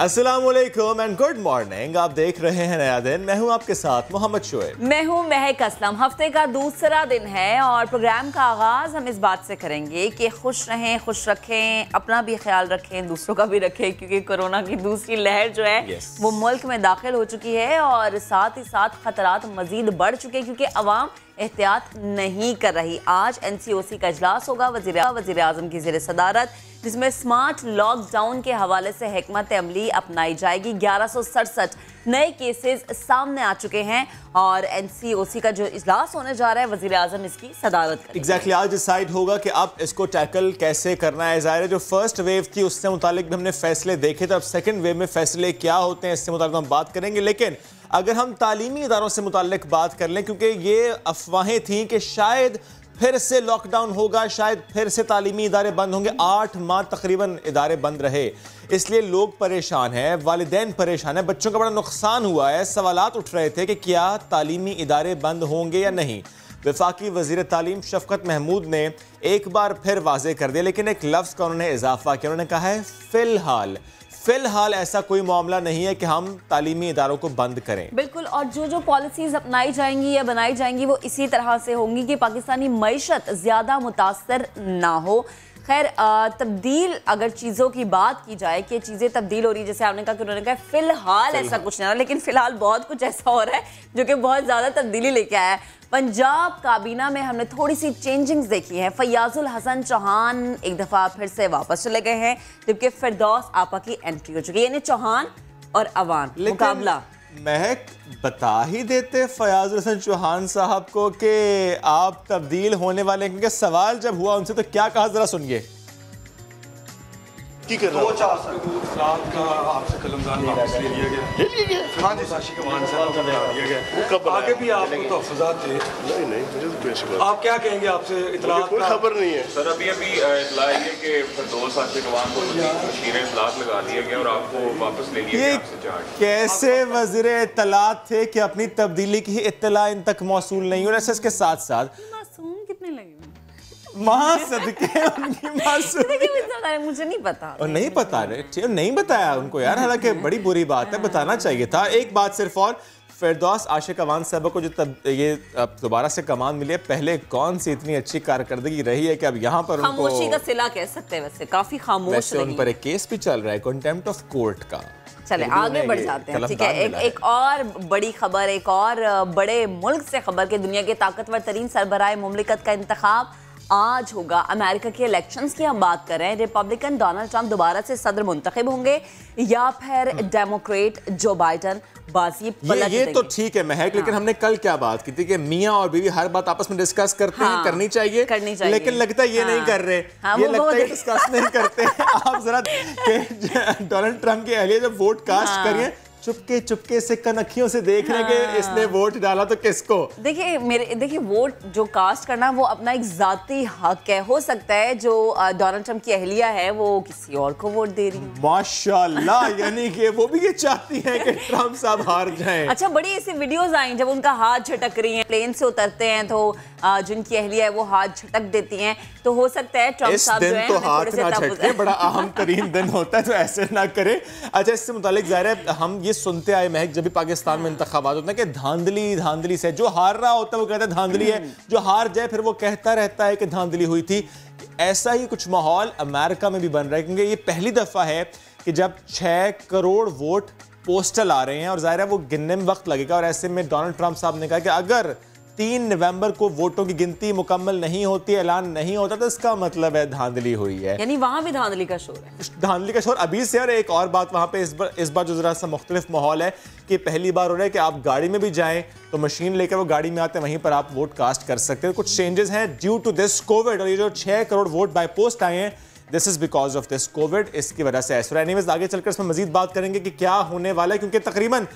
अस्सलामुअलैकुम and good morning. आप देख रहे हैं नया दिन। मैं हूं आपके साथ मोहम्मद शोएब। मैं हूं महक असलम। हफ्ते का दूसरा दिन है और प्रोग्राम का आगाज हम इस बात से करेंगे कि खुश रहें, खुश रखें, अपना भी ख्याल रखें, दूसरों का भी रखें, क्योंकि कोरोना की दूसरी लहर जो है वो मुल्क में दाखिल हो चुकी है और साथ ही साथ खतरात मजीद बढ़ चुके हैं क्योंकि अवाम एहतियात नहीं कर रही। आज NCOC का इजलास होगा वज़ीर आज़म की ज़ेर सदारत, जिसमें स्मार्ट लॉकडाउन के हवाले से हिकमत अमली अपनाई जाएगी। 1167 नए केसेस सामने आ चुके हैं और NCOC का जो इजलास होने जा रहा है वज़ीर आज़म इसकी सदारत करेंगे। एग्जैक्टली आज डिसाइड होगा कि अब इसको टैकल कैसे करना है। ज़ाहिर है जो फर्स्ट वेव थी उससे मुतालिक भी हमने फैसले देखे थे, अब सेकेंड वेव में फैसले क्या होते हैं इससे मुतालिक हम बात करेंगे। लेकिन अगर हम तालीमी इदारों से मुताल्लिक बात कर लें, क्योंकि ये अफवाहें थी कि शायद फिर से लॉकडाउन होगा, शायद फिर से तालीमी इदारे बंद होंगे। 8 माह तकरीबन इदारे बंद रहे, इसलिए लोग परेशान हैं, वालिदैन परेशान हैं, बच्चों का बड़ा नुकसान हुआ है। सवालात उठ रहे थे कि क्या तालीमी इदारे बंद होंगे या नहीं। वफाकी वज़ीर तालीम शफ़क़त महमूद ने एक बार फिर वाज़े कर दिया, लेकिन एक लफ्ज़ का उन्होंने इजाफा किया। उन्होंने कहा है फिलहाल ऐसा कोई मामला नहीं है कि हम तालीमी इदारों को बंद करें। बिल्कुल, और जो पॉलिसीज अपनाई जाएंगी या बनाई जाएंगी वो इसी तरह से होंगी कि पाकिस्तानी मईशत ज़्यादा मुतासर ना हो। खैर, तब्दील अगर चीज़ों की बात की जाए कि चीज़ें तब्दील हो रही है, जैसे आपने कहा कि उन्होंने कहा फिलहाल ऐसा कुछ नहीं हो रहा, लेकिन फिलहाल बहुत कुछ ऐसा हो रहा है जो कि बहुत ज़्यादा तब्दीली लेके आया है। पंजाब काबीना में हमने थोड़ी सी चेंजिंग्स देखी हैं। फयाजुल हसन चौहान एक दफ़ा फिर से वापस चले गए हैं, जबकि फिरदौस आपा की एंट्री हो चुकी है, यानी चौहान और अवान मुकाबला। महक बता ही देते फयाजुल हसन चौहान साहब को कि आप तब्दील होने वाले, क्योंकि सवाल जब हुआ उनसे तो क्या कहा जरा सुनिए। की कर रहा है 2-4 साल का आपसे कलमदान वापस ले लिया गया। हाँ जी, साशी कमान साहब का बता दिया गया। आगे भी आपको तहफ़्फ़ुज़ात थे? नहीं, मुझे तो कोई शिकायत। आप क्या कहेंगे, आपसे इतला कोई खबर नहीं है सर। अभी इतला है कि फिरदौस साशी कमान को मशीर इतलात लगा दिया गया और आपको वापस ले लिया गया आपसे चार्ज। कैसे वज़ीर इत्तलात थे कि अपनी तब्दीली की इत्तला इन तक मौसूल नहीं हो रहा। इसके साथ साथ मासूम कितने लगे माँ सदके उनकी मुझे नहीं पता, और नहीं पता नहीं बताया उनको यार, हालांकि बड़ी बुरी बात है, बताना चाहिए था। एक बात सिर्फ और, फिरदौस आशिक अवान साहब को जो ये दोबारा से कमान मिली है, पहले कौन सी इतनी अच्छी कारकर्दगी रही है कि अब यहाँ पर खामोशी का सिला कह सकते हैं। वैसे काफी खामोश रही। उन पर एक केस भी चल रहा है कंटेम्प्ट ऑफ कोर्ट का। चले आगे बढ़ जाते हैं, ठीक है। एक और बड़ी खबर, एक और बड़े मुल्क से खबर के दुनिया के ताकतवर तरीन सरबराह मुमलिकत का इंतखाब आज होगा। अमेरिका के इलेक्शंस की हम बात कर रहे हैं। रिपब्लिकन डोनाल्ड ट्रंप दोबारा से सदर मुंतखब होंगे या फिर डेमोक्रेट जो बाइडन बाजी पलट ये तो ठीक है महक, लेकिन हमने कल क्या बात की थी कि मियाँ और बीवी हर बात आपस में डिस्कस करते हैं, करनी चाहिए, लेकिन लगता है ये नहीं कर रहे। ये लगता है डिस्कस नहीं करते। आप जरा डोनाल्ड ट्रंप की अहलिया जब वोट कास्ट करिए, चुपके से कनखियों से देख रहे कि इसने वोट डाला तो किसको। देखिए वोट जो कास्ट करना वो अपना एक जाती हक है। हो सकता है जो डोनाल्ड ट्रंप की अहलिया है वो किसी और को वोट दे रही है। माशाल्लाह, यानी कि वो भी ये चाहती हैं कि ट्रंप साहब हार जाएं। अच्छा, बड़ी ऐसी वीडियोस आई जब उनका हाथ झटक रही हैं, प्लेन से उतरते हैं तो जिनकी अहलिया है वो हाथ झटक देती हैं, तो हो सकता है ट्रंप साहब जो है तो हाथ ना झटके, बड़ा अहम तरीन दिन होता है, तो ऐसे ना करें। अच्छा, इससे मुतालिक ज़ाहिर है हम ये सुनते आए महक, जब भी पाकिस्तान में इंतखाबात होते हैं कि धांधली से जो हार रहा होता है वो कहता है धांधली है, जो हार जाए फिर वो कहता रहता है कि धांधली हुई थी। ऐसा ही कुछ माहौल अमेरिका में भी बन रहा है, क्योंकि ये पहली दफा है कि जब 6 करोड़ वोट पोस्टल आ रहे हैं और जाहिर है वो गिनने में वक्त लगेगा। और ऐसे में डोनाल्ड ट्रंप साहब ने कहा कि अगर 3 नवंबर को वोटों की गिनती मुकम्मल नहीं होती, ऐलान नहीं होता, तो इसका मतलब है धांधली हुई है। यानी वहां भी धांधली का शोर है। धांधली का शोर अभी से। और एक और बात वहां पे इस बार जो जरा सा मुख्तलिफ माहौल है कि पहली बार हो रहा है कि आप गाड़ी में भी जाएं तो मशीन लेकर वो गाड़ी में आते हैं, वहीं पर आप वोट कास्ट कर सकते हैं। कुछ चेंजेस हैं ड्यू टू दिस कोविड, और ये जो 6 करोड़ वोट बाय पोस्ट आए हैं, this is because of this Covid, इसकी वजह से ऐसा। एनीवेज आगे चलकर इसमें मजीद बात करेंगे कि क्या होने वाला है, क्योंकि तकरीबन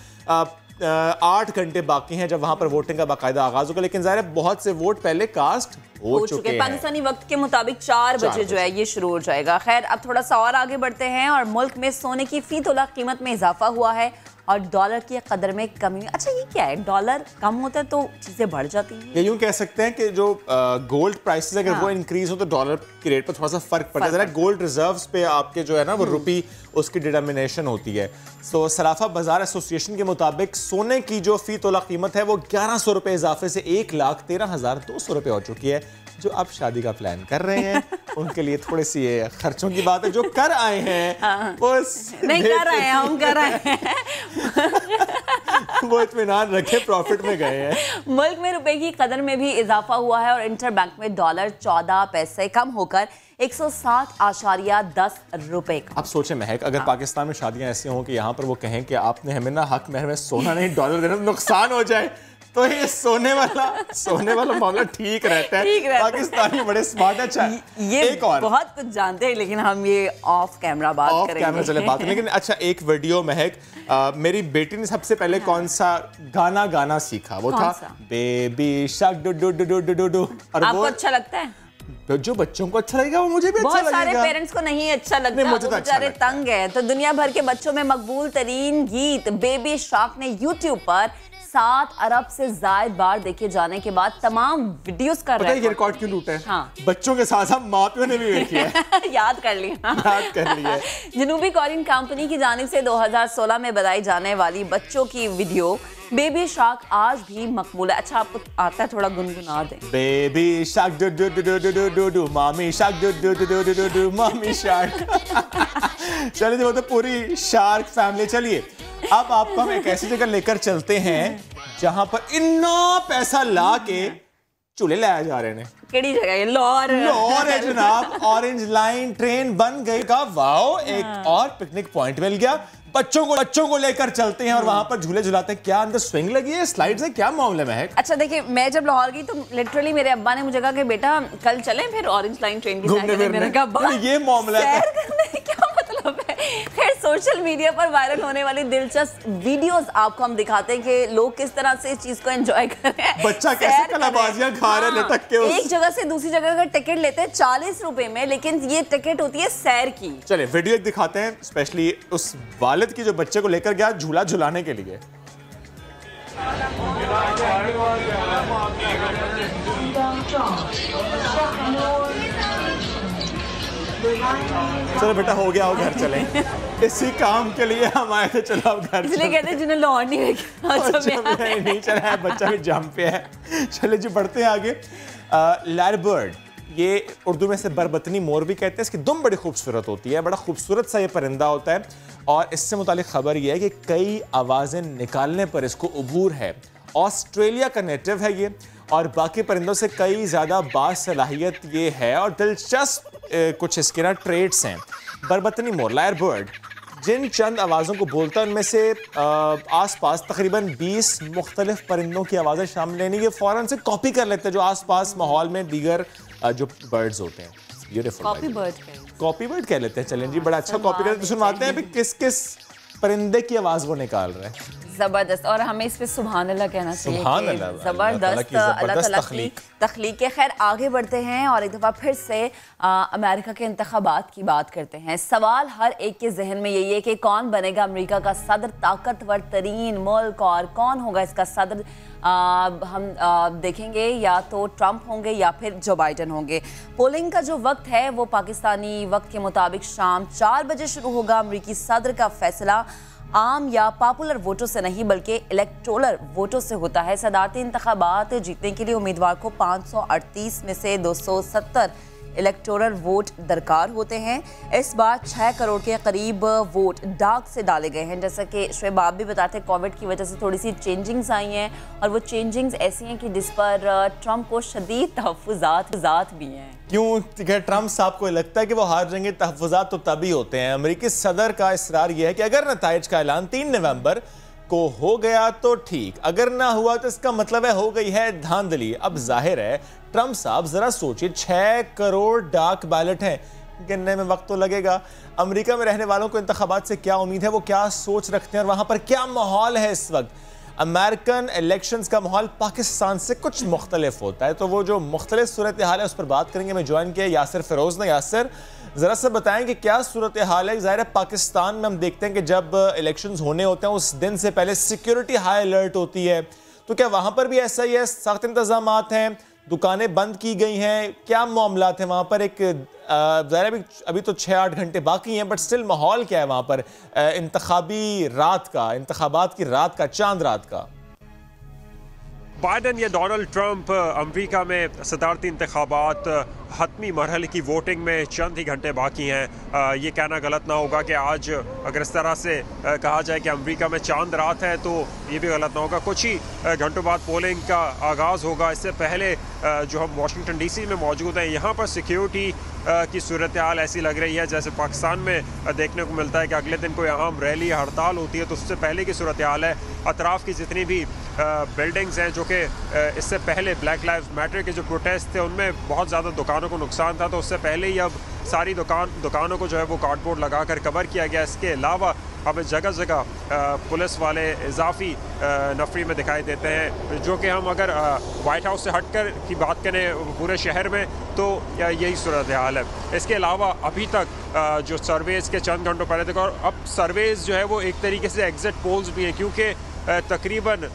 8 घंटे बाकी हैं जब वहां पर वोटिंग का बाकायदा आगाज होगा। लेकिन ज़ाहिर है बहुत से वोट पहले कास्ट हो चुके हैं। पाकिस्तानी वक्त के मुताबिक 4 बजे जो है ये शुरू हो जाएगा। खैर, अब थोड़ा सा और आगे बढ़ते हैं और मुल्क में सोने की फी तोला कीमत में इजाफा हुआ है और डॉलर की कदर में कमी। अच्छा ये क्या है, डॉलर कम होता है तो चीजें बढ़ जाती हैं? ये यूं कह सकते हैं कि जो गोल्ड प्राइसेस अगर वो इंक्रीज हो तो डॉलर की रेट पर थोड़ा सा फर्क पड़ता है। गोल्ड रिजर्व्स पे आपके जो है ना वो रुपी उसकी डिटर्मिनेशन होती है। तो सराफा बाजार एसोसिएशन के मुताबिक सोने की जो फी तोला कीमत है वो 1100 रुपए इजाफे से 1,13,200 रुपए हो चुकी है। जो आप शादी का प्लान कर रहे हैं उनके लिए थोड़ी सी ये खर्चों की बात है। जो कर आए हैं वो नहीं कर रहे हैं, हम कर रहे हैं वो इत्मीनान रखे प्रॉफिट में गए हैं। मुल्क में रुपए की कदर में भी इजाफा हुआ है और इंटर बैंक में डॉलर 14 पैसे कम होकर 160.10 रुपए का। आप सोचें महक, अगर पाकिस्तान में शादियां ऐसी हों कि यहाँ पर वो कहें कि आपने हमें ना हक महर में सोना नहीं डॉलर देना, नुकसान हो जाए, तो ये सोने वाला मामला ठीक रहता है। पाकिस्तानी बड़े स्मार्ट है। अच्छा ये एक और बहुत कुछ जानते हैं लेकिन हम ये ऑफ कैमरा बात करेंगे। कैमरा चले बात। लेकिन अच्छा एक वीडियो महक, मेरी बेटी ने सबसे पहले कौन सा गाना सीखा, वो था baby shark do do do do do do. और आपको अच्छा लगता है? तो जो बच्चों को अच्छा लगेगा वो मुझे भी अच्छा लगेगा। बहुत सारे पेरेंट्स को नहीं अच्छा लगता, वो बेचारे तंग है। तो दुनिया भर के बच्चों में मकबूल तरीन गीत बेबी शार्क ने यूट्यूब पर 7 अरब से ज्यादा बार देखे जाने के बाद तमाम वीडियोस का रिकॉर्ड क्यों लूटा है? हाँ। बच्चों के साथ साथ माँ प्यों ने भी देखी है। याद कर लिया। जनूबी कोरियन कंपनी की जानिब से 2016 में बनाई जाने वाली बच्चों की वीडियो बेबी शार्क आज भी मकबूल है। अच्छा आपको आता है, थोड़ा गुनगुना दें। Baby shark do do do do do do do mommy shark do do do do do do mommy shark. चलिए वो तो पूरी शार्क फैमिली। चलिए अब आपको हम एक ऐसी जगह लेकर चलते हैं जहां पर इतना पैसा ला के चूल्हे लाया जा रहे हैं। केड़ी जगह है? लाहौर है जनाब। ऑरेंज लाइन ट्रेन बन गई का, वाओ, एक और पिकनिक पॉइंट मिल गया। बच्चों को लेकर चलते हैं और वहां पर झूले झुलाते हैं। क्या अंदर स्विंग लगी है, स्लाइड्स है, क्या मामला में है? अच्छा देखिए, मैं जब लाहौर गई तो लिटरली मेरे अब्बा ने मुझे कहा कि बेटा कल चलें फिर ऑरेंज लाइन ट्रेन की घूमने फिरने। ये मामला है, क्या मतलब है? खैर सोशल मीडिया पर वायरल होने वाली दिलचस्प वीडियोस आपको हम दिखाते हैं कि लोग किस तरह से इस चीज को एंजॉय कर रहे हैं। बच्चा कैसे कलाबाजियां खा रहा है लटक के एक जगह से दूसरी जगह का टिकट लेते हैं 40 रुपए में, लेकिन ये टिकट होती है सैर की। चले वीडियो एक दिखाते हैं, स्पेशली उस वालिद की जो बच्चे को लेकर गया झूला झुलाने के लिए। चलो बेटा हो गया, हो घर चले। इसी काम के लिए हम आए थे, चलो अब घर। इसलिए कहते हैं जिन्हें लाहौर नहीं नहीं चला है, बच्चा भी जंप पे है। चले जी बढ़ते हैं आगे। लायर बर्ड, ये उर्दू में से बरबतनी मोर भी कहते हैं। इसकी दुम बड़ी खूबसूरत होती है, बड़ा खूबसूरत सा ये परिंदा होता है और इससे मुतालिक खबर ये है कि कई आवाज़ें निकालने पर इसको उबूर है। ऑस्ट्रेलिया का नेटिव है ये और बाकी परिंदों से कई ज़्यादा बासलाहियत ये है और दिलचस्प कुछ इसके ना ट्रेड्स हैं। बरबतनी मोर, लायर बर्ड, जिन चंद आवाज़ों को बोलता है उनमें से आसपास तकरीबन 20 मुख्तलिफ परिंदों की आवाज़ें शामिल हैं। ये फ़ौरन से कॉपी कर लेते हैं जो आसपास माहौल में दीगर जो बर्ड्स होते हैं। कॉपी बर्ड कह लेते हैं। चलें जी, बड़ा अच्छा कॉपी करते हैं। तो सुनवाते हैं किस किस परिंदे की आवाज़ वो निकाल रहे हैं। जबरदस्त, और हमें इस पे सुभान अल्लाह कहना चाहिए। जबरदस्त अल्लाह ताला की तख्लीक है। खैर आगे बढ़ते हैं और एक दफ़ा फिर से अमेरिका के इंतखाबात की बात करते हैं। सवाल हर एक के जहन में यही है कि कौन बनेगा अमेरिका का सदर, ताकतवर तरीन मुल्क, और कौन होगा इसका सदर। हम देखेंगे या तो ट्रंप होंगे या फिर जो बाइडन होंगे। पोलिंग का जो वक्त है वो पाकिस्तानी वक्त के मुताबिक शाम 4 बजे शुरू होगा। अमेरिकी सदर का फैसला आम या पॉपुलर वोटों से नहीं बल्कि इलेक्टोरल वोटों से होता है। सदारती इंतखाबात जीतने के लिए उम्मीदवार को 538 में से 270 इलेक्टोरल वोट दरकार होते हैं। इस बार 6 करोड़ के करीब वोट डाक से डाले गए हैं। जैसा कि शुएब आप भी बताते हैं, कोविड की वजह से थोड़ी सी चेंजिंग्स आई हैं और वो चेंजिंग्स ऐसी हैं कि जिस पर ट्रंप को शदीद तहफ़्फ़ुज़ात भी हैं। क्यों ट्रंप साहब को लगता है कि वो हार जाएंगे? तहफ़्फ़ुज़ात तो तभी होते हैं। अमेरिकी सदर का इसरार यह है कि अगर नताइज का ऐलान 3 नवंबर को हो गया तो ठीक, अगर ना हुआ तो इसका मतलब है हो गई है धांधली। अब जाहिर है ट्रंप साहब जरा सोचिए, 6 करोड़ डाक बैलेट हैं, गिनने में वक्त तो लगेगा। अमेरिका में रहने वालों को इंतखाबात से क्या उम्मीद है, वो क्या सोच रखते हैं और वहां पर क्या माहौल है इस वक्त? अमेरिकन इलेक्शंस का माहौल पाकिस्तान से कुछ मुख्तलिफ होता है, तो वो जो मुख्तलिफ सूरत हाल है उस पर बात करेंगे। मैं ज्वाइन किया यासिर फिरोज ने। यासिर, ज़रा सा बताएं कि क्या सूरत हाल है। ज़ाहिर है पाकिस्तान में हम देखते हैं कि जब इलेक्शंस होने होते हैं उस दिन से पहले सिक्योरिटी हाई अलर्ट होती है, तो क्या वहाँ पर भी ऐसा ही है, सख्त इंतजामात हैं, दुकानें बंद की गई हैं, क्या मामलात हैं वहाँ पर? एक ज़ाहिर अभी तो 6-8 घंटे बाकी हैं, बट स्टिल माहौल क्या है वहाँ पर इंतखाबी रात का, इंतखाबात की रात का, चांद रात का? बाइडन या डोनाल्ड ट्रंप अमेरिका में सदारती इंतखाबात हतमी मरहले की वोटिंग में चंद ही घंटे बाकी हैं। ये कहना गलत ना होगा कि आज अगर इस तरह से कहा जाए कि अमेरिका में चांद रात है तो ये भी गलत ना होगा। कुछ ही घंटों बाद पोलिंग का आगाज़ होगा। इससे पहले जो हम वाशिंगटन डीसी में मौजूद हैं, यहाँ पर सिक्योरिटी की सूरत हाल ऐसी लग रही है जैसे पाकिस्तान में देखने को मिलता है कि अगले दिन कोई अहम रैली हड़ताल होती है तो उससे पहले की सूरत हाल है। अतराफ़ की जितनी भी बिल्डिंग्स हैं जो कि इससे पहले ब्लैक लाइव्स मैटर के जो प्रोटेस्ट थे उनमें बहुत ज़्यादा दुकानों को नुकसान था, तो उससे पहले ही अब सारी दुकानों को जो है वो कार्डबोर्ड लगाकर कवर किया गया। इसके अलावा अब जगह जगह पुलिस वाले इजाफी नफरी में दिखाई देते हैं, जो कि हम अगर वाइट हाउस से हटकर की बात करें पूरे शहर में तो यही सूरत हाल है। इसके अलावा अभी तक जो सर्वेज़ के चंद घंटों पहले तक, और अब सर्वेज़ जो है वो एक तरीके से एग्जिट पोल्स भी हैं, क्योंकि तकरीबन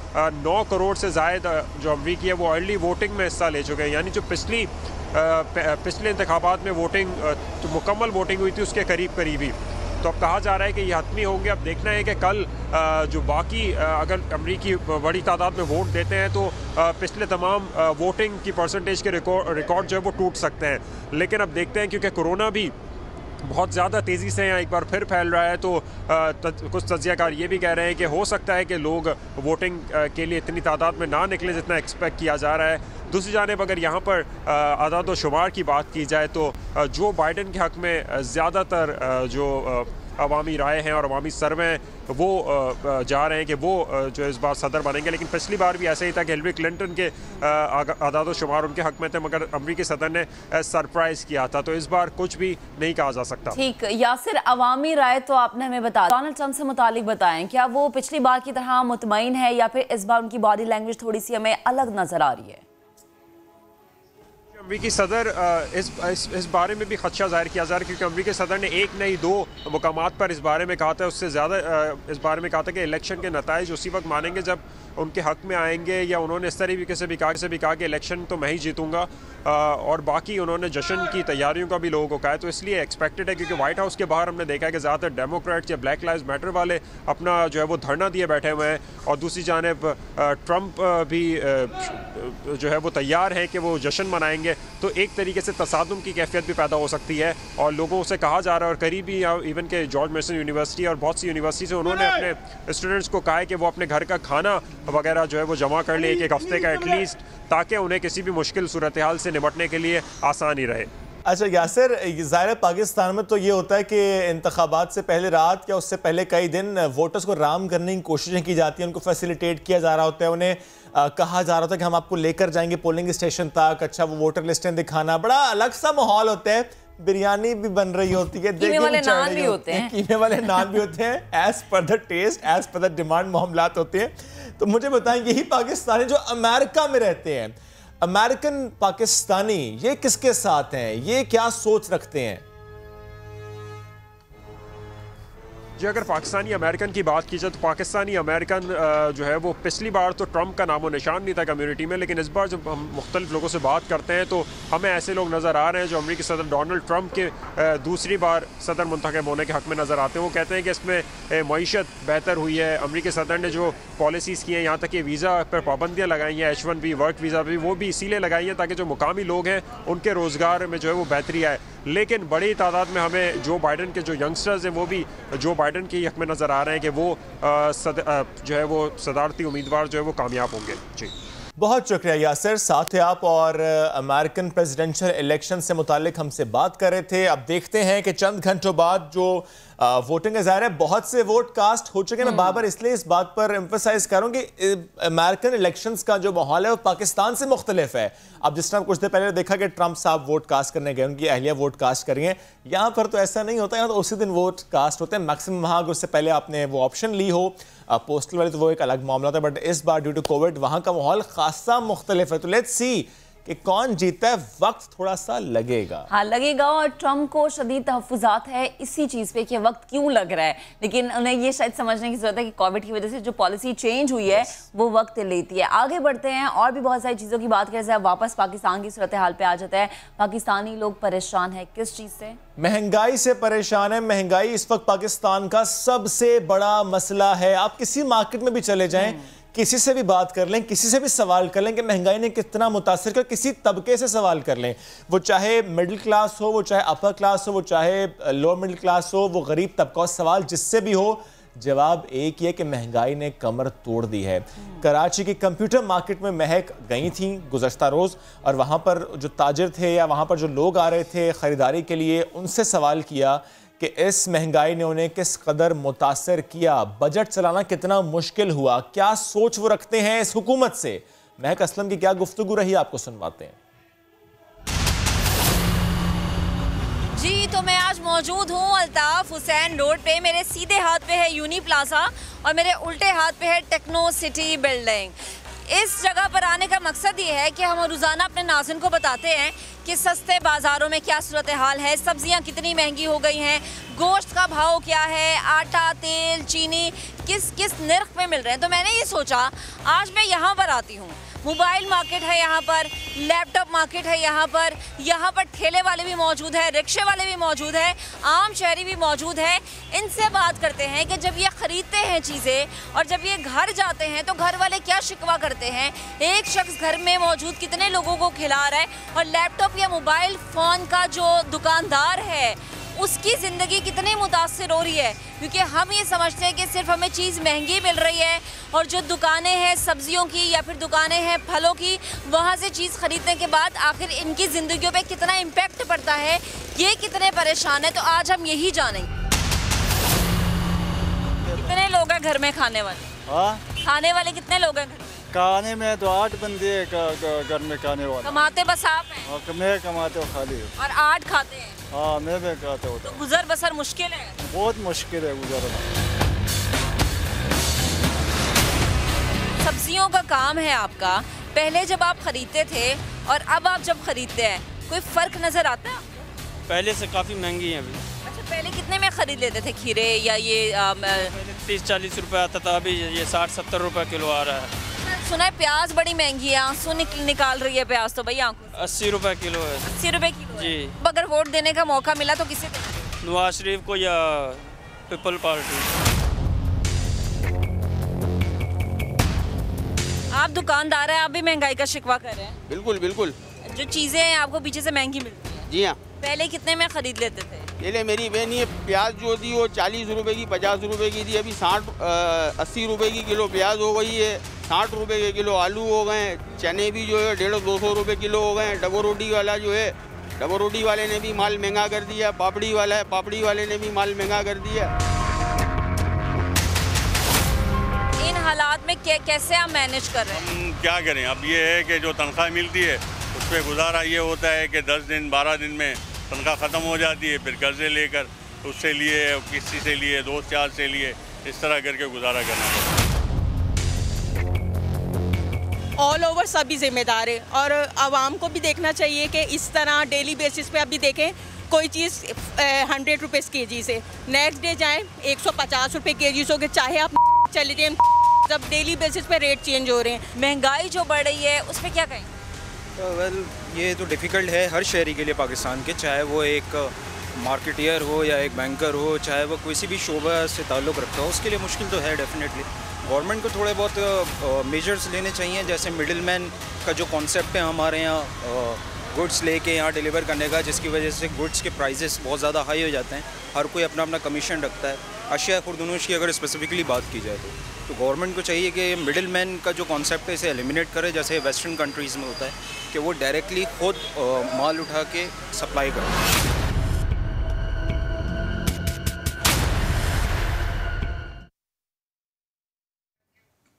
9 करोड़ से ज़ायद जो अमरीकी है वो अर्ली वोटिंग में हिस्सा ले चुके हैं। यानी जो पिछले इंतखाबात में वोटिंग जो मुकम्मल वोटिंग हुई थी उसके करीब ही। तो अब कहा जा रहा है कि ये हतमी होंगे। अब देखना है कि कल जो बाकी अगर अमरीकी बड़ी तादाद में वोट देते हैं तो पिछले तमाम वोटिंग की परसेंटेज के रिकॉर्ड जो है वो टूट सकते हैं। लेकिन अब देखते हैं क्योंकि कोरोना भी बहुत ज़्यादा तेज़ी से यहाँ एक बार फिर फैल रहा है, तो कुछ तज्ज़ियाकार ये भी कह रहे हैं कि हो सकता है कि लोग वोटिंग के लिए इतनी तादाद में ना निकले जितना एक्सपेक्ट किया जा रहा है। दूसरी जानिब अगर यहाँ पर आदाद व शुमार की बात की जाए तो जो बाइडन के हक़ में ज़्यादातर जो अवामी राय हैं और अवामी सर्वे वो जा रहे हैं कि वो जो इस बार सदर बनेंगे। लेकिन पिछली बार भी ऐसा ही था कि हिलरी क्लिंटन के आदाद शुमार उनके हक़ में थे, मगर अमरीकी सदर ने सरप्राइज़ किया था। तो इस बार कुछ भी नहीं कहा जा सकता। ठीक, यासिर, अवामी राय तो आपने हमें बता, डोनाल्ड ट्रंप से मुतालिक बताएं, क्या वो पिछली बार की तरह मुतमईन है या फिर इस बार उनकी बॉडी लैंग्वेज थोड़ी सी हमें अलग नज़र आ रही है? अमरीकी सदर इस बारे में भी खदशा जाहिर किया जा रहा है, क्योंकि अमरीकी सदर ने एक नहीं 2 मुकामात पर इस बारे में कहा था, उससे ज़्यादा इस बारे में कहा था कि इलेक्शन के नताइज उसी वक्त मानेंगे जब उनके हक़ में आएंगे, या उन्होंने इस तरीके से भी कहा कि इलेक्शन तो मैं ही जीतूंगा। और बाकी उन्होंने जश्न की तैयारियों का भी लोगों को कहा है। तो इसलिए एक्सपेक्टेड है, क्योंकि वाइट हाउस के बाहर हमने देखा है कि ज़्यादातर डेमोक्रेट्स या ब्लैक लाइव्स मैटर वाले अपना जो है वो धरना दिए बैठे हुए हैं, और दूसरी जानिब ट्रंप भी जो है वो तैयार है कि वो जश्न मनाएंगे। तो एक तरीके से तसादुम की कैफियत भी पैदा हो सकती है, और लोगों से कहा जा रहा है, और करीबी इवन के जॉर्ज मेसन यूनिवर्सिटी और बहुत सी यूनिवर्सिटी से उन्होंने अपने स्टूडेंट्स को कहा है कि वो अपने घर का खाना वगैरह जो है वो जमा कर ले एक हफ्ते का एटलीस्ट, ताकि उन्हें किसी भी मुश्किल सूरत हाल से निपटने के लिए आसानी रहे। अच्छा यासिर, ज़ाहिर पाकिस्तान में तो ये होता है कि इंतखाबात से पहले रात या उससे पहले कई दिन वोटर्स को राम करने की कोशिशें की जाती हैं, उनको फैसिलिटेट किया जा रहा होता है, उन्हें कहा जा रहा था कि हम आपको लेकर जाएंगे पोलिंग स्टेशन तक। अच्छा, वो वोटर लिस्टें दिखाना, बड़ा अलग सा माहौल होता है, बिरयानी भी बन रही होती है, कीमे वाले नान भी होते हैं, कीमे वाले नान भी होते हैं, as per the test, as per the demand मामलात होते हैं। तो मुझे बताएं, यही पाकिस्तानी जो अमेरिका में रहते हैं, अमेरिकन पाकिस्तानी, ये किसके साथ हैं, ये क्या सोच रखते हैं? जी, अगर पाकिस्तानी अमेरिकन की बात की जाए तो पाकिस्तानी अमेरिकन जो है वो पिछली बार तो ट्रंप का नामो निशान नहीं था कम्युनिटी में, लेकिन इस बार जब हम मुख्तलिफ लोगों से बात करते हैं तो हमें ऐसे लोग नज़र आ रहे हैं जो अमरीकी सदर डोनाल्ड ट्रंप के दूसरी बार सदर मुंतखब होने के हक़ में नज़र आते हैं। वो कहते हैं कि इसमें मईशत बेहतर हुई है, अमरीकी सदर ने जो पॉलिसीज़ की हैं, यहाँ तक कि वीज़ा पर पाबंदियाँ लगाई हैं, H1B वर्क वीज़ा भी, वो भी इसीलिए लगाई हैं ताकि जो मुकामी लोग हैं उनके रोज़गार में जो है वो बेहतरी आए। लेकिन बड़ी तादाद में हमें जो बाइडन के जो यंगस्टर्स हैं वो भी जो बाइडन के हक़ में नज़र आ रहे हैं कि वो जो है वो सदारती उम्मीदवार जो है वो कामयाब होंगे। जी, बहुत शुक्रिया यासिर, साथ ही आप और अमेरिकन प्रेसिडेंशियल इलेक्शन से मुतालिक हमसे बात कर रहे थे। अब देखते हैं कि चंद घंटों बाद जो वोटिंग है, ज़ाहिर है बहुत से वोट कास्ट हो चुके हैं। मैं बार-बार इसलिए इस बात पर एम्फसाइज करूं कि अमेरिकन इलेक्शंस का जो माहौल है वो पाकिस्तान से मुख्तलिफ है। अब जिस तरह कुछ देर पहले देखा कि ट्रंप साहब वोट कास्ट करने गए, उनकी अहलिया वोट कास्ट करी है, यहाँ पर तो ऐसा नहीं होता। यहाँ तो उसी दिन वोट कास्ट होते हैं मैक्सिमम, वहाँ अगर उससे पहले आपने वो ऑप्शन ली हो पोस्टल वाली तो वो एक अलग मामला था, बट इस बार ड्यू टू कोविड वहाँ का माहौल खासा मुख्तलिफ है। तो लेट्स सी कि कौन जीता है, वक्त थोड़ा सा लगेगा। हाँ लगेगा, और ट्रम्प को शदीद तहफ़्फ़ुज़ात है इसी चीज़ पे कि वक्त क्यों लग रहा है, लेकिन उन्हें ये शायद समझने की ज़रूरत है कि कोविड की वजह से जो पॉलिसी चेंज हुई है वो वक्त लेती है। आगे बढ़ते हैं और भी बहुत सारी चीज़ों की बात करें। जैसे वापस पाकिस्तान की सूरत हाल पे आ जाता है। पाकिस्तानी लोग परेशान है किस चीज़ से? महंगाई से परेशान है। महंगाई इस वक्त पाकिस्तान का सबसे बड़ा मसला है। आप किसी मार्केट में भी चले जाएं, किसी से भी बात कर लें, किसी से भी सवाल कर लें कि महंगाई ने कितना मुतासिर किया, किसी तबके से सवाल कर लें, वो चाहे मिडिल क्लास हो, वो चाहे अपर क्लास हो, वो चाहे लोअर मिडिल क्लास हो, वो गरीब तबका हो, सवाल जिससे भी हो, जवाब एक ही है कि महंगाई ने कमर तोड़ दी है। कराची की कंप्यूटर मार्केट में महक गई थी गुज़श्ता रोज़, और वहाँ पर जो ताजिर थे या वहाँ पर जो लोग आ रहे थे ख़रीदारी के लिए, उनसे सवाल किया कि इस महंगाई ने उन्हें किस कदर मुतासर किया, बजट चलाना कितना मुश्किल हुआ, क्या सोच वो रखते हैं इस हुकूमत से। महक असलम की क्या गुफ्तगू रही, आपको सुनवाते हैं। जी तो मैं आज मौजूद हूँ अल्ताफ हुसैन रोड पे। मेरे सीधे हाथ पे है यूनी प्लाजा और मेरे उल्टे हाथ पे है टेक्नो सिटी बिल्डिंग। इस जगह पर आने का मकसद ये है कि हम रोज़ाना अपने नाज़िन को बताते हैं कि सस्ते बाज़ारों में क्या सूरत हाल है, सब्जियां कितनी महंगी हो गई हैं, गोश्त का भाव क्या है, आटा, तेल, चीनी किस किस नर्ख पे मिल रहे हैं। तो मैंने ये सोचा आज मैं यहाँ पर आती हूँ। मोबाइल मार्केट है यहाँ पर, लैपटॉप मार्केट है यहाँ पर ठेले वाले भी मौजूद है, रिक्शे वाले भी मौजूद है, आम शहरी भी मौजूद है। इनसे बात करते हैं कि जब ये ख़रीदते हैं चीज़ें और जब ये घर जाते हैं तो घर वाले क्या शिकवा करते हैं, एक शख्स घर में मौजूद कितने लोगों को खिला रहा है, और लैपटॉप या मोबाइल फ़ोन का जो दुकानदार है उसकी ज़िंदगी कितनी मुतासिर हो रही है। क्योंकि हम ये समझते हैं कि सिर्फ हमें चीज़ महंगी मिल रही है, और जो दुकानें हैं सब्जियों की या फिर दुकानें हैं फलों की, वहाँ से चीज़ ख़रीदने के बाद आखिर इनकी ज़िंदगियों पे कितना इम्पैक्ट पड़ता है, ये कितने परेशान है। तो आज हम यही जानेंगे। कितने लोग हैं घर में खाने वाले? हाँ, खाने वाले कितने लोग हैं घर में? खाने में तो 8 बंदे घर में खाने वाले। कमाते बस आप हैं? और मैं कमाते हो खाली। और 8 खाते हैं? हाँ, मैं भी खाता हूँ। तो गुजर बसर मुश्किल है? बहुत मुश्किल है गुजरना। सब्जियों का काम है आपका, पहले जब आप खरीदते थे और अब आप जब खरीदते हैं कोई फ़र्क नज़र आता है? पहले से काफ़ी महंगी है अभी। अच्छा, पहले कितने में ख़रीद लेते थे खीरे या ये 30-40 रुपए आता था, अभी ये 60-70 रुपए किलो आ रहा है। सुना है प्याज बड़ी महंगी है, आंसू निकाल रही है प्याज तो भाई आंखों से। 80 रुपए किलो है। 80 रुपए किलो जी। अगर वोट देने का मौका मिला तो किसे देंगे? नवाज शरीफ को या पीपल पार्टी। आप दुकानदार हैं, आप भी महंगाई का शिकवा कर रहे हैं? बिल्कुल बिल्कुल। जो चीज़ें हैं आपको पीछे से महंगी मिलती है? जी हाँ। पहले कितने में खरीद लेते थे? पहले मेरी बहन ये प्याज जो थी वो 40 रुपए की 50 रुपए की थी, अभी 80 रुपए की किलो प्याज हो गई है, 60 रुपए के किलो आलू हो गए, चने भी जो है 150-200 रुपए किलो हो गए। डबल रोटी वाला जो है, डबल रोटी वाले ने भी माल महंगा कर दिया। पापड़ी वाला है, पापड़ी वाले ने भी माल महंगा कर दिया। इन हालात में कैसे आप मैनेज कर रहे हैं? हम क्या करें, अब ये है कि जो तनख्वाह मिलती है उस पर गुजारा ये होता है कि 10 दिन 12 दिन में तनख्वाह ख़त्म हो जाती है, फिर कर्जे लेकर उससे लिए, किसी से लिए, दोस्त यार से लिए, इस तरह करके गुजारा करना पड़ता है। ऑल ओवर सभी जिम्मेदार है, और आवाम को भी देखना चाहिए कि इस तरह डेली बेसिस पे अभी देखें कोई चीज़ 100 रुपीज़ केजी से नेक्स्ट डे जाएँ 150 रुपये केजी से, चाहे आप चले जाएँ, जब डेली बेसिस पे रेट चेंज हो रहे हैं। महंगाई जो बढ़ रही है उस पर क्या कहें? वेल ये तो डिफ़िकल्ट है हर शहरी के लिए पाकिस्तान के, चाहे वो एक मार्केटियर हो या एक बैंकर हो, चाहे वो किसी भी शोबा से ताल्लुक़ रखता हो, उसके लिए मुश्किल तो है डेफिनेटली। गवर्नमेंट को थोड़े बहुत मेजर्स लेने चाहिए, जैसे मिडिल मैन का जो कॉन्सेप्ट है हमारे यहाँ गुड्स लेके यहाँ डिलीवर करने का, जिसकी वजह से गुड्स के प्राइसेस बहुत ज़्यादा हाई हो जाते हैं, हर कोई अपना अपना कमीशन रखता है। अशिया खुर्दनोश की अगर स्पेसिफिकली बात की जाए तो गवर्नमेंट को चाहिए कि मिडिल मैन का जो कॉन्सेप्ट है इसे एलिमिनेट करे, जैसे वेस्टर्न कंट्रीज़ में होता है कि वो डायरेक्टली खुद माल उठा के सप्लाई करे।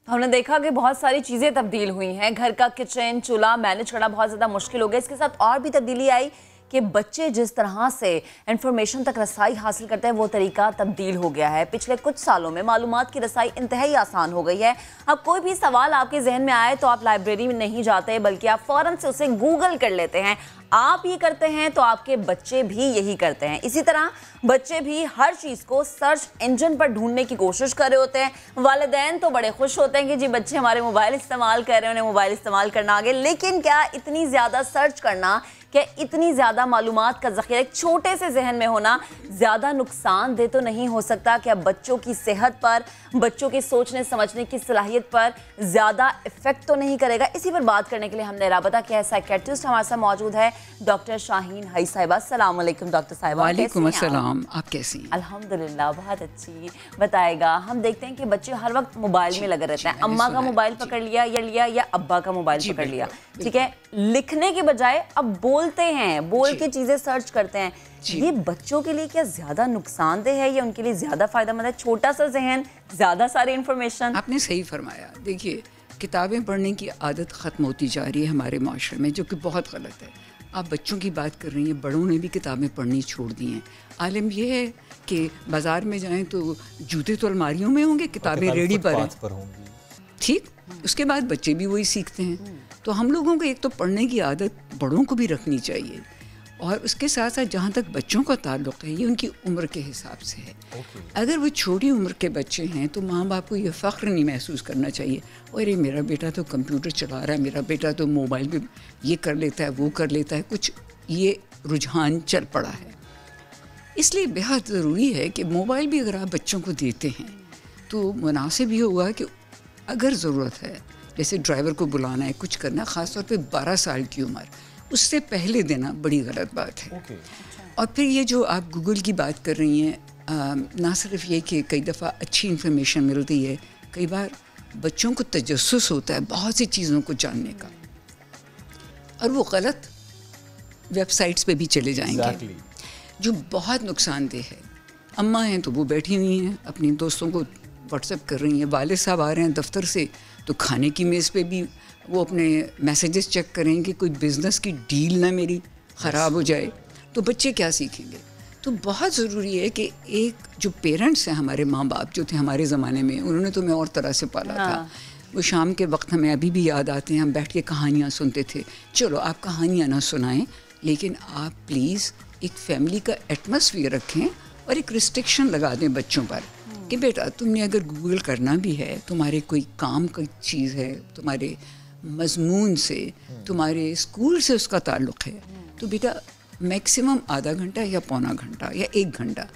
हमने देखा कि बहुत सारी चीज़ें तब्दील हुई हैं, घर का किचन चूल्हा मैनेज करना बहुत ज़्यादा मुश्किल हो गया। इसके साथ और भी तब्दीली आई कि बच्चे जिस तरह से इंफॉर्मेशन तक रसाई हासिल करते हैं वो तरीका तब्दील हो गया है। पिछले कुछ सालों में मालूमात की रसाई इंतहाई आसान हो गई है। अब कोई भी सवाल आपके जहन में आए तो आप लाइब्रेरी में नहीं जाते, बल्कि आप फ़ौरन से उसे गूगल कर लेते हैं। आप ये करते हैं तो आपके बच्चे भी यही करते हैं। इसी तरह बच्चे भी हर चीज़ को सर्च इंजन पर ढूंढने की कोशिश कर रहे होते हैं। वालिदैन तो बड़े खुश होते हैं कि जी बच्चे हमारे मोबाइल इस्तेमाल कर रहे हैं, उन्हें मोबाइल इस्तेमाल करना आ गया। लेकिन क्या इतनी ज़्यादा सर्च करना, क्या इतनी ज़्यादा मालूमात का ज़ख़ीरा एक छोटे से जहन में होना ज़्यादा नुकसानदेह तो नहीं हो सकता? क्या बच्चों की सेहत पर, बच्चों के सोचने समझने की सलाहियत पर ज़्यादा इफ़ेक्ट तो नहीं करेगा? इसी पर बात करने के लिए हमने राबता किया है। साइकेट्रिस्ट हमारे साथ मौजूद है डॉक्टर शाहीन हई साहिबा। अस्सलाम वालेकुम डॉक्टर साहिबा। वालेकुम अस्सलाम, आप कैसी हैं? अल्हम्दुलिल्लाह बहुत अच्छी। बताएगा, हम देखते हैं कि बच्चे हर वक्त मोबाइल में लगे रहते हैं। अम्मा का मोबाइल पकड़ लिया या अब्बा का मोबाइल पकड़ लिया, ठीक है, लिखने के बजाय अब बोलते हैं, बोल के चीजें सर्च करते हैं। ये बच्चों के लिए क्या ज्यादा नुकसानदेह है या उनके लिए ज्यादा फायदेमंद है? छोटा सा जहन, ज्यादा सारी इंफॉर्मेशन। आपने सही फरमाया। देखिए, किताबें पढ़ने की आदत ख़त्म होती जा रही है हमारे माशरे में, जो कि बहुत गलत है। आप बच्चों की बात कर रही हैं, बड़ों ने भी किताबें पढ़नी छोड़ दी हैं। आलम यह है कि बाज़ार में जाएं तो जूते तो अलमारियों में होंगे, किताबें रेडी पर होंगी, ठीक। उसके बाद बच्चे भी वही सीखते हैं। तो हम लोगों को एक तो पढ़ने की आदत बड़ों को भी रखनी चाहिए, और उसके साथ साथ जहाँ तक बच्चों का ताल्लुक़ है, ये उनकी उम्र के हिसाब से है। अगर वो छोटी उम्र के बच्चे हैं तो माँ बाप को ये फ़ख्र नहीं महसूस करना चाहिए, अरे मेरा बेटा तो कंप्यूटर चला रहा है, मेरा बेटा तो मोबाइल पे ये कर लेता है, वो कर लेता है, कुछ ये रुझान चल पड़ा है। इसलिए बेहद ज़रूरी है कि मोबाइल भी अगर आप बच्चों को देते हैं तो मुनासिब ये हुआ कि अगर ज़रूरत है, जैसे ड्राइवर को बुलाना है, कुछ करना, ख़ास तौर पे 12 साल की उम्र, उससे पहले देना बड़ी गलत बात है। और फिर ये जो आप गूगल की बात कर रही हैं, ना सिर्फ ये कि कई दफ़ा अच्छी इन्फॉर्मेशन मिलती है, कई बार बच्चों को तजस्सुस होता है बहुत सी चीज़ों को जानने का, और वो गलत वेबसाइट्स पे भी चले जाएंगे, जो बहुत नुकसानदेह है। अम्मा हैं तो वो बैठी हुई हैं, अपनी दोस्तों को व्हाट्सएप कर रही हैं, वालिद साहब आ रहे हैं दफ्तर से तो खाने की मेज़ पे भी वो अपने मैसेजेस चेक करेंगे, कोई बिज़नेस की डील ना मेरी ख़राब हो जाए, तो बच्चे क्या सीखेंगे? तो बहुत ज़रूरी है कि एक जो पेरेंट्स हैं, हमारे माँ बाप जो थे हमारे ज़माने में, उन्होंने तो हमें और तरह से पाला था। वो शाम के वक्त हमें अभी भी याद आते हैं, हम बैठ के कहानियाँ सुनते थे। चलो आप कहानियाँ ना सुनाएं, लेकिन आप प्लीज़ एक फैमिली का एटमॉस्फेयर रखें और एक रिस्ट्रिक्शन लगा दें बच्चों पर कि बेटा तुमने अगर गूगल करना भी है, तुम्हारे कोई काम की चीज़ है, तुम्हारे मजमून से, तुम्हारे स्कूल से उसका ताल्लुक़ है, तो बेटा मैक्सिमम आधा घंटा या पौना घंटा या 1 घंटा।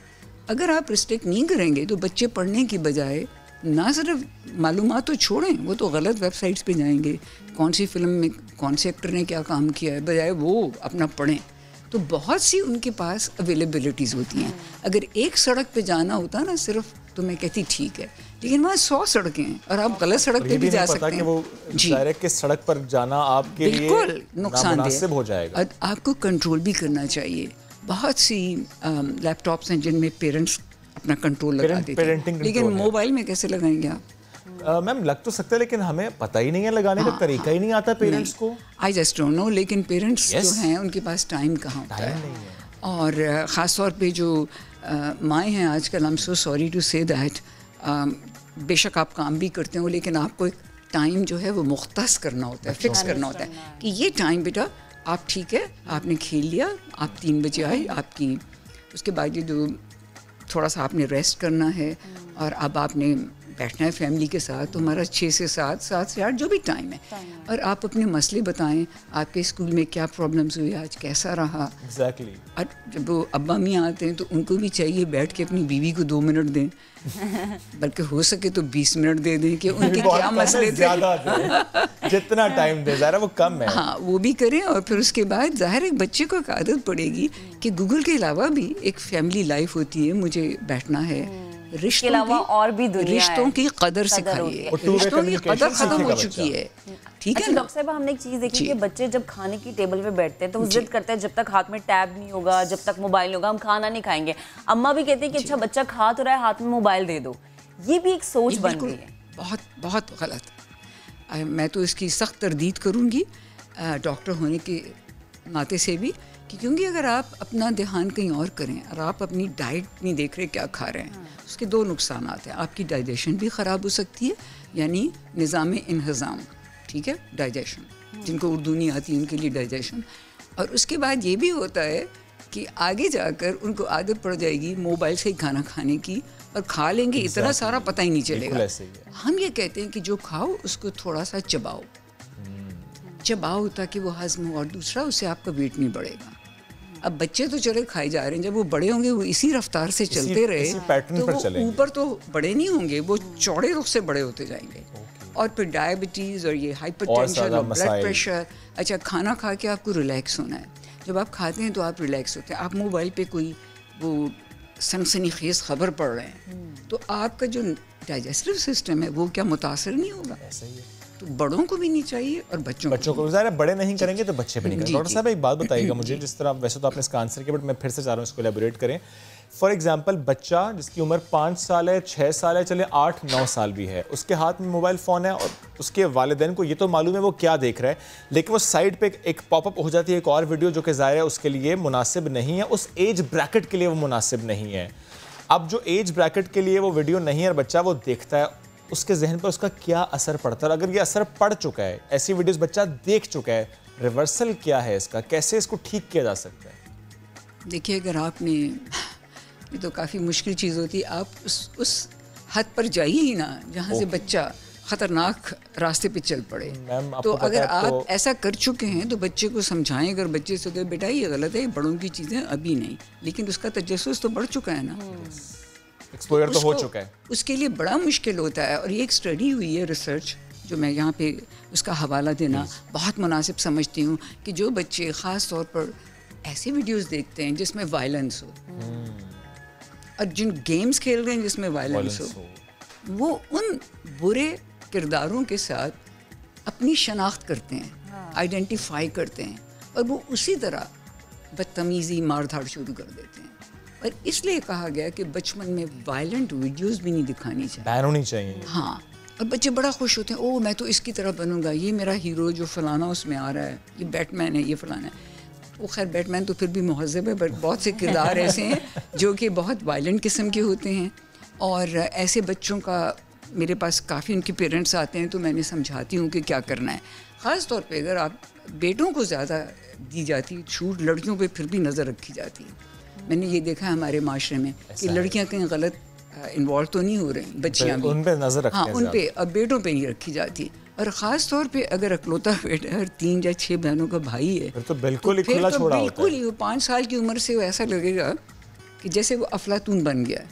अगर आप रिस्ट्रिक्ट नहीं करेंगे तो बच्चे पढ़ने की बजाय ना सिर्फ मालूमात तो छोड़ें, वो तो गलत वेबसाइट्स पे जाएंगे, कौन सी फिल्म में कौन से एक्टर ने क्या काम किया है, बजाय वो अपना पढ़ें। तो बहुत सी उनके पास अवेलेबिलिटीज़ होती हैं। अगर एक सड़क पे जाना होता ना सिर्फ, तो मैं कहती ठीक है, लेकिन वहाँ 100 सड़कें हैं और आप गलत सड़क पे भी जा सकते हैं। वो डायरेक्ट किस सड़क पर जाना आपके लिए नुकसानदेह हो जाएगा। आपको कंट्रोल भी करना चाहिए। बहुत सी लैपटॉप्स हैं जिनमें पेरेंट्स अपना कंट्रोल लगा देते हैं, लेकिन मोबाइल में कैसे लगाएंगे आप? मैम लग तो सकता है, लेकिन हमें पता ही नहीं है लगाने का तरीका ही नहीं आता पेरेंट्स को। आई जस्ट डोंट नो, लेकिन पेरेंट्स जो हैं उनके पास टाइम कहाँ होता है। और ख़ास तौर पे जो माएँ हैं आजकल, I am so sorry to say that, बेशक आप काम भी करते हो, लेकिन आपको एक टाइम जो है वो मुख्तस करना होता है, फिक्स करना होता है कि ये टाइम बेटा आप ठीक है, आपने खेल लिया, आप 3 बजे आए, आपकी उसके बाद ये जो थोड़ा सा आपने रेस्ट करना है और अब आपने बैठना है फैमिली के साथ, तो हमारा 6 से 7, 7 से 8 जो भी टाइम है, और आप अपने मसले बताएं, आपके स्कूल में क्या प्रॉब्लम्स हुई, आज कैसा रहा। एग्जैक्टली। और जब वो अब्बा मियाँ आते हैं तो उनको भी चाहिए बैठ के अपनी बीवी को 2 मिनट दें, बल्कि हो सके तो 20 मिनट दे दें कि उनके क्या मसले थे। जितना टाइम दे ज़ाहिर है वो कम है। हाँ, वो भी करें। और फिर उसके बाद ज़ाहिर एक बच्चे को एक आदत पड़ेगी कि गूगल के अलावा भी एक फैमिली लाइफ होती है, मुझे बैठना है, रिश्तों के अलावा और भी रिश्तों की कदर सिखाइए। रिश्तों की कदर खत्म हो चुकी है, ठीक है। डॉक्टर साहब, हमने एक चीज़ देखी कि बच्चे जब खाने की टेबल पे बैठते हैं तो वो जिद करते हैं जब तक हाथ में टैब नहीं होगा, जब तक मोबाइल नहीं होगा, हम खाना नहीं खाएंगे। अम्मा भी कहती है कि अच्छा बच्चा खा तो रहा है, हाथ में मोबाइल दे दो। ये भी एक सोच बन गई है, बहुत बहुत गलत। मैं तो इसकी सख्त तरदीद करूँगी डॉक्टर होने के नाते से भी, क्योंकि अगर आप अपना ध्यान कहीं और करें और आप अपनी डाइट नहीं देख रहे क्या खा रहे हैं, उसके दो नुकसान आते हैं। आपकी डाइजेशन भी ख़राब हो सकती है, यानी निज़ाम इंहज़ाम, ठीक है, डाइजेशन, जिनको उर्दू नहीं आती उनके लिए डाइजेशन। और उसके बाद ये भी होता है कि आगे जाकर उनको आदत पड़ जाएगी मोबाइल से ही खाना खाने की, और खा लेंगे इतना सारा पता ही नहीं चलेगा। हम ये कहते हैं कि जो खाओ उसको थोड़ा सा चबाओ, चबाओ ताकि वो हजम हो, और दूसरा उससे आपका वेट नहीं बढ़ेगा। अब बच्चे तो चले खाए जा रहे हैं, जब वो बड़े होंगे वो इसी रफ्तार से चलते रहे तो वो ऊपर तो बड़े नहीं होंगे, वो चौड़े रुख से बड़े होते जाएंगे। और फिर डायबिटीज़ और ये हाइपरटेंशन और ब्लड प्रेशर। अच्छा, खाना खा के आपको रिलैक्स होना है, जब आप खाते हैं तो आप रिलैक्स होते हैं। आप मोबाइल पे कोई वो सनसनीखेज खबर पढ़ रहे हैं तो आपका जो डाइजेस्टिव सिस्टम है वो क्या मुतासर नहीं होगा? ऐसा ही है। तो बड़ों को भी नहीं चाहिए और बच्चों को ज़ाहिर है बड़े नहीं करेंगे तो बच्चे भी नहीं करेंगे। डॉक्टर साहब एक बात बताइएगा मुझे, जिस तरह वैसे तो आपने इसका आंसर किया बट मैं फिर से चाह रहा हूँ इसको एलेबोरेट करें। फॉर एग्जाम्पल, बच्चा जिसकी उम्र 5 साल है, 6 साल है, चले 8-9 साल भी है, उसके हाथ में मोबाइल फ़ोन है और उसके वालिदैन को ये तो मालूम है वो क्या देख रहा है, लेकिन वो साइड पे एक पॉपअप हो जाती है एक और वीडियो जो कि ज़ाहिर है उसके लिए मुनासिब नहीं है, उस एज ब्रैकेट के लिए वो मुनासिब नहीं है। अब जो एज ब्रैकेट के लिए वो वीडियो नहीं है और बच्चा वो देखता है, उसके जहन पर उसका क्या असर पड़ता है? अगर ये असर पड़ चुका है, ऐसी वीडियोस बच्चा देख चुका है, रिवर्सल क्या है इसका, कैसे इसको ठीक किया जा सकता है? देखिए, अगर आपने, ये तो काफ़ी मुश्किल चीज़ होती है, आप उस हद पर जाइए ही ना जहाँ से बच्चा ख़तरनाक रास्ते पे चल पड़े। तो अगर आप ऐसा कर चुके हैं तो बच्चे को समझाएं। अगर बच्चे से कहे बेटा ये गलत है, बड़ों की चीज़ें अभी नहीं, लेकिन उसका तजस्सुस तो बढ़ चुका है ना, एक्सपोजर तो हो चुका है, उसके लिए बड़ा मुश्किल होता है। और ये एक स्टडी हुई है, रिसर्च, जो मैं यहाँ पे उसका हवाला देना बहुत मुनासिब समझती हूँ, कि जो बच्चे ख़ास तौर पर ऐसे वीडियोस देखते हैं जिसमें वायलेंस हो और जिन गेम्स खेल रहे हैं जिसमें वायलेंस हो, वो उन बुरे किरदारों के साथ अपनी शनाख्त करते हैं, आइडेंटिफाई करते हैं, और वो उसी तरह बदतमीज़ी मार धाड़ शुरू कर देते हैं। और इसलिए कहा गया कि बचपन में वायलेंट वीडियोस भी नहीं दिखानी चाहिए, बैन होनी चाहिए। हाँ, और बच्चे बड़ा खुश होते हैं, ओह मैं तो इसकी तरह बनूंगा, ये मेरा हीरो जो फलाना उसमें आ रहा है, ये बैटमैन है, ये फलाना है। वो खैर बैटमैन तो फिर भी महज़ब है, बट बहुत से किरदार ऐसे हैं जो कि बहुत वायलेंट किस्म के होते हैं। और ऐसे बच्चों का मेरे पास काफ़ी उनके पेरेंट्स आते हैं तो मैंने समझाती हूँ कि क्या करना है। ख़ास तौर पे अगर आप बेटों को ज़्यादा दी जाती छूट, लड़कियों पे फिर भी नज़र रखी जाती है। मैंने ये देखा है हमारे माशरे में कि लड़कियाँ कहीं गलत इन्वॉल्व तो नहीं हो रही, बच्चियाँ भी उन पे नज़र रखती हैं। हाँ, उन पे, अब बेटों पे नहीं रखी जाती। और ख़ास तौर पे अगर अकलौता बेटा और 3 या 6 बहनों का भाई है तो बिल्कुल ही खुला छोड़ा होता है। बिल्कुल ही, वो 5 साल की उम्र से वो ऐसा लगेगा कि जैसे वो अफलातून बन गया है,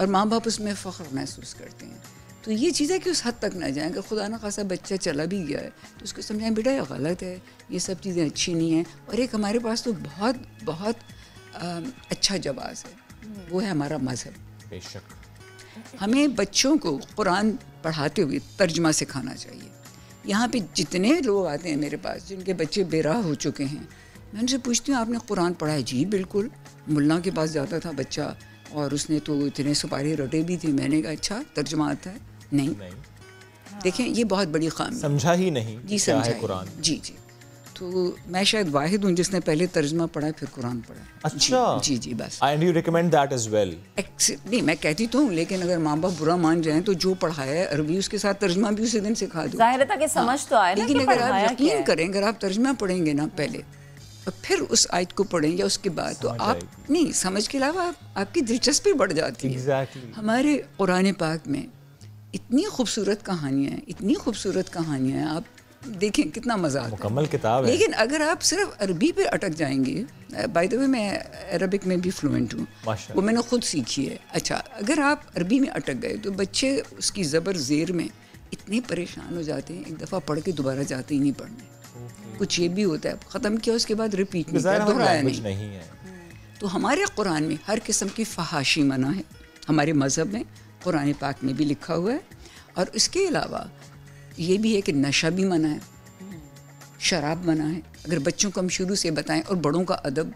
और माँ बाप उसमें फ़ख्र महसूस करते हैं। तो ये चीज़ है कि उस हद तक ना जाएं। अगर खुदा न खासा बच्चा चला भी गया है तो उसको समझाएं बेटा ये गलत है, ये सब चीज़ें अच्छी नहीं हैं। और एक हमारे पास तो बहुत बहुत अच्छा जवाज़ है, वो है हमारा मज़हब। बेशक हमें बच्चों को कुरान पढ़ाते हुए तर्जमा सिखाना चाहिए। यहाँ पे जितने लोग आते हैं मेरे पास जिनके बच्चे बेराह हो चुके हैं, मैं उनसे पूछती हूँ आपने कुरान पढ़ा है? जी बिल्कुल। मुल्ला के पास जाता था बच्चा और उसने तो इतने सुपारी रटे भी थे। मैंने कहा अच्छा तर्जमा आता है? नहीं। देखें ये बहुत बड़ी खामी, समझा ही नहीं जी, समझा है कुरान। जी जी, तो मैं शायद वाहिद हूँ जिसने पहले तर्जमा पढ़ा फिर कुरान पढ़ा। अच्छा जी जी, बस। And you recommend that as well? नहीं, मैं कहती तो हूँ, लेकिन अगर माँ बाप बुरा मान जाएं तो जो पढ़ाया है अरबी उसके साथ तर्जमा भी उसी दिन सिखा दो। जाहिर है ताकि समझ तो आए ना। लेकिन अगर आप यकीन करें, अगर आप तर्जमा पढ़ेंगे ना पहले और फिर उस आयत को पढ़ें या उसके बाद, तो आप नहीं समझ के अलावा आपकी दिलचस्पी बढ़ जाती है। हमारे कुरान पाक में इतनी खूबसूरत कहानियाँ हैं, इतनी खूबसूरत कहानियाँ हैं, आप देखें कितना मज़ा आता है। मुकम्मल किताब है। लेकिन अगर आप सिर्फ अरबी पे अटक जाएंगे, बाय द वे मैं अरबिक में भी फ्लुएंट हूँ, वो मैंने खुद सीखी है। अच्छा, अगर आप अरबी में अटक गए तो बच्चे उसकी ज़बर ज़ेर में इतने परेशान हो जाते हैं, एक दफ़ा पढ़ के दोबारा जाते ही नहीं पढ़ने। कुछ ये भी होता है, ख़त्म किया उसके बाद रिपीट नहीं, दोहराया नहीं है। तो हमारे कुरान में हर किस्म की फहाशी मना है, हमारे मज़हब में कुरान पाक में भी लिखा हुआ है। और इसके अलावा ये भी है कि नशा भी मना है, शराब मना है। अगर बच्चों को हम शुरू से बताएं, और बड़ों का अदब,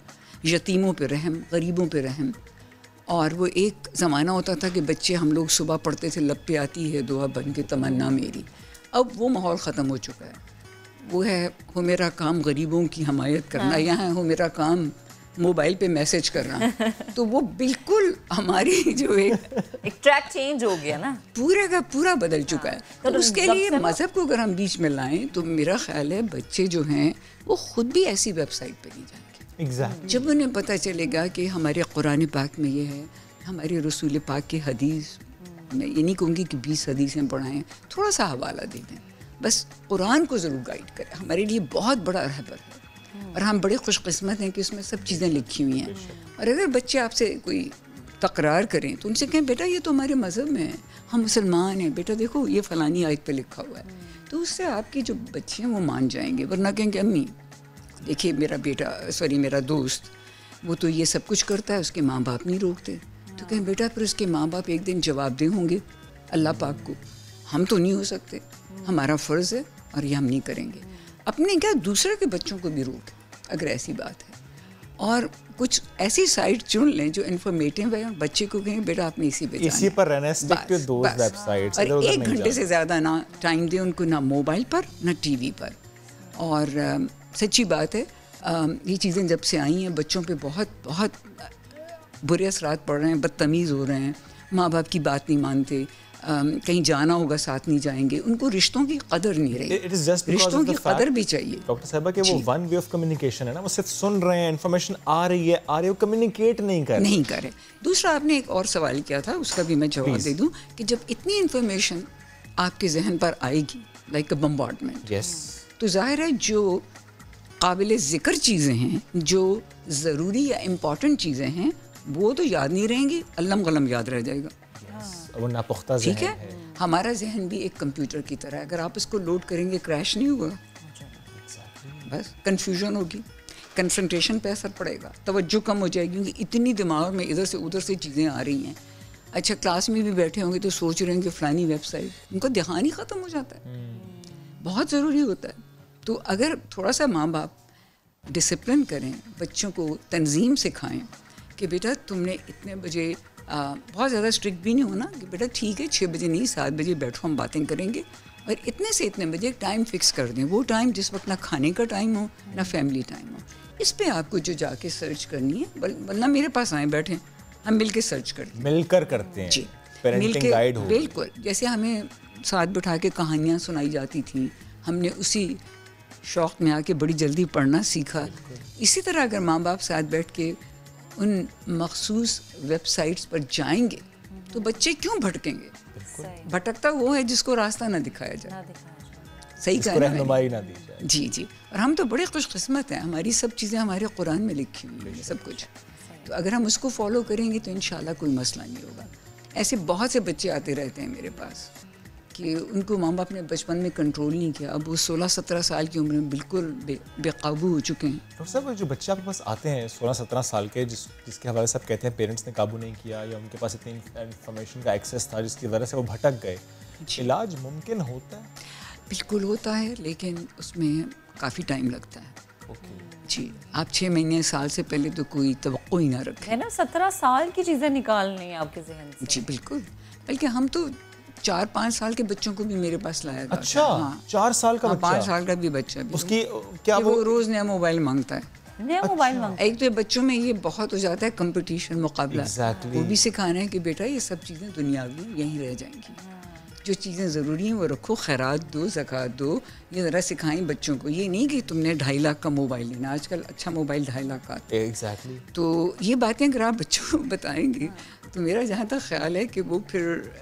यतीमों पे रहम, गरीबों पे रहम। और वो एक ज़माना होता था कि बच्चे हम लोग सुबह पढ़ते थे लब पे आती है दुआ बन के तमन्ना मेरी, अब वो माहौल ख़त्म हो चुका है। वो है हो मेरा काम गरीबों की हमायत करना, यहाँ हो मेरा काम मोबाइल पे मैसेज करना। तो वो बिल्कुल हमारी जो एक ट्रैक चेंज हो गया ना, पूरे का पूरा बदल चुका है। तो उसके लिए मज़हब को अगर हम बीच में लाएं तो मेरा ख्याल है बच्चे जो हैं वो खुद भी ऐसी वेबसाइट पर नहीं जाएंगे। Exactly. जब उन्हें पता चलेगा कि हमारे कुरान पाक में ये है, हमारे रसूल पाक की हदीस, मैं ये नहीं कहूँगी कि 20 हदीसें पढ़ाएं, थोड़ा सा हवाला दे दें, बस कुरान को ज़रूर गाइड करें, हमारे लिए बहुत बड़ा रहबर है और हम बड़े खुशकिस्मत हैं कि उसमें सब चीज़ें लिखी हुई हैं। और अगर बच्चे आपसे कोई तकरार करें तो उनसे कहें बेटा ये तो हमारे मज़हब में है, हम मुसलमान हैं, बेटा देखो ये फ़लानी आयत पे लिखा हुआ है। तो उससे आपके जो बच्चे हैं वो मान जाएंगे, वरना कहेंगे अम्मी देखिए मेरा दोस्त वो तो ये सब कुछ करता है, उसके माँ बाप नहीं रोकते। तो कहें बेटा फिर उसके माँ बाप एक दिन जवाबदेह होंगे अल्लाह पाक को, हम तो नहीं हो सकते, हमारा फ़र्ज़ है और ये हम नहीं करेंगे। अपने क्या दूसरे के बच्चों को भी रोकें अगर ऐसी बात है, और कुछ ऐसी साइट चुन लें जो इन्फॉर्मेटिव है और बच्चे को कहें बेटा आपने इसी पर रहना है, स्टिक टू दोज़ वेबसाइट्स, और 1 घंटे से ज़्यादा ना टाइम दें उनको, ना मोबाइल पर ना टीवी पर। और सच्ची बात है ये चीज़ें जब से आई हैं बच्चों पे बहुत बहुत बुरे असरात पड़ रहे हैं, बदतमीज़ हो रहे हैं, माँ बाप की बात नहीं मानते, कहीं जाना होगा साथ नहीं जाएंगे, उनको रिश्तों की कदर नहीं रही। रिश्तों की कदर भी चाहिए डॉक्टर साहबा कि वो वन वे ऑफ कम्युनिकेशन है ना, वो सिर्फ सुन रहे हैं, इन्फॉर्मेशन आ रही है वो कम्युनिकेट नहीं कर रहे। दूसरा आपने एक और सवाल किया था, उसका भी मैं जवाब दे दूं कि जब इतनी इन्फॉर्मेशन आपके जहन पर आएगी लाइक अ बम्बार्डमेंट, तो जाहिर है जो काबिल ज़िक्र चीज़ें हैं, जो ज़रूरी या इम्पॉर्टेंट चीज़ें हैं वो तो याद नहीं रहेंगी, अल्लम गलम याद रह जाएगा। वो नापुख्ता ठीक है, हमारा जहन भी एक कंप्यूटर की तरह है, अगर आप इसको लोड करेंगे क्रैश नहीं होगा, बस कंफ्यूजन होगी, कंसंट्रेशन पे असर पड़ेगा, तवज्जो कम हो जाएगी क्योंकि इतनी दिमाग में इधर से उधर से चीज़ें आ रही हैं। अच्छा क्लास में भी बैठे होंगे तो सोच रहे हैं कि फ़लानी वेबसाइट, उनका ध्यान ही ख़त्म हो जाता है। बहुत ज़रूरी होता है। तो अगर थोड़ा सा माँ बाप डिसिप्लिन करें, बच्चों को तंजीम सिखाएं कि बेटा तुमने इतने बजे बहुत ज़्यादा स्ट्रिक्ट भी नहीं होना कि बेटा ठीक है 6 बजे नहीं 7 बजे बैठो हम बातें करेंगे, और इतने से इतने बजे टाइम फिक्स कर दें, वो टाइम जिस वक्त ना खाने का टाइम हो ना फैमिली टाइम हो। इस पे आपको जो जाके सर्च करनी है, वरना मेरे पास आए बैठें, हम मिल के सर्च करते हैं, मिलकर करते हैं जी, पेरेंटिंग गाइड हो। बिल्कुल, जैसे हमें साथ बिठा के कहानियाँ सुनाई जाती थी, हमने उसी शौक़ में आके बड़ी जल्दी पढ़ना सीखा। इसी तरह अगर माँ बाप साथ बैठ के उन मखसूस वेबसाइट्स पर जाएंगे तो बच्चे क्यों भटकेंगे? भटकता वो है जिसको रास्ता ना दिखाया जाए, सही कहा ना, रहनुमाई ना दी जाए। जी। और हम तो बड़े खुशकिस्मत हैं, हमारी सब चीज़ें हमारे कुरान में लिखी हुई है सब कुछ, तो अगर हम उसको फॉलो करेंगे तो इंशाल्लाह कोई मसला नहीं होगा। ऐसे बहुत से बच्चे आते रहते हैं मेरे पास कि उनको माँ बाप ने बचपन में कंट्रोल नहीं किया, अब वो 16-17 साल की उम्र में बिल्कुल बेकाबू हो चुके हैं। डॉक्टर साहब जो बच्चे आपके पास आते हैं 16-17 साल के, जिसके हवाले से आप कहते हैं पेरेंट्स ने काबू नहीं किया या उनके पास इतनी इन्फॉर्मेशन का एक्सेस था जिसकी वजह से वो भटक गए, इलाज मुमकिन होता है? बिल्कुल होता है, लेकिन उसमें काफ़ी टाइम लगता है। जी, आप 6 महीने साल से पहले तो कोई तवक्को ही ना रखें, है ना, 17 साल की चीज़ें निकालनी है आपके जहन से। जी बिल्कुल, बल्कि हम तो 4-5 साल के बच्चों को भी मेरे पास लाया था। अच्छा, 4 साल का बच्चा? 5 साल का भी बच्चा भी, उसकी क्या वो रोज़ नया मोबाइल मांगता है, नया मोबाइल मांगता है। एक तो बच्चों में ये बहुत हो जाता है कंपटीशन, मुकाबला। वो भी सिखाना है कि बेटा ये सब चीज़ें दुनियावी यहीं रह जाएंगी, जो चीज़ें ज़रूरी हैं वो रखो, खैरात दो, ज़कात दो, ये ज़रा सिखाएं बच्चों को। ये नहीं कि तुमने 2.5 लाख का मोबाइल लेना, आजकल अच्छा मोबाइल 2.5 लाख का। एग्जैक्टली। तो ये बातें अगर आप बच्चों को बताएंगे तो मेरा जहाँ तक ख्याल है कि वो फिर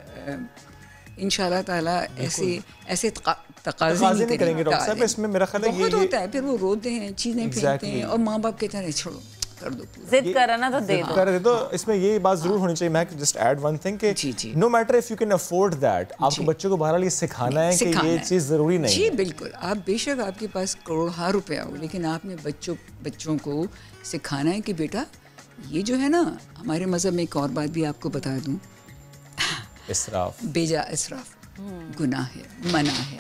इंशाल्लाह ताला ऐसे तकाज़े नहीं करेंगे। डॉक्टर साहब इसमें मेरा ख्याल है बहुत होता है, फिर वो रोते हैं, चीज़ें फेंकते हैं और माँ बाप कहते हैं छोड़ो कर दो, जिद करना तो दे दो। इसमें ये बात जरूर होनी चाहिए, मैं जस्ट ऐड वन थिंग कि no matter if you can afford that, आपको बच्चों को बहरहाल ये सिखाना है कि ये चीज़ ज़रूरी नहीं है। जी बिल्कुल, आप बेशक आपके पास करोड़ों रुपया हो, लेकिन आपने बच्चों को सिखाना है कि बेटा ये जो है ना, हमारे मज़हब में एक और बात भी आपको बता दूँ, इसराफ, बेजा इसराफ गुनाह है, मना है।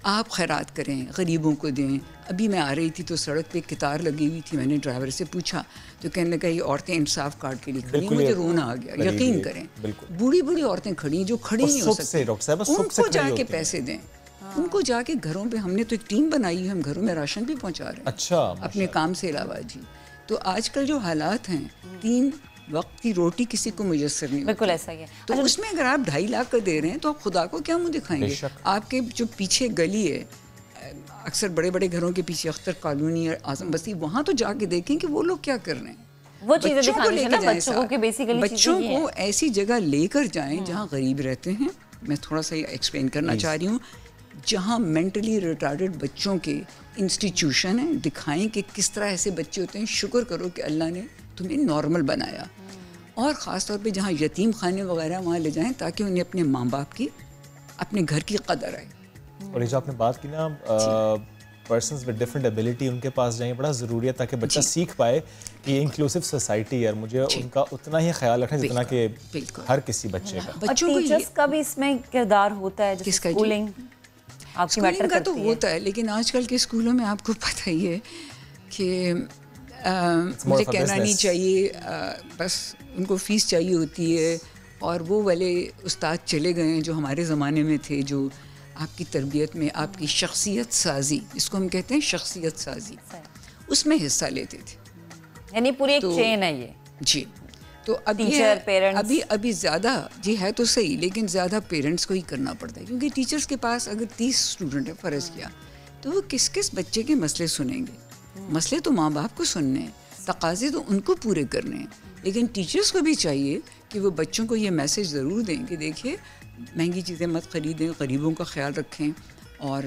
आप खैरात करें, गरीबों को दें। अभी मैं आ रही थी तो सड़क पे कतार लगी हुई थी, मैंने ड्राइवर से पूछा तो कहने लगा ये औरतें इंसाफ कार्ड के लिए खड़ी, मुझे रोना आ गया। यकीन करें, बूढ़ी बूढ़ी औरतें खड़ी जो खड़ी नहीं हो सकती, उनको जाके पैसे दें। उनको जाके घरों पे, हमने तो एक टीम बनाई है, हम घरों में राशन भी पहुंचा रहे हैं। अच्छा, अपने काम से अलावा जी। तो आजकल जो हालात हैं, 3 वक्त की रोटी किसी को मुयस्सर नहीं, बिल्कुल ऐसा ही है। तो उसमें अगर आप 2.5 लाख का दे रहे हैं तो आप खुदा को क्या मुंह दिखाएंगे? आपके जो पीछे गली है, अक्सर बड़े बड़े घरों के पीछे अख्तर कॉलोनी और आजम बस्ती, वहाँ तो जाके देखें कि वो लोग क्या कर रहे हैं। वो चीजें दिखानी है ना बच्चों को, बेसिकली बच्चों को ऐसी जगह लेकर जाएं जहाँ गरीब रहते हैं। मैं थोड़ा सा एक्सप्लेन करना चाह रही हूँ। जहाँ मेंटली रिटार्डेड बच्चों के इंस्टीट्यूशन हैं, दिखाएं कि किस तरह ऐसे बच्चे होते हैं। शुक्र करो कि अल्लाह ने तुम्हें नॉर्मल बनाया। और ख़ास तौर पे जहाँ यतीम खाने वगैरह वहाँ ले जाएं ताकि उन्हें अपने माँ बाप की, अपने घर की कदर आए। और ये जो आपने बात की ना, पर्सन्स विद डिफरेंट एबिलिटी, उनके पास जाएं, बड़ा ज़रूरी है ताकि बच्चा सीख पाए कि ये इंक्लूसिव सोसाइटी है। मुझे उनका उतना ही ख्याल रखना जितना कि हर किसी बच्चे का। बच्चों टीचर्स का भी इसमें किरदार होता है, जैसे स्कूलिंग आपकी मैटर का तो करती है। होता है, लेकिन आजकल के स्कूलों में आपको पता ही है कि मुझे कहना नहीं चाहिए, बस उनको फ़ीस चाहिए होती है और वो वाले उस्ताद चले गए हैं जो हमारे ज़माने में थे, जो आपकी तरबियत में आपकी शख्सियत साजी, इसको हम कहते हैं शख्सियत साजी, उसमें हिस्सा लेते थे। यानी पूरी एक चेन है ये जी। तो अभी टीचर, पेरेंट्स, अभी ज़्यादा जी है तो सही, लेकिन ज़्यादा पेरेंट्स को ही करना पड़ता है, क्योंकि टीचर्स के पास अगर 30 स्टूडेंट है फ़र्ज़ किया, तो वो किस किस बच्चे के मसले सुनेंगे? मसले तो माँ बाप को सुनने हैं, तकाज़े तो उनको पूरे करने हैं, लेकिन टीचर्स को भी चाहिए कि वो बच्चों को ये मैसेज ज़रूर दें कि देखिए महंगी चीज़ें मत ख़रीदें, गरीबों का ख्याल रखें, और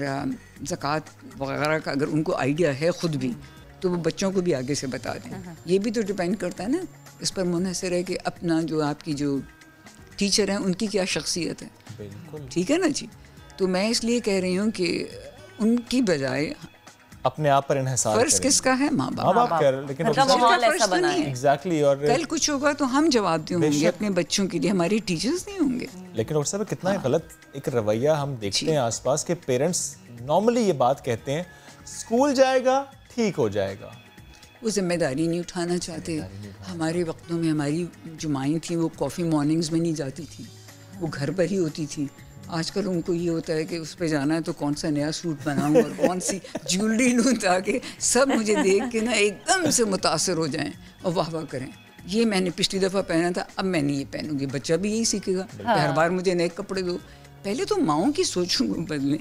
ज़कात वगैरह का अगर उनको आइडिया है ख़ुद भी तो वो बच्चों को भी आगे से बता दें। ये भी तो डिपेंड करता है ना, इस पर मुनहसर है कि अपना जो आपकी जो टीचर हैं उनकी क्या शख्सियत है। बिल्कुल ठीक है ना जी। तो मैं इसलिए कह रही हूँ कि उनकी बजाय अपने आप पर इन्हिसार फर्ज किसका है? माँ बाप कर, लेकिन एग्जैक्टली। और कल कुछ होगा तो हम जवाब होंगे अपने बच्चों के लिए, हमारे टीचर्स नहीं होंगे। लेकिन डॉक्टर साहब कितना गलत एक रवैया हम देखते हैं आसपास के। पेरेंट्स नॉर्मली ये बात कहते हैं स्कूल जाएगा ठीक हो जाएगा, वो जिम्मेदारी नहीं उठाना चाहते। हमारे वक्तों में हमारी जो माएँ थी वो कॉफ़ी मॉर्निंग्स में नहीं जाती थी, वो घर पर ही होती थी। आजकल उनको ये होता है कि उस पर जाना है तो कौन सा नया सूट बनाऊँ और कौन सी ज्वेलरी लूँ ताकि सब मुझे देख के ना एकदम से मुतासर हो जाएं और वाह वाह करें। ये मैंने पिछली दफ़ा पहना था, अब मैं नहीं ये पहनूंगी। बच्चा भी यही सीखेगा कि हर बार मुझे नए कपड़े दो। पहले तो माओं की सोच बदलें,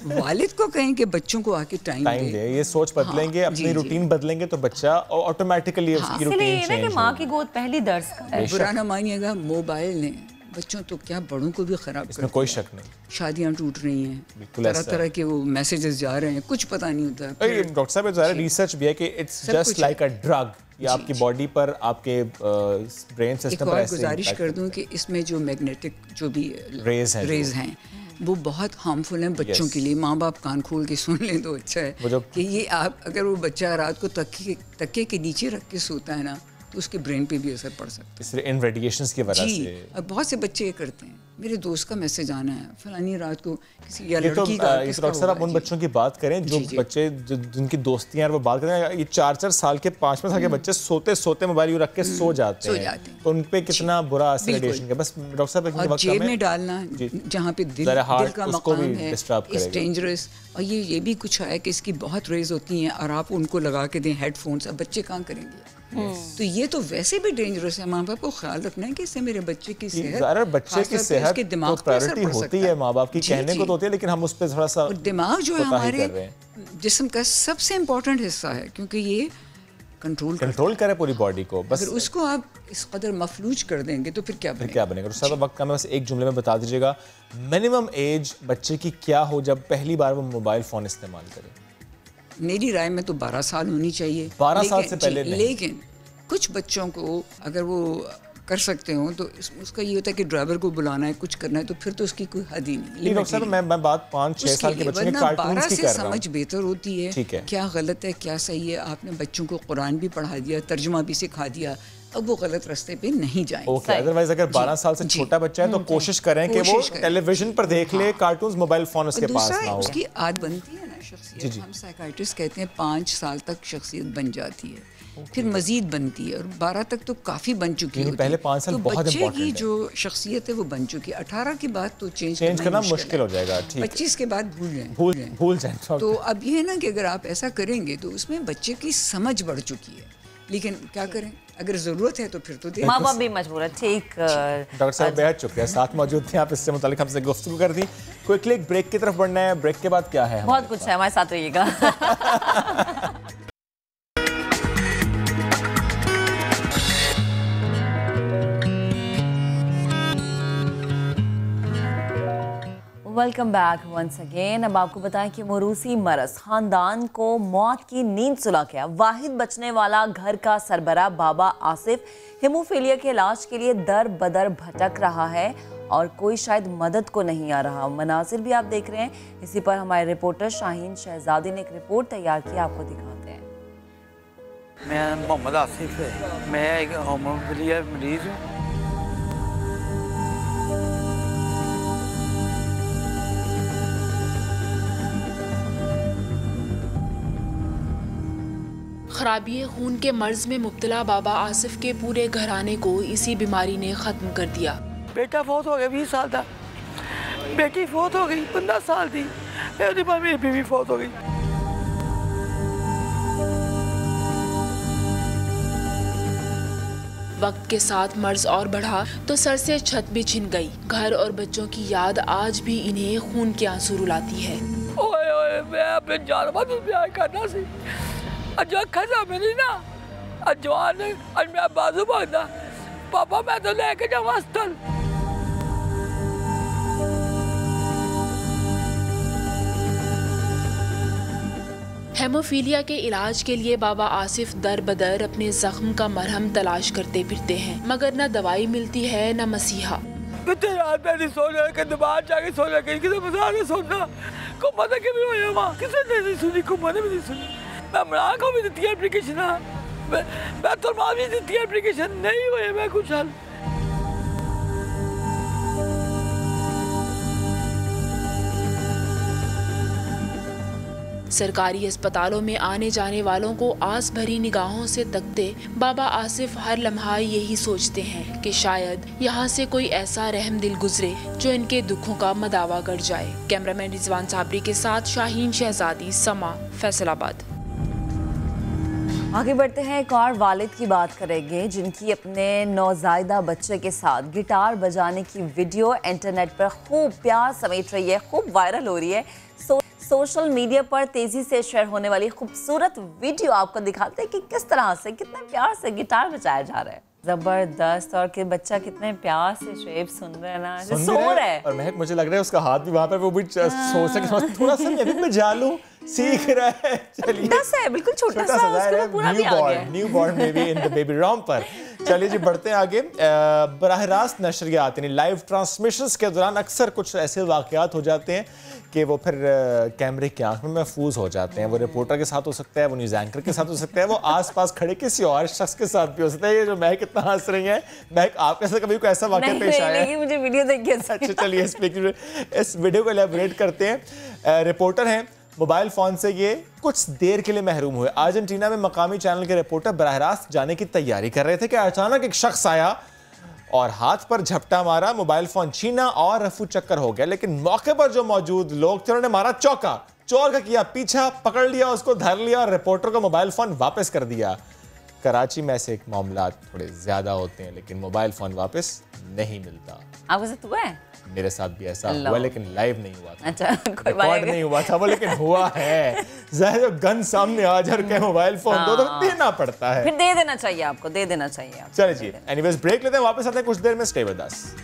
वालिद को कहें कि बच्चों को आके टाइम दे। ये सोच बदलेंगे, अपनी रूटीन बदलेंगे तो बच्चा ऑटोमेटिकली उसकी रूटीन चेंज होगी। माँ की गोद पहली दर्ज है। बुरा ना मानिएगा, मोबाइल ने बच्चों तो क्या बड़ों को भी खराब इसमें कोई शक नहीं। शादियां टूट रही हैं, तरह तरह के वो मैसेजेस जा रहे हैं, कुछ पता नहीं होता। डॉक्टर साहब रिसर्च भी है कि it's just like a drug, ये आपकी बॉडी पर, आपके ब्रेन सिस्टम पर ऐसे गुजारिश कर दूं कि इसमें जो मैग्नेटिक जो भी रेज हैं वो बहुत हार्मफुल हैं बच्चों के लिए। माँ बाप कान खोल के सुन लें तो अच्छा है कि ये आप अगर वो बच्चा रात को तकिए के नीचे रख के सोता है ना तो उसके ब्रेन पे भी असर पड़ सकता है इन रेडिएशंस की वजह से। अब बहुत से बच्चे ये करते हैं। मेरे दोस्त का मैसेज आना है फलानी रात को किसी या लड़की का। डॉक्टर साहब आप उन बच्चों की बात करें जो बच्चे जिनकी दोस्तियां वो बात करें, ये 4-4 साल के 5-5 साल के बच्चे सोते सोते मोबाइल रख के सो जाते हैं, तो उन पे कितना बुरा असर रेडिएशन का। बस डॉक्टर साहब जेब में डालना जहाँ पे दिल का मकाम है इज डेंजरस। और ये भी कुछ है कि इसकी बहुत रेज होती हैं और आप उनको लगा के दें हेडफोन्स, अब बच्चे कहाँ करेंगे? तो ये तो वैसे भी डेंजरस है। माँ बाप को ख्याल रखना है कि इससे मेरे बच्चे की सेहत, बच्चे की सेहत के दिमाग तो प्रायोरिटी होती है, माँ बाप की कहने को तो होती है, लेकिन हम उस पर थोड़ा सा दिमाग जो है हमारे जिस्म का सबसे इम्पोर्टेंट हिस्सा है, क्योंकि ये कंट्रोल करे पूरी बॉडी को। बस अगर उसको आप इस कदर मफलूज कर देंगे तो फिर क्या बनेगा? सारा वक्त का मैं बस एक जुमले में बता दीजिएगा, मिनिमम एज बच्चे की क्या हो जब पहली बार वो मोबाइल फ़ोन इस्तेमाल करे? मेरी राय में तो 12 साल होनी चाहिए। 12 साल से पहले नहीं। लेकिन कुछ बच्चों को अगर वो कर सकते हो तो उसका ये होता है कि ड्राइवर को बुलाना है, कुछ करना है, तो फिर तो उसकी कोई हद ही नहीं। डॉक्टर साहब मैं बात 5-6 साल के बच्चे के कार्टून्स की कर रहा हूं। समझ बेहतर होती है, ठीक है, क्या गलत है क्या सही है। आपने बच्चों को कुरान भी पढ़ा दिया, तर्जुमा भी सिखा दिया, अब वो गलत रास्ते पे नहीं जाए। ओके, अदरवाइज अगर 12 साल से छोटा बच्चा है तो कोशिश करें कि वो टेलीविजन पर देख ले, कार्टून्स, मोबाइल फोन उसके पास ना हो। उसकी आदत बनती है ना शख्सियत। हम साइकियाट्रिस्ट कहते हैं 5 साल तक शख्सियत बन जाती है। फिर मज़ीद बनती है और 12 तक तो काफ़ी बन चुकी है। पहले 5 साल तो बहुत बच्चे की है। जो शख्सियत है वो बन चुकी है। 18 के बाद तो चेंज करना मुश्किल हो जाएगा। 25 के बाद भूल जाएं। तो अब ये है ना कि अगर आप ऐसा करेंगे तो उसमें बच्चे की समझ बढ़ चुकी है, लेकिन क्या करें, अगर ज़रूरत है तो फिर तो माँ बाप भी मजबूर है। ठीक डॉक्टर साहब बेहद शुक्रिया, साथ मौजूद थे आप, इससे मुतालिक हमसे गुफ्तगू कर दी। क्विकली एक ब्रेक की तरफ बढ़ना है, ब्रेक के बाद क्या है? बहुत कुछ है, हमारे साथ रहिएगा। Welcome back once again. अब आपको बताएं कि मोरूसी मरज खानदान को मौत की नींद सुला गया। वाहिद बचने वाला घर का सरबरा बाबा आसिफ हेमोफीलिया के इलाज के लिए दर बदर भटक रहा है और कोई शायद मदद को नहीं आ रहा। मनाजिर भी आप देख रहे हैं। इसी पर हमारे रिपोर्टर शाहीन शहजादी ने एक रिपोर्ट तैयार की, आपको दिखाते हैं। मैं मोहम्मद आसिफ है, मैं एक हेमोफीलिया मरीज हूँ। खराबी खून के मर्ज में मुब्तला बाबा आसिफ के पूरे घराने को इसी बीमारी ने ख़त्म कर दिया। बेटा फौत हो गया 20 साल था, बेटी फौत हो गई 15 साल थी, मेरी बीवी फौत हो गई। वक्त के साथ मर्ज और बढ़ा तो सर से छत भी छिन गई। घर और बच्चों की याद आज भी इन्हें खून के आंसू रुलाती है। ओए ओए मैं अपने जानवर से प्यार करना सी, अज खजा मेरी ना अजवान अज मैं बाजू भागदा पापा मैं तो लेके जावा अस्पताल। हेमोफीलिया के इलाज के लिए बाबा आसिफ दर बदर अपने जख्म का मरहम तलाश करते फिरते हैं, मगर न दवाई मिलती है न मसीहा। कितने रात में सोचा कि दिमाग जाके सोचा कि किसी बाजार में सोचा को पता कि भी होया वहाँ किसी ने नहीं सुनी, को मैंने भी नहीं सुनी। मैं मना को भी देती है एप्लीकेशन, मैं तो माँ भी देती है एप्लीकेशन, नहीं हुए मैं कुछ हल। सरकारी अस्पतालों में आने जाने वालों को आस भरी निगाहों से तकते बाबा आसिफ हर लम्हा यही सोचते हैं कि शायद यहाँ से कोई ऐसा रहम दिल गुजरे जो इनके दुखों का मदावा कर जाए। कैमरामैन रिजवान साबरी के साथ शाहीन शहजादी, समा, फैसलाबाद। आगे बढ़ते हैं, एक और वालिद की बात करेंगे जिनकी अपने नौजायदा बच्चे के साथ गिटार बजाने की वीडियो इंटरनेट पर खूब प्यार समेट रही है, खूब वायरल हो रही है। सोशल मीडिया पर तेजी से शेयर होने वाली खूबसूरत वीडियो आपको दिखाते हैं कि किस तरह से, कितने प्यार से गिटार बजाया जा रहा है। जबरदस्त। और कि बच्चा कितने प्यार से शेप सुन रहा है ना, सो रहा है। और महक मुझे लग रहा है उसका हाथ भी वहाँ पर, वो भी सोच सके थोड़ा सा मैं भी बजा लूं, सीख रहा है। चलिए है, बिल्कुल छोटा सा उसको पूरा भी आ गया। New born baby in the baby ROM पर। चलिए जी बढ़ते हैं आगे। बराह रास्त नशरियात यानी लाइव ट्रांसमिशंस के दौरान अक्सर कुछ ऐसे वाक़यात हो जाते हैं कि वो फिर कैमरे की आंख में महफूज हो जाते हैं। वो रिपोर्टर के साथ हो सकता है, वो न्यूज़ एंकर के साथ हो सकता है, वो आसपास खड़े किसी और शख्स के साथ भी हो सकता है। ये जो महक कितना हंस रही है, महक आपके साथ कभी कोई ऐसा वाक़या पेश आया है? मुझे वीडियो देख के अच्छा चलिए इस वीडियो को एलैबोरेट करते हैं। रिपोर्टर हैं, मोबाइल फ़ोन से ये कुछ देर के लिए महरूम हुए। अर्जेंटीना में मकामी चैनल के रिपोर्टर बराह रास्त जाने की तैयारी कर रहे थे कि अचानक एक शख्स आया और हाथ पर झपटा मारा, मोबाइल फोन छीना और रफू चक्कर हो गया। लेकिन मौके पर जो मौजूद लोग थे उन्होंने मारा चौका, चोर का किया पीछा, पकड़ लिया उसको, धर लिया और रिपोर्टर को मोबाइल फोन वापस कर दिया। कराची में ऐसे मामला थोड़े ज्यादा होते हैं लेकिन मोबाइल फोन वापस नहीं मिलता। आपके साथ हुआ है? मेरे साथ भी ऐसा हुआ लेकिन लाइव नहीं हुआ था। अच्छा, कोई बात नहीं हुआ था वो, लेकिन हुआ है। ज़ाहिर गन सामने आ जा के मोबाइल फोन दो तो देना पड़ता है। फिर दे देना चाहिए आपको, दे देना चाहिए। चलिए जी, एनीवेज ब्रेक लेते हैं, वापस आते हैं कुछ देर में। Stay with us.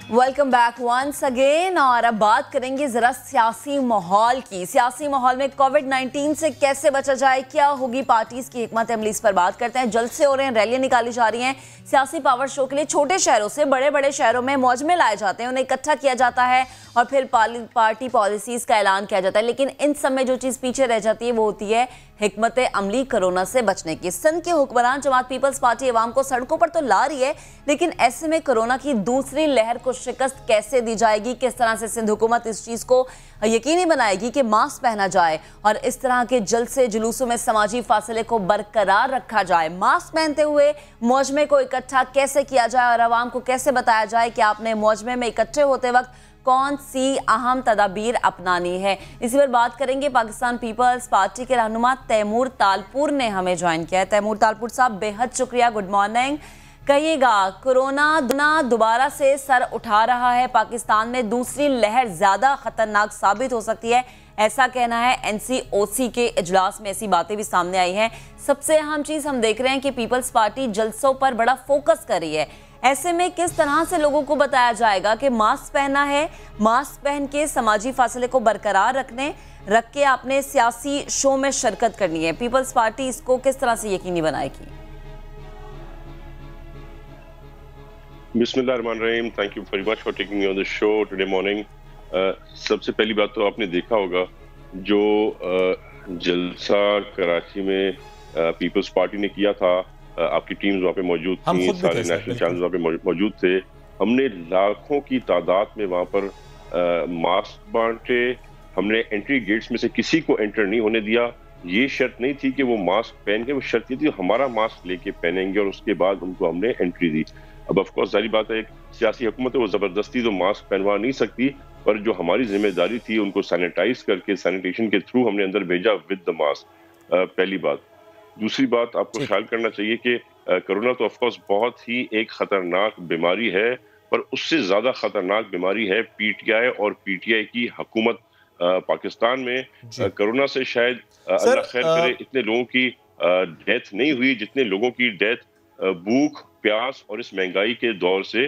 Welcome back once again. और अब बात करेंगे जरा सियासी माहौल की। सियासी माहौल में कोविड-19 से कैसे बचा जाए, क्या होगी पार्टीज की हिकमत अमली, इस पर बात करते हैं। जलसे हो रहे हैं, रैलियां निकाली जा रही हैं सियासी पावर शो के लिए। छोटे शहरों से बड़े बड़े शहरों में मौज में लाए जाते हैं, उन्हें इकट्ठा किया जाता है और फिर पार्टी पॉलिसीज का ऐलान किया जाता है। लेकिन इन सब में जो चीज़ पीछे रह जाती है वो होती है हिकमत अमली कोरोना से बचने की। सिंध के हुक्मरान जमात पीपल्स पार्टी अवाम को सड़कों पर तो ला रही है, लेकिन ऐसे में कोरोना की दूसरी लहर को शिकस्त कैसे दी जाएगी? किस तरह से सिंध हुकूमत इस चीज को यकीनी बनाएगी कि मास्क पहना जाए और इस तरह के जलसे जुलूसों में समाजी फासले को बरकरार रखा जाए? मास्क पहनते हुए मौजमे को इकट्ठा कैसे किया जाए और आवाम को कैसे बताया जाए कि आपने मौजमे में इकट्ठे होते वक्त कौन सी अहम तदाबीर अपनानी है? इसी पर बात करेंगे। पाकिस्तान पीपल्स पार्टी के रहनुमा तैमूर तालपुर ने हमें ज्वाइन किया है। तैमूर तालपुर साहब, बेहद शुक्रिया, गुड मॉर्निंग। कहिएगा, कोरोना दोबारा से सर उठा रहा है, पाकिस्तान में दूसरी लहर ज्यादा खतरनाक साबित हो सकती है, ऐसा कहना है। NCOC के इजलास में ऐसी बातें भी सामने आई हैं। सबसे अहम चीज हम देख रहे हैं कि पीपल्स पार्टी जलसों पर बड़ा फोकस कर रही है। ऐसे में किस तरह से लोगों को बताया जाएगा कि मास्क पहनना है, मास्क पहन के समाजी फासले को बरकरार रख के आपने सियासी शो में शिरकत करनी है? पीपल्स पार्टी इसको किस तरह से यकीनी बनाएगी? बिस्मिल्लाहिर्रहमानिर्रहीम, thank you very much for taking me on the show today morning. सबसे पहली बात तो आपने देखा होगा जो जलसा कराची में पीपल्स पार्टी ने किया था, आपकी टीम्स वहाँ पे मौजूद थी, सारे नेशनल चैनल्स वहाँ पे मौजूद थे। हमने लाखों की तादाद में वहाँ पर मास्क बांटे। हमने एंट्री गेट्स में से किसी को एंटर नहीं होने दिया। ये शर्त नहीं थी कि वो मास्क पहन के, वो शर्त ये थी हमारा मास्क लेके पहनेंगे और उसके बाद उनको हमने एंट्री दी। अब ऑफकोर्स जारी बात है, एक सियासी हुकूमत है, वो जबरदस्ती तो मास्क पहनवा नहीं सकती, पर जो हमारी जिम्मेदारी थी उनको सैनिटाइज करके सैनिटेशन के थ्रू हमने अंदर भेजा विद द मास्क। पहली बात। दूसरी बात, आपको ख्याल करना चाहिए कि कोरोना तो ऑफकोर्स बहुत ही एक खतरनाक बीमारी है, पर उससे ज्यादा खतरनाक बीमारी है PTI और PTI की हुकूमत पाकिस्तान में। कोरोना से शायद अल्लाह खैर करे इतने लोगों की डेथ नहीं हुई जितने लोगों की डेथ भूख, प्यास और इस महंगाई के दौर से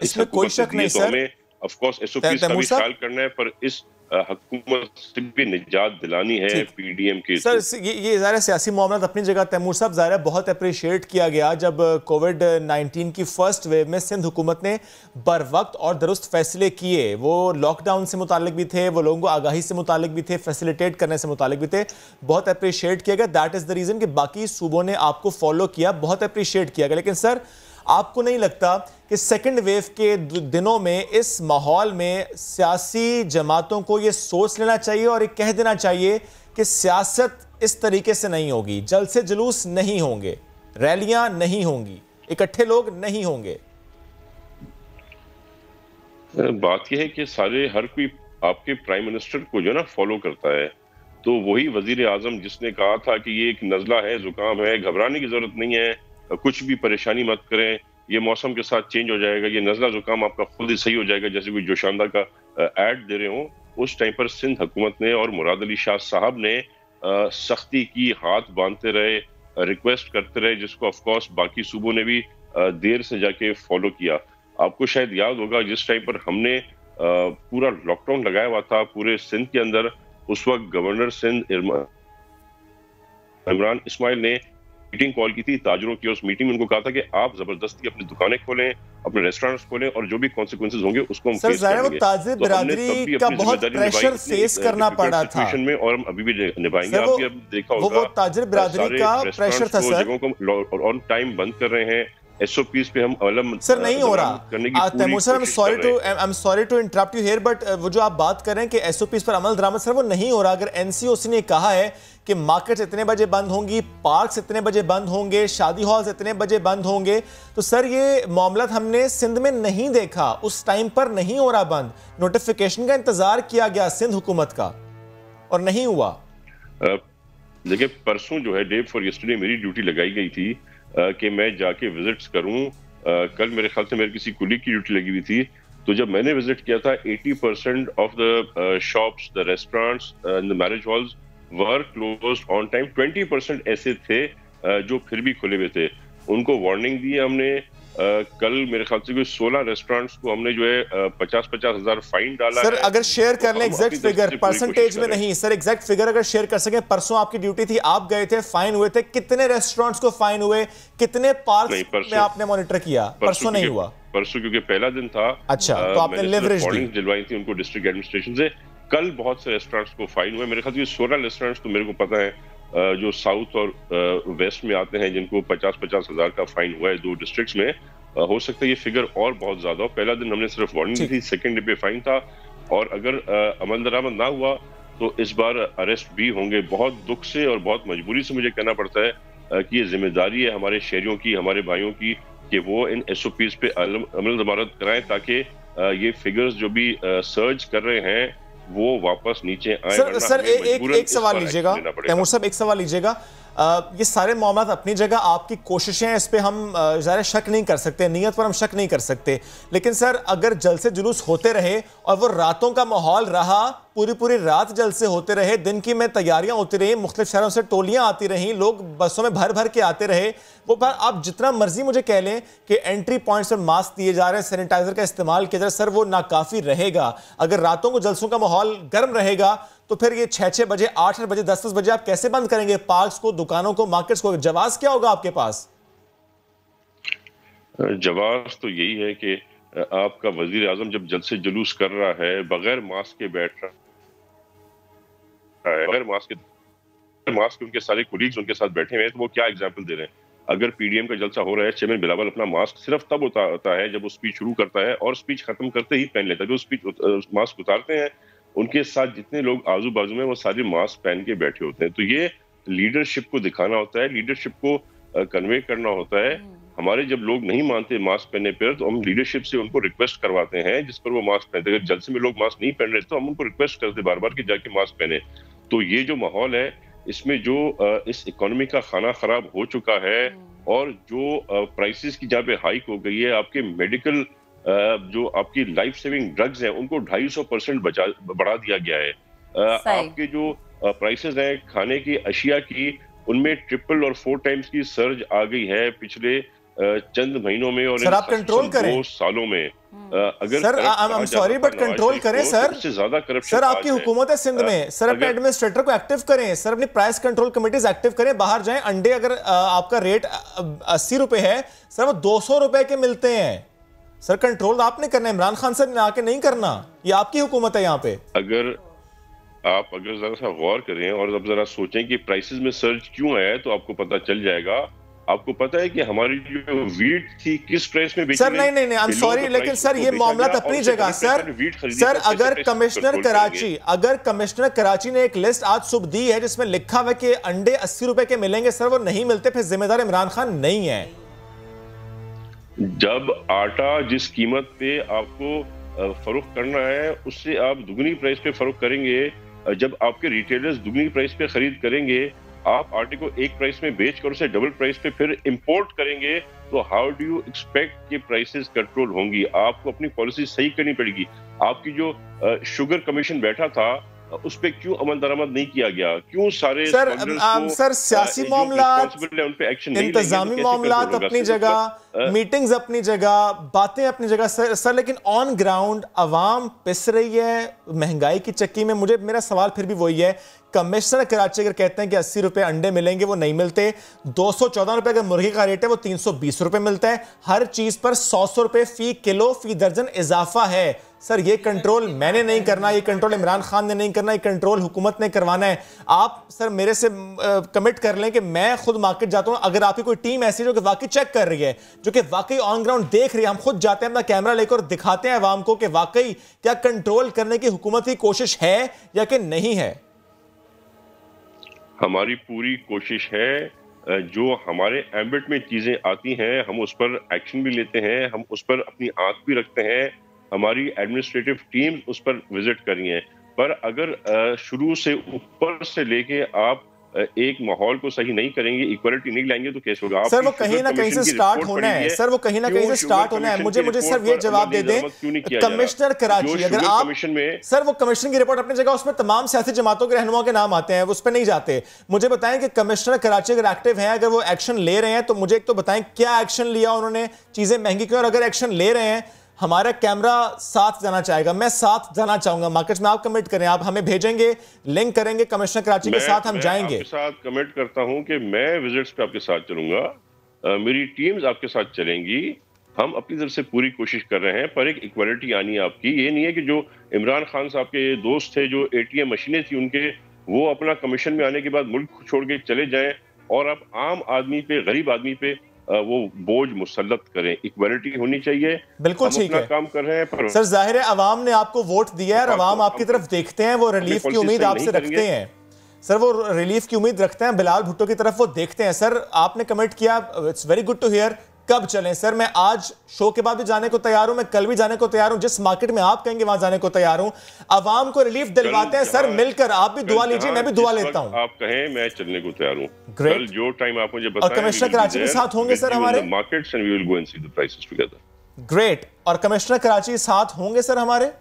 इसमें कोई शक नहीं सर। हमें ऑफकोर्स SOPs का भी ख्याल करना है, पर इस हुकूमत से भी निजात दिलानी है PDM के। सर ये ज़ाहिर सियासी मामला अपनी जगह, तैमूर साहब ज़ाहिर बहुत अप्रिशिएट किया गया जब कोविड-19 की फर्स्ट वेव में सिंध हुकूमत ने बर वक्त और दुरुस्त फैसले किए। वो लॉकडाउन से मुतालिक भी थे, वो लोगों को आगाही से मुतालिक भी थे, फैसिलिटेट करने से मुतालिक भी थे। बहुत अप्रिशिएट किया गया। दैट इज़ द रीज़न कि बाकी सूबों ने आपको फॉलो किया, बहुत अप्रिशिएट किया गया। लेकिन सर, आपको नहीं लगता कि सेकंड वेव के दिनों में इस माहौल में सियासी जमातों को ये सोच लेना चाहिए और ये कह देना चाहिए कि सियासत इस तरीके से नहीं होगी, जलसे जुलूस नहीं होंगे, रैलियां नहीं होंगी, इकट्ठे लोग नहीं होंगे? बात यह है कि हर कोई आपके प्राइम मिनिस्टर को जो ना फॉलो करता है, तो वही वजीर आजम जिसने कहा था कि ये एक नजला है, जुकाम है, घबराने की जरूरत नहीं है, कुछ भी परेशानी मत करें, ये मौसम के साथ चेंज हो जाएगा, ये नज़ला जुकाम आपका खुद ही सही हो जाएगा, जैसे कोई जोशानदा का ऐड दे रहे हो। उस टाइम पर सिंध हुकूमत ने और मुराद अली शाह साहब ने सख्ती की, हाथ बांधते रहे, रिक्वेस्ट करते रहे, जिसको ऑफकोर्स बाकी सूबों ने भी देर से जाके फॉलो किया। आपको शायद याद होगा जिस टाइम पर हमने पूरा लॉकडाउन लगाया हुआ था पूरे सिंध के अंदर, उस वक्त गवर्नर सिंध इमरान इस्माइल ने मीटिंग कॉल की थी ताजरों की। उस मीटिंग में उनको कहा था कि आप जबरदस्ती अपनी दुकानें खोलें, अपने रेस्टोरेंट्स खोलें और जो भी कॉन्सिक्वेंसेस होंगे उसको हम फेस करेंगे। ताजिर बिरादरी का बहुत प्रेशर फेस करना पड़ा था में, और हम अभी भी निभाएंगे। आप भी देखा होगा वो ताजिर बिरादरी का प्रेशर था सर। जगहों को ऑन टाइम बंद कर रहे हैं, SOPs पे हम अलम सर नहीं हो रहा। Taimur sir, I am sorry to interrupt you here, but वो जो आप बात कर रहे हैं कि SOPs पर अमल दरामद, सर वो नहीं हो रहा। अगर NCOC ने कहा है कि मार्केट्स इतने बजे बंद होंगी, पार्क्स इतने बजे बंद होंगे, शादी हॉल्स इतने बजे बंद होंगे, तो सर ये मामला हमने सिंध में नहीं देखा, उस टाइम पर नहीं हो रहा बंद। नोटिफिकेशन का इंतजार किया गया सिंध हुकूमत का और नहीं हुआ। देखिए, परसों जो है डे फॉर यस्टरडे मेरी ड्यूटी लगाई गई थी कि मैं जाके विजिट्स करूं। कल मेरे ख्याल से मेरे किसी कुलीग की ड्यूटी लगी हुई थी, तो जब मैंने विजिट किया था 80% of the shops, the restaurants, the marriage halls were closed on time. 20% ऐसे थे जो फिर भी खुले हुए थे। उनको वार्निंग दी हमने। कल मेरे ख्याल से कोई 16 रेस्टोरेंट्स को हमने जो है 50-50 हजार फाइन डाला सर। अगर शेयर कर लें एग्जैक्ट फिगर, परसेंटेज में नहीं सर, एग्जैक्ट फिगर अगर शेयर कर सकें। परसों आपकी ड्यूटी थी, आप गए थे, फाइन हुए थे, कितने रेस्टोरेंट्स को फाइन हुए, कितने पार्क्स में आपने मॉनिटर किया? परसों नहीं हुआ। परसों क्योंकि पहला दिन था। अच्छा, तो आपने लेवरेज दिलवाई थी उनको डिस्ट्रिक्ट एडमिनिस्ट्रेशन से। कल बहुत से रेस्टोरेंट्स को फाइन हुए, मेरे ख्याल से 16 रेस्टोरेंट्स तो मेरे को पता है जो साउथ और वेस्ट में आते हैं जिनको 50-50 हज़ार का फाइन हुआ है 2 डिस्ट्रिक्ट्स में, हो सकता है ये फिगर और बहुत ज्यादा हो। पहला दिन हमने सिर्फ वार्निंग दी थी, सेकंड डे पे फाइन था, और अगर अमल दरामद ना हुआ तो इस बार अरेस्ट भी होंगे। बहुत दुख से और बहुत मजबूरी से मुझे कहना पड़ता है कि ये जिम्मेदारी है हमारे शहरियों की, हमारे भाइयों की, कि वो इन SOPs पे अमल दरामद कराएं ताकि ये फिगर्स जो भी सर्च कर रहे हैं वो वापस नीचे आए। सर एक सवाल लीजिएगा तैमूर साहब, एक सवाल लीजिएगा। ये सारे मामला अपनी जगह, आपकी कोशिशें हैं, इस पे हम ज़ाहिर शक नहीं कर सकते, नीयत पर हम शक नहीं कर सकते, लेकिन सर अगर जलसे जुलूस होते रहे और वो रातों का माहौल रहा, पूरी रात जलसे होते रहे, दिन की में तैयारियां होती रही, मुख्तलिफ शहरों से टोलियां आती रहीं, लोग बसों में भर के आते रहे, वो आप जितना मर्जी मुझे कह लें कि एंट्री पॉइंट्स पर मास्क दिए जा रहे हैं, सैनिटाइजर का इस्तेमाल किया जा रहा है, सर वो नाकाफी रहेगा। अगर रातों को जलसों का माहौल गर्म रहेगा तो फिर ये 6 बजे, 8 बजे, 10 बजे आप कैसे बंद करेंगे पार्क्स को, दुकानों को, मार्केट्स को? जवाब क्या होगा आपके पास? जवाब तो यही है कि आपका वजीर आजम जब जलसे जुलूस कर रहा है, बगैर मास्क के बैठ रहा है, बगैर मास्क के उनके सारे कोलीग्स उनके साथ बैठे हुए हैं, तो वो क्या एग्जाम्पल दे रहे हैं? अगर PDM का जलसा हो रहा है, चेयरमैन बिलावल अपना मास्क सिर्फ तब उतारता है जब वो स्पीच शुरू करता है और स्पीच खत्म करते ही पहन लेता है। जो स्पीच मास्क उतारते हैं उनके साथ जितने लोग आजू बाजू में वो सारे मास्क पहन के बैठे होते हैं। तो ये लीडरशिप को दिखाना होता है, लीडरशिप को कन्वे करना होता है। हमारे जब लोग नहीं मानते मास्क पहनने पर तो हम लीडरशिप से उनको रिक्वेस्ट करवाते हैं जिस पर वो मास्क पहनते। अगर जलसे में लोग मास्क नहीं पहन रहे तो हम उनको रिक्वेस्ट करते बार बार कि जाके मास्क पहने। तो ये जो माहौल है इसमें जो इस इकोनॉमी का खाना खराब हो चुका है और जो प्राइसेस की जहाँ पे हाइक हो गई है, आपके मेडिकल जो आपकी लाइफ सेविंग ड्रग्स हैं उनको 250% बढ़ा दिया गया है। आपके जो प्राइसेस हैं खाने की अशिया की, उनमें 3 और 4 टाइम्स की सर्ज आ गई है पिछले चंद महीनों में और सर आप कंट्रोल करें 2 सालों में। अगर sir I am sorry but control करें सर। सबसे ज्यादा करप्शन सर आपकी हुकूमत है सिंध में, सर अपने एडमिनिस्ट्रेटर को एक्टिव करें, सर अपनी प्राइस कंट्रोल कमेटीज एक्टिव करें, बाहर जाएं। अंडे अगर आपका रेट 80 रुपए है सर, वो 200 रुपए के मिलते हैं। सर कंट्रोल आपने करना है, इमरान खान से आके नहीं करना, ये आपकी हुकूमत है यहाँ पे। अगर जरा सा गौर करें और अब जरा सोचें कि प्राइसेस में सर्ज क्यों आया है तो आपको पता चल जाएगा। आपको पता है कि हमारी जो वीट थी किस प्राइस में बेची सर? नहीं आई एम सॉरी, लेकिन सर ये मामला अपनी जगह। सर अगर कमिश्नर कराची ने एक लिस्ट आज सुबह दी है जिसमें लिखा हुआ है कि अंडे 80 रुपए के मिलेंगे, सर वो नहीं मिलते, फिर जिम्मेदार इमरान खान नहीं है। जब आटा जिस कीमत पे आपको फरोख्त करना है उससे आप दुगनी प्राइस पे फरोख्त करेंगे, जब आपके रिटेलर्स दुगनी प्राइस पे खरीद करेंगे, आप आटे को एक प्राइस में बेच कर उसे डबल प्राइस पे फिर इंपोर्ट करेंगे, तो हाउ डू यू एक्सपेक्ट कि प्राइसेस कंट्रोल होंगी? आपको अपनी पॉलिसी सही करनी पड़ेगी। आपकी जो शुगर कमीशन बैठा था उस पे क्यों अमल दरामद नहीं किया गया? क्यों सारे सर सियासी मामला, इंतजामी मामला अपनी जगह, मीटिंग्स अपनी जगह, बातें अपनी जगह सर, लेकिन ऑन ग्राउंड अवाम पिस रही है महंगाई की चक्की में। मेरा सवाल फिर भी वही है, कमिश्नर कराची अगर कहते हैं कि 80 रुपए अंडे मिलेंगे, वो नहीं मिलते। 214 रुपए अगर मुर्गी का रेट है वो 320 रुपए मिलता है। हर चीज पर 100 रुपए फी किलो फी दर्जन इजाफा है। सर ये कंट्रोल मैंने नहीं करना, ये कंट्रोल इमरान खान ने नहीं करना, ये कंट्रोल हुकूमत ने करवाना है। आप सर मेरे से कमिट कर लें कि मैं खुद मार्केट जाता हूं, अगर आपकी कोई टीम ऐसी जो कि वाकई चेक कर रही है, जो कि वाकई ऑन ग्राउंड देख रही है, हम खुद जाते हैं अपना कैमरा लेकर दिखाते हैं अवाम को कि वाकई क्या कंट्रोल करने की हुकूमत की कोशिश है या कि नहीं है। हमारी पूरी कोशिश है, जो हमारे एम्बिट में चीजें आती हैं हम उस पर एक्शन भी लेते हैं, हम उस पर अपनी आंख भी रखते हैं, हमारी एडमिनिस्ट्रेटिव टीम उस पर विजिट कर रही है। पर अगर शुरू से ऊपर से लेके आप एक माहौल को सही नहीं करेंगे, इक्वालिटी नहीं लाएंगे तो कैसे होगा? सर वो कहीं ना कहीं से स्टार्ट होना है, सर वो कहीं ना कहीं से स्टार्ट होना है। मुझे सर ये जवाब दे दें, कमिश्नर कराची अगर आप सर वो कमिश्नर की रिपोर्ट अपनी जगह, उसमें तमाम सियासी जमातों के रहनुमाओं के नाम आते हैं, उस पर नहीं जाते। मुझे बताएं कि कमिश्नर कराची अगर एक्टिव हैं, अगर वो एक्शन ले रहे हैं, तो मुझे एक तो बताएं क्या एक्शन लिया उन्होंने, चीजें महंगी क्यों, और अगर एक्शन ले रहे हैं हमारा कैमरा साथ जाना चाहेगा, मैं साथ जाना चाहूंगा मार्केट में, आप कमिट करें, आप हमें भेजेंगे, लिंक करेंगे कमिश्नर कराची के साथ, हम जाएंगे। आपके साथ कमिट करता हूं कि मैं विजिट्स पे आपके साथ चलूंगा, मेरी टीम्स आपके साथ चलेंगी, हम अपनी तरफ से पूरी कोशिश कर रहे हैं। पर एक इक्वालिटी आनी है आपकी, ये नहीं है कि जो इमरान खान साहब के दोस्त थे, जो ATM मशीनें थी उनके वो अपना कमीशन में आने के बाद मुल्क छोड़ के चले जाएं और अब आम आदमी पे, गरीब आदमी पे वो बोझ मुसल्लत करें। इक्वालिटी होनी चाहिए। बिल्कुल ठीक है, काम कर रहे हैं पर सर जाहिर है अवाम ने आपको वोट दिया है और अवाम आपकी तरफ देखते हैं, वो रिलीफ की उम्मीद आपसे रखते हैं सर, वो रिलीफ की उम्मीद रखते हैं, बिलाल भुट्टो की तरफ वो देखते हैं। सर आपने कमेंट किया, it's very good to hear. कब चलें सर? मैं आज शो के बाद भी जाने को तैयार हूं, मैं कल भी जाने को तैयार हूं, जिस मार्केट में आप कहेंगे वहां जाने को तैयार हूं। अवाम को रिलीफ दिलवाते हैं सर, मिलकर आप भी दुआ लीजिए, मैं भी दुआ लेता हूं। आप कहें मैं चलने को तैयार हूं। कल जो टाइम आप मुझे बताएं, और कमिश्नर कराची के साथ होंगे सर हमारे markets and we will go and see the prices together. Great. और कमिश्नर कराची साथ होंगे सर हमारे?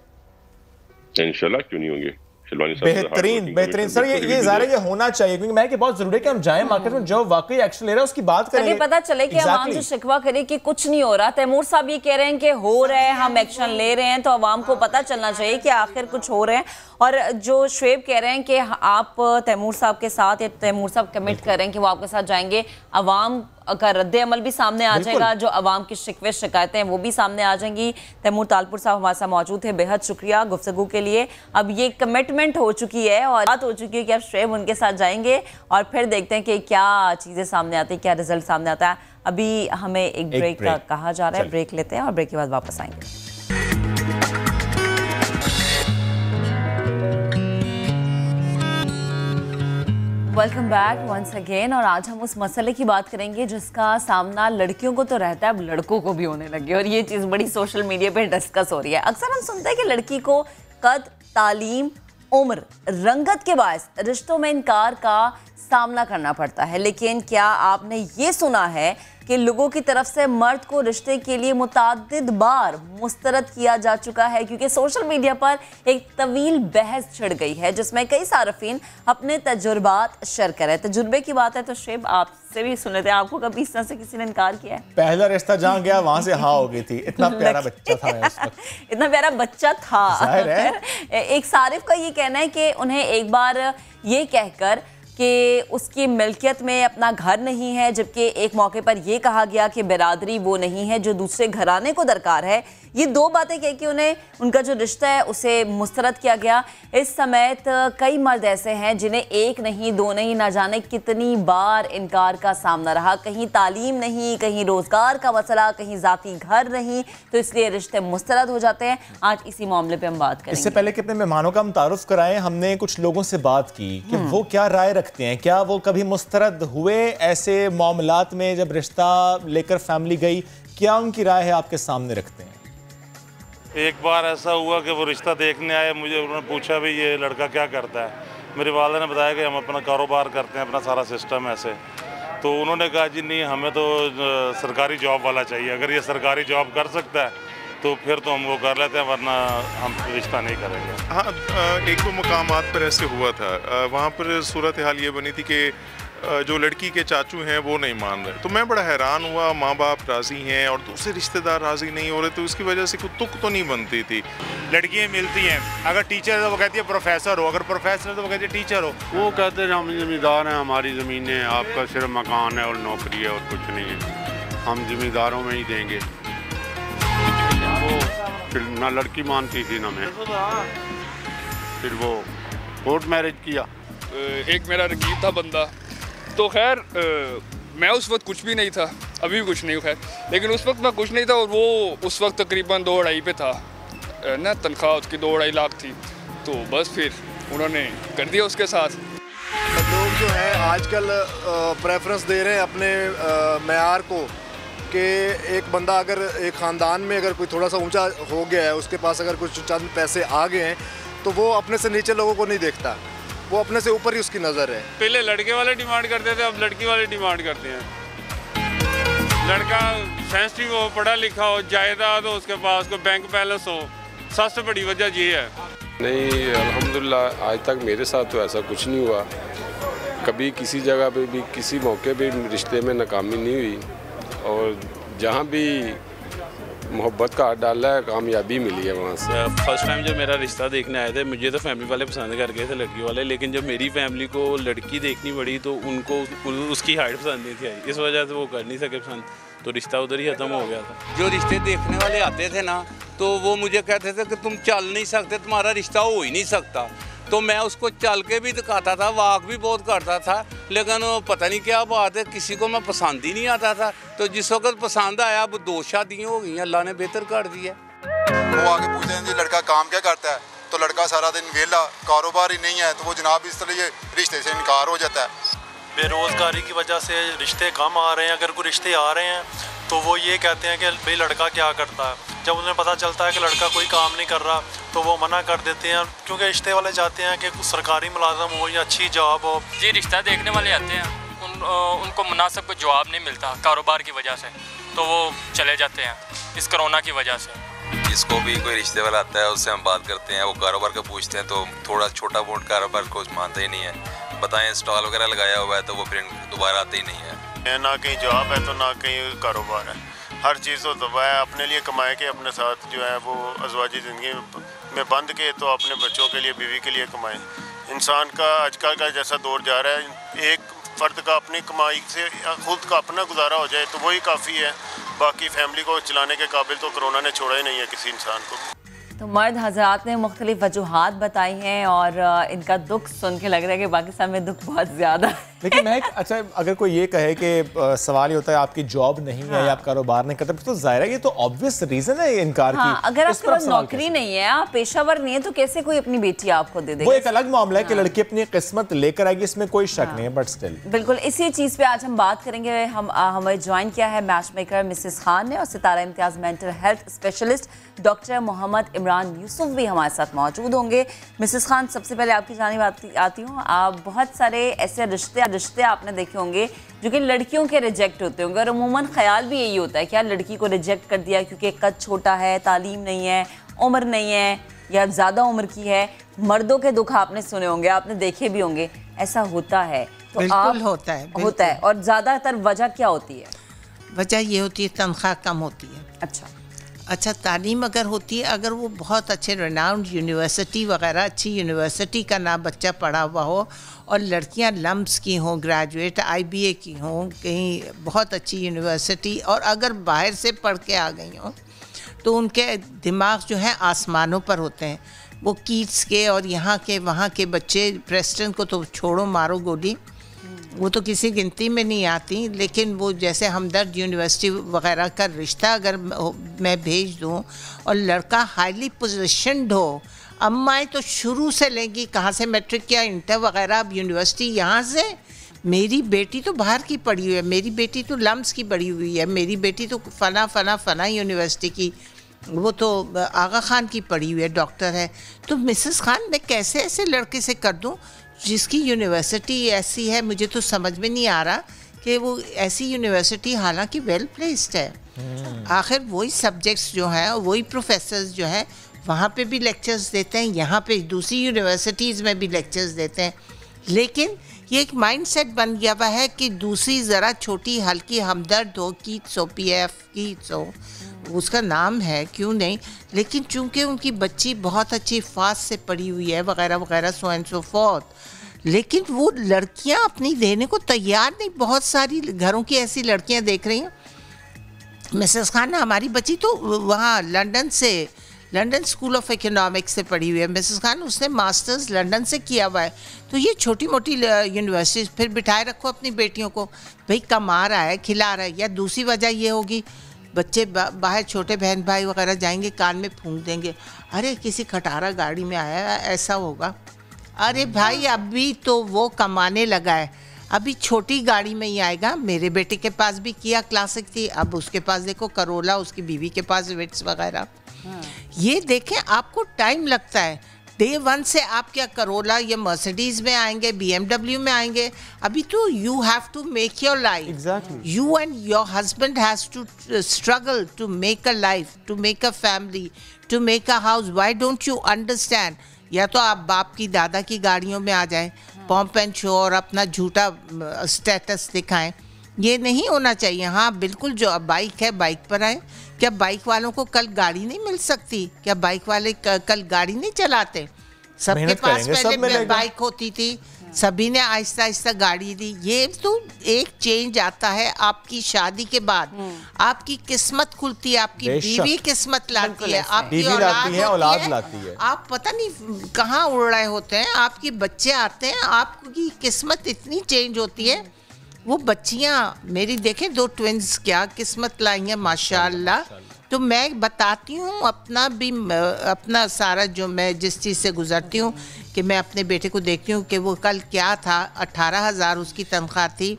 इंशाल्लाह, क्यों नहीं होंगे। बेहतरीन सर, ये ज़ाहिर ये होना चाहिए, क्योंकि मैं कि बहुत जरूरी है कि हम जाएं मार्केट में, जो वाकई एक्शन ले रहा है उसकी बात करें, ताकि पता चले कि आवाम जो शिकवा करे कि कुछ नहीं हो रहा। तैमूर साहब ये कह रहे हैं कि हो रहा है, हम एक्शन ले रहे हैं, तो आवाम को पता चलना चाहिए कि आखिर कुछ हो रहे हैं। और जो शुएब कह रहे हैं कि आप तैमूर साहब के साथ, या तैमूर साहब कमिट कर रहे हैं कि वो आपके साथ जाएंगे, अवाम का रद्द अमल भी सामने आ जाएगा, जो अवाम की शिकवे शिकायतें हैं वो भी सामने आ जाएंगी। तैमूर तालपुर साहब हमारे साथ मौजूद थे, बेहद शुक्रिया गुफ्तगू के लिए। अब ये कमिटमेंट हो चुकी है और बात हो चुकी है कि अब शुएब उनके साथ जाएंगे और फिर देखते हैं कि क्या चीज़ें सामने आती है, क्या रिजल्ट सामने आता है। अभी हमें एक ब्रेक का कहा जा रहा है, ब्रेक लेते हैं और ब्रेक के बाद वापस आएंगे। Welcome back once again. और आज हम उस मसले की बात करेंगे जिसका सामना लड़कियों को तो रहता है, अब लड़कों को भी होने लगे, और ये चीज़ बड़ी सोशल मीडिया पे डिस्कस हो रही है। अक्सर हम सुनते हैं कि लड़की को कद, तालीम, उम्र, रंगत के बायस रिश्तों में इनकार का सामना करना पड़ता है, लेकिन क्या आपने ये सुना है कि लोगों की तरफ से मर्द को रिश्ते के लिए मुताद्दिद बार मुस्तरद किया जा चुका है? क्योंकि सोशल मीडिया पर एक तवील बहस छिड़ गई है जिसमें कई सारफीन अपने तजुर्बात शेयर कर रहे हैं। तजुर्बे की बात है तो शुएब आपसे भी सुन लेते हैं, आपको कभी इस तरह से किसी ने इनकार किया है? पहला रिश्ता जहाँ गया वहां से हाँ हो गई थी, इतना प्यारा बच्चा था मैं उस वक्त। इतना प्यारा बच्चा था। एक सारिफ का ये कहना है कि उन्हें एक बार ये कहकर कि उसकी मिल्कियत में अपना घर नहीं है, जबकि एक मौके पर यह कहा गया कि बिरादरी वो नहीं है जो दूसरे घराने को दरकार है। ये दो बातें कह के उन्हें उनका जो रिश्ता है उसे मुस्तरद किया गया। इस समेत कई मर्द ऐसे हैं जिन्हें एक नहीं, दो नहीं, ना जाने कितनी बार इनकार का सामना रहा। कहीं तालीम नहीं, कहीं रोजगार का मसला, कहीं जाती घर नहीं, तो इसलिए रिश्ते मुस्तरद हो जाते हैं। आज इसी मामले पे हम बात करेंगे। इससे पहले कि अपने मेहमानों का हम तारुफ कराएं, हमने कुछ लोगों से बात की कि वो क्या राय रखते हैं, क्या वो कभी मुस्तरद हुए ऐसे मामलात में जब रिश्ता लेकर फैमिली गई, क्या उनकी राय है आपके सामने रखते हैं। एक बार ऐसा हुआ कि वो रिश्ता देखने आए, मुझे उन्होंने पूछा भी ये लड़का क्या करता है। मेरी वालिदा ने बताया कि हम अपना कारोबार करते हैं, अपना सारा सिस्टम ऐसे। तो उन्होंने कहा जी नहीं, हमें तो सरकारी जॉब वाला चाहिए, अगर ये सरकारी जॉब कर सकता है तो फिर तो हम वो कर लेते हैं, वरना हम रिश्ता नहीं करेंगे। हाँ, एक दो मकामात पर ऐसे हुआ था, वहाँ पर सूरत हाल ये बनी थी कि जो लड़की के चाचू हैं वो नहीं मान रहे, तो मैं बड़ा हैरान हुआ। माँ बाप राज़ी हैं और दूसरे रिश्तेदार राज़ी नहीं हो रहे, तो उसकी वजह से कोई तुक तो नहीं बनती थी। लड़कियाँ मिलती हैं, अगर टीचर है तो वो कहती है प्रोफेसर हो, अगर प्रोफेसर है तो वो कहती है टीचर हो। वो कहते हैं हम ज़मींदार हैं, हमारी ज़मीनें हैं, आपका सिर्फ मकान है और नौकरी है और कुछ नहीं है, हम ज़मींदारों में ही देंगे। वो फिर ना लड़की मानती थी ना मैं, फिर वो कोर्ट मैरिज किया। एक मेरा रकीब था बंदा, तो खैर मैं उस वक्त कुछ भी नहीं था, अभी भी कुछ नहीं हूँ खैर, लेकिन उस वक्त मैं कुछ नहीं था और वो उस वक्त तकरीबन 2-2.5 पे था ना, तनख्वाह उसकी 2-2.5 लाख थी। तो बस फिर उन्होंने कर दिया उसके साथ। लोग जो है आजकल प्रेफरेंस दे रहे हैं अपने मेयार को, कि एक बंदा अगर एक ख़ानदान में अगर कोई थोड़ा सा ऊंचा हो गया है, उसके पास अगर कुछ चंद पैसे आ गए हैं, तो वो अपने से नीचे लोगों को नहीं देखता, वो अपने से ऊपर ही उसकी नज़र है। पहले लड़के वाले डिमांड करते थे, अब लड़की वाले डिमांड करते हैं। लड़का सेंसिटिव हो, पढ़ा लिखा हो, जायदाद हो उसके पास, कोई बैंक बैलेंस हो, सबसे बड़ी वजह ये है। नहीं, अल्हम्दुलिल्लाह आज तक मेरे साथ तो ऐसा कुछ नहीं हुआ, कभी किसी जगह पे भी किसी मौके पे रिश्ते में नाकामी नहीं हुई, और जहाँ भी मोहब्बत का हाथ डाला है कामयाबी मिली है वहाँ से। फर्स्ट टाइम जब मेरा रिश्ता देखने आए थे, मुझे तो फैमिली वाले पसंद कर गए थे लड़की वाले, लेकिन जब मेरी फैमिली को लड़की देखनी पड़ी तो उनको उसकी हाइट पसंद नहीं थी आई, इस वजह से वो कर नहीं सके पसंद, तो रिश्ता उधर ही ख़त्म हो गया था। जो रिश्ते देखने वाले आते थे ना, तो वो मुझे कहते थे कि तुम चल नहीं सकते, तुम्हारा रिश्ता हो ही नहीं सकता। तो मैं उसको चल के भी दिखाता था, वॉक भी बहुत करता था, लेकिन पता नहीं क्या बात है किसी को मैं पसंद ही नहीं आता था। तो जिस वक्त पसंद आया अब 2 शादियाँ हो गई, अल्लाह ने बेहतर कर दिया। वो आगे पूछते हैं जी लड़का काम क्या करता है, तो लड़का सारा दिन वेला, कारोबार ही नहीं है, तो वो जनाब इस तरह ये रिश्ते से इनकार हो जाता है। बेरोज़गारी की वजह से रिश्ते कम आ रहे हैं, अगर कोई रिश्ते आ रहे हैं तो वो ये कहते हैं कि भाई लड़का क्या करता है। जब उन्हें पता चलता है कि लड़का कोई काम नहीं कर रहा तो वो मना कर देते हैं, क्योंकि रिश्ते वाले चाहते हैं कि कुछ सरकारी मुलाजम हो या अच्छी जॉब हो। जी रिश्ता देखने वाले आते हैं, उनको मुनासिब कोई जवाब नहीं मिलता कारोबार की वजह से, तो वो चले जाते हैं इस कोरोना की वजह से। जिसको भी कोई रिश्ते वाला आता है उससे हम बात करते हैं, वो कारोबार का पूछते हैं तो थोड़ा छोटा मोटा कारोबार को मानता ही नहीं है। बताएं स्टॉल वगैरह लगाया हुआ है तो वो फिर दोबारा आते ही नहीं है। ना कहीं जॉब है तो ना कहीं कारोबार है, हर चीज़ तो दबा है। अपने लिए कमाए के अपने साथ जो है वो अज़वाजी ज़िंदगी में बंद के, तो अपने बच्चों के लिए, बीवी के लिए कमाएं। इंसान का आजकल का जैसा दौर जा रहा है, एक फ़र्द का अपनी कमाई से खुद का अपना गुजारा हो जाए तो वही काफ़ी है, बाकी फैमिली को चलाने के काबिल तो कोरोना ने छोड़ा ही नहीं है किसी इंसान को। तो मर्द हजरात ने मुख्तलिफ वजूहात बताई हैं और इनका दुख सुन के लग रहा है कि पाकिस्तान में दुख बहुत ज़्यादा है। लेकिन मैं अच्छा अगर कोई ये कहे कि सवाल ये होता है आपकी जॉब नहीं है या आप कारोबार नहीं करते, तो जाहिर है ये तो ऑब्वियस रीजन है इनकार की। अगर आपके पास नौकरी नहीं है, आप पेशावर नहीं है, तो कैसे कोई अपनी बेटी आपको दे देगा? वो एक अलग मामला है कि लड़की अपनी किस्मत लेकर आएगी, इसमें कोई शक नहीं है, बट स्टिल बिल्कुल इसी चीज़ पे आज हम बात करेंगे। हमें ज्वाइन किया है मैच मेकर मिसेस खान ने और Sitara Imtiaz mental health specialist doctor Mohammad Imran Yusuf भी हमारे साथ मौजूद होंगे। मिसेस खान, सबसे पहले आपकी जानिब आती हूँ। आप बहुत सारे ऐसे रिश्ते आपने देखे होंगे जो कि लड़कियों के रिजेक्ट होते होंगे और अमूमन ख्याल भी यही होता है कि यार लड़की को रिजेक्ट कर दिया क्योंकि कद छोटा है, तालीम नहीं है, उम्र नहीं है या ज़्यादा उम्र की है। मर्दों के दुख आपने सुने होंगे, आपने देखे भी होंगे, ऐसा होता है तो बिल्कुल होता है। और ज़्यादातर वजह क्या होती है? वजह ये होती है तनख्वाह कम होती है। अच्छा तालीम अगर होती है, अगर वो बहुत अच्छे रेनाउंड यूनिवर्सिटी वगैरह अच्छी यूनिवर्सिटी का ना बच्चा पढ़ा हुआ हो और लड़कियां लम्स की हों, ग्रेजुएट IBA की हों, कहीं बहुत अच्छी यूनिवर्सिटी, और अगर बाहर से पढ़ के आ गई हों तो उनके दिमाग जो है आसमानों पर होते हैं। वो कीट्स के और यहाँ के वहाँ के बच्चे, प्रेस्टन को तो छोड़ो मारो गोली, वो तो किसी गिनती में नहीं आती। लेकिन वो जैसे हमदर्द यूनिवर्सिटी वगैरह का रिश्ता अगर मैं भेज दूँ और लड़का हाईली पोजीशन्ड हो, अम्माएँ तो शुरू से लेंगी कहाँ से मैट्रिक या इंटर वगैरह, अब यूनिवर्सिटी यहाँ से। मेरी बेटी तो बाहर की पढ़ी हुई है, मेरी बेटी तो लम्स की पढ़ी हुई है, मेरी बेटी तो फना यूनिवर्सिटी की, वो तो आगा खान की पढ़ी हुई है, डॉक्टर है। तो मिसेस खान मैं कैसे ऐसे लड़के से कर दूँ जिसकी यूनिवर्सिटी ऐसी है? मुझे तो समझ में नहीं आ रहा कि वो ऐसी यूनिवर्सिटी हालांकि वेल प्लेस्ड है। आखिर वही सब्जेक्ट्स जो हैं, वही प्रोफेसर्स जो हैं वहाँ पे भी लेक्चर्स देते हैं, यहाँ पे दूसरी यूनिवर्सिटीज़ में भी लेक्चर्स देते हैं। लेकिन ये एक माइंडसेट बन गया हुआ है कि दूसरी ज़रा छोटी हल्की हमदर्द हो, कीट्स हो, PF कीट्स हो, उसका नाम है क्यों नहीं, लेकिन चूंकि उनकी बच्ची बहुत अच्छी फास्ट से पढ़ी हुई है वगैरह वगैरह, सो एंड सो फोर्थ, लेकिन वो लड़कियां अपनी देने को तैयार नहीं। बहुत सारी घरों की ऐसी लड़कियां देख रही हैं। मिसेस खान, हमारी बच्ची तो वहाँ लंदन स्कूल ऑफ इकोनॉमिक्स से पढ़ी हुई है मिसेस खान, उसने मास्टर्स लंदन से किया हुआ है। तो ये छोटी मोटी यूनिवर्सिटीज़ फिर बिठाए रखो अपनी बेटियों को, भाई कमा रहा है, खिला रहा है। या दूसरी वजह ये होगी बच्चे बाहर छोटे बहन भाई वगैरह जाएंगे, कान में फूंक देंगे, अरे किसी खटारा गाड़ी में आया ऐसा होगा। अरे भाई अभी तो वो कमाने लगा है, अभी छोटी गाड़ी में ही आएगा। मेरे बेटे के पास भी किया क्लासिक थी, अब उसके पास देखो करोला, उसकी बीवी के पास विट्स वगैरह। ये देखें, आपको टाइम लगता है। डे 1 से आप क्या करोला या मर्सिडीज में आएंगे, BMW में आएंगे। अभी तो you have to make your life, you and your husband has to struggle to make a life, to make a family, to make a house. Why don't you understand? या तो आप बाप की दादा की गाड़ियों में आ जाएं, पॉम्प एंड शो और अपना झूठा स्टेटस दिखाएं। ये नहीं होना चाहिए। हाँ बिल्कुल, जो बाइक है बाइक पर आए। क्या बाइक वालों को कल गाड़ी नहीं मिल सकती? क्या बाइक वाले कल गाड़ी नहीं चलाते? सबके पास पहले बाइक होती थी, सभी ने आहिस्ता आहिस्ता गाड़ी दी। ये तो एक चेंज आता है आपकी शादी के बाद, आपकी किस्मत खुलती है, आपकी बीवी किस्मत लाती है, आपकी औलाद लाती है। आप पता नहीं कहाँ उड़ रहे होते हैं, आपके बच्चे आते हैं, आपकी किस्मत इतनी चेंज होती है। वो बच्चियाँ मेरी देखें, 2 ट्विंस क्या किस्मत लाई हैं माशाअल्लाह। तो मैं बताती हूँ अपना सारा जो मैं जिस चीज़ से गुजरती हूँ, कि मैं अपने बेटे को देखती हूँ कि वो कल क्या था, 18,000 उसकी तनख्वाह थी,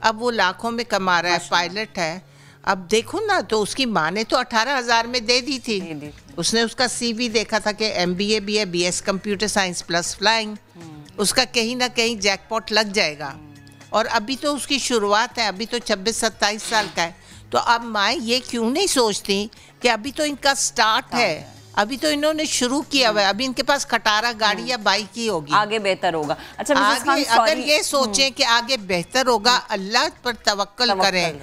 अब वो लाखों में कमा रहा है, पायलट है। अब देखो ना, तो उसकी माँ ने तो 18,000 में दे दी थी। उसने उसका CV देखा था कि MBA भी है, BS computer science plus flying, उसका कहीं ना कहीं जैकपॉट लग जाएगा। और अभी तो उसकी शुरुआत है, अभी तो 26-27 साल का है। तो अब माँ ये क्यों नहीं सोचती कि अभी तो इनका स्टार्ट है, अभी तो इन्होंने शुरू किया हुआ है, अभी इनके पास खटारा गाड़ी या बाइक ही होगी, आगे बेहतर होगा। अच्छा आगे अगर ये सोचें कि आगे बेहतर होगा, अल्लाह पर तवक्कल करें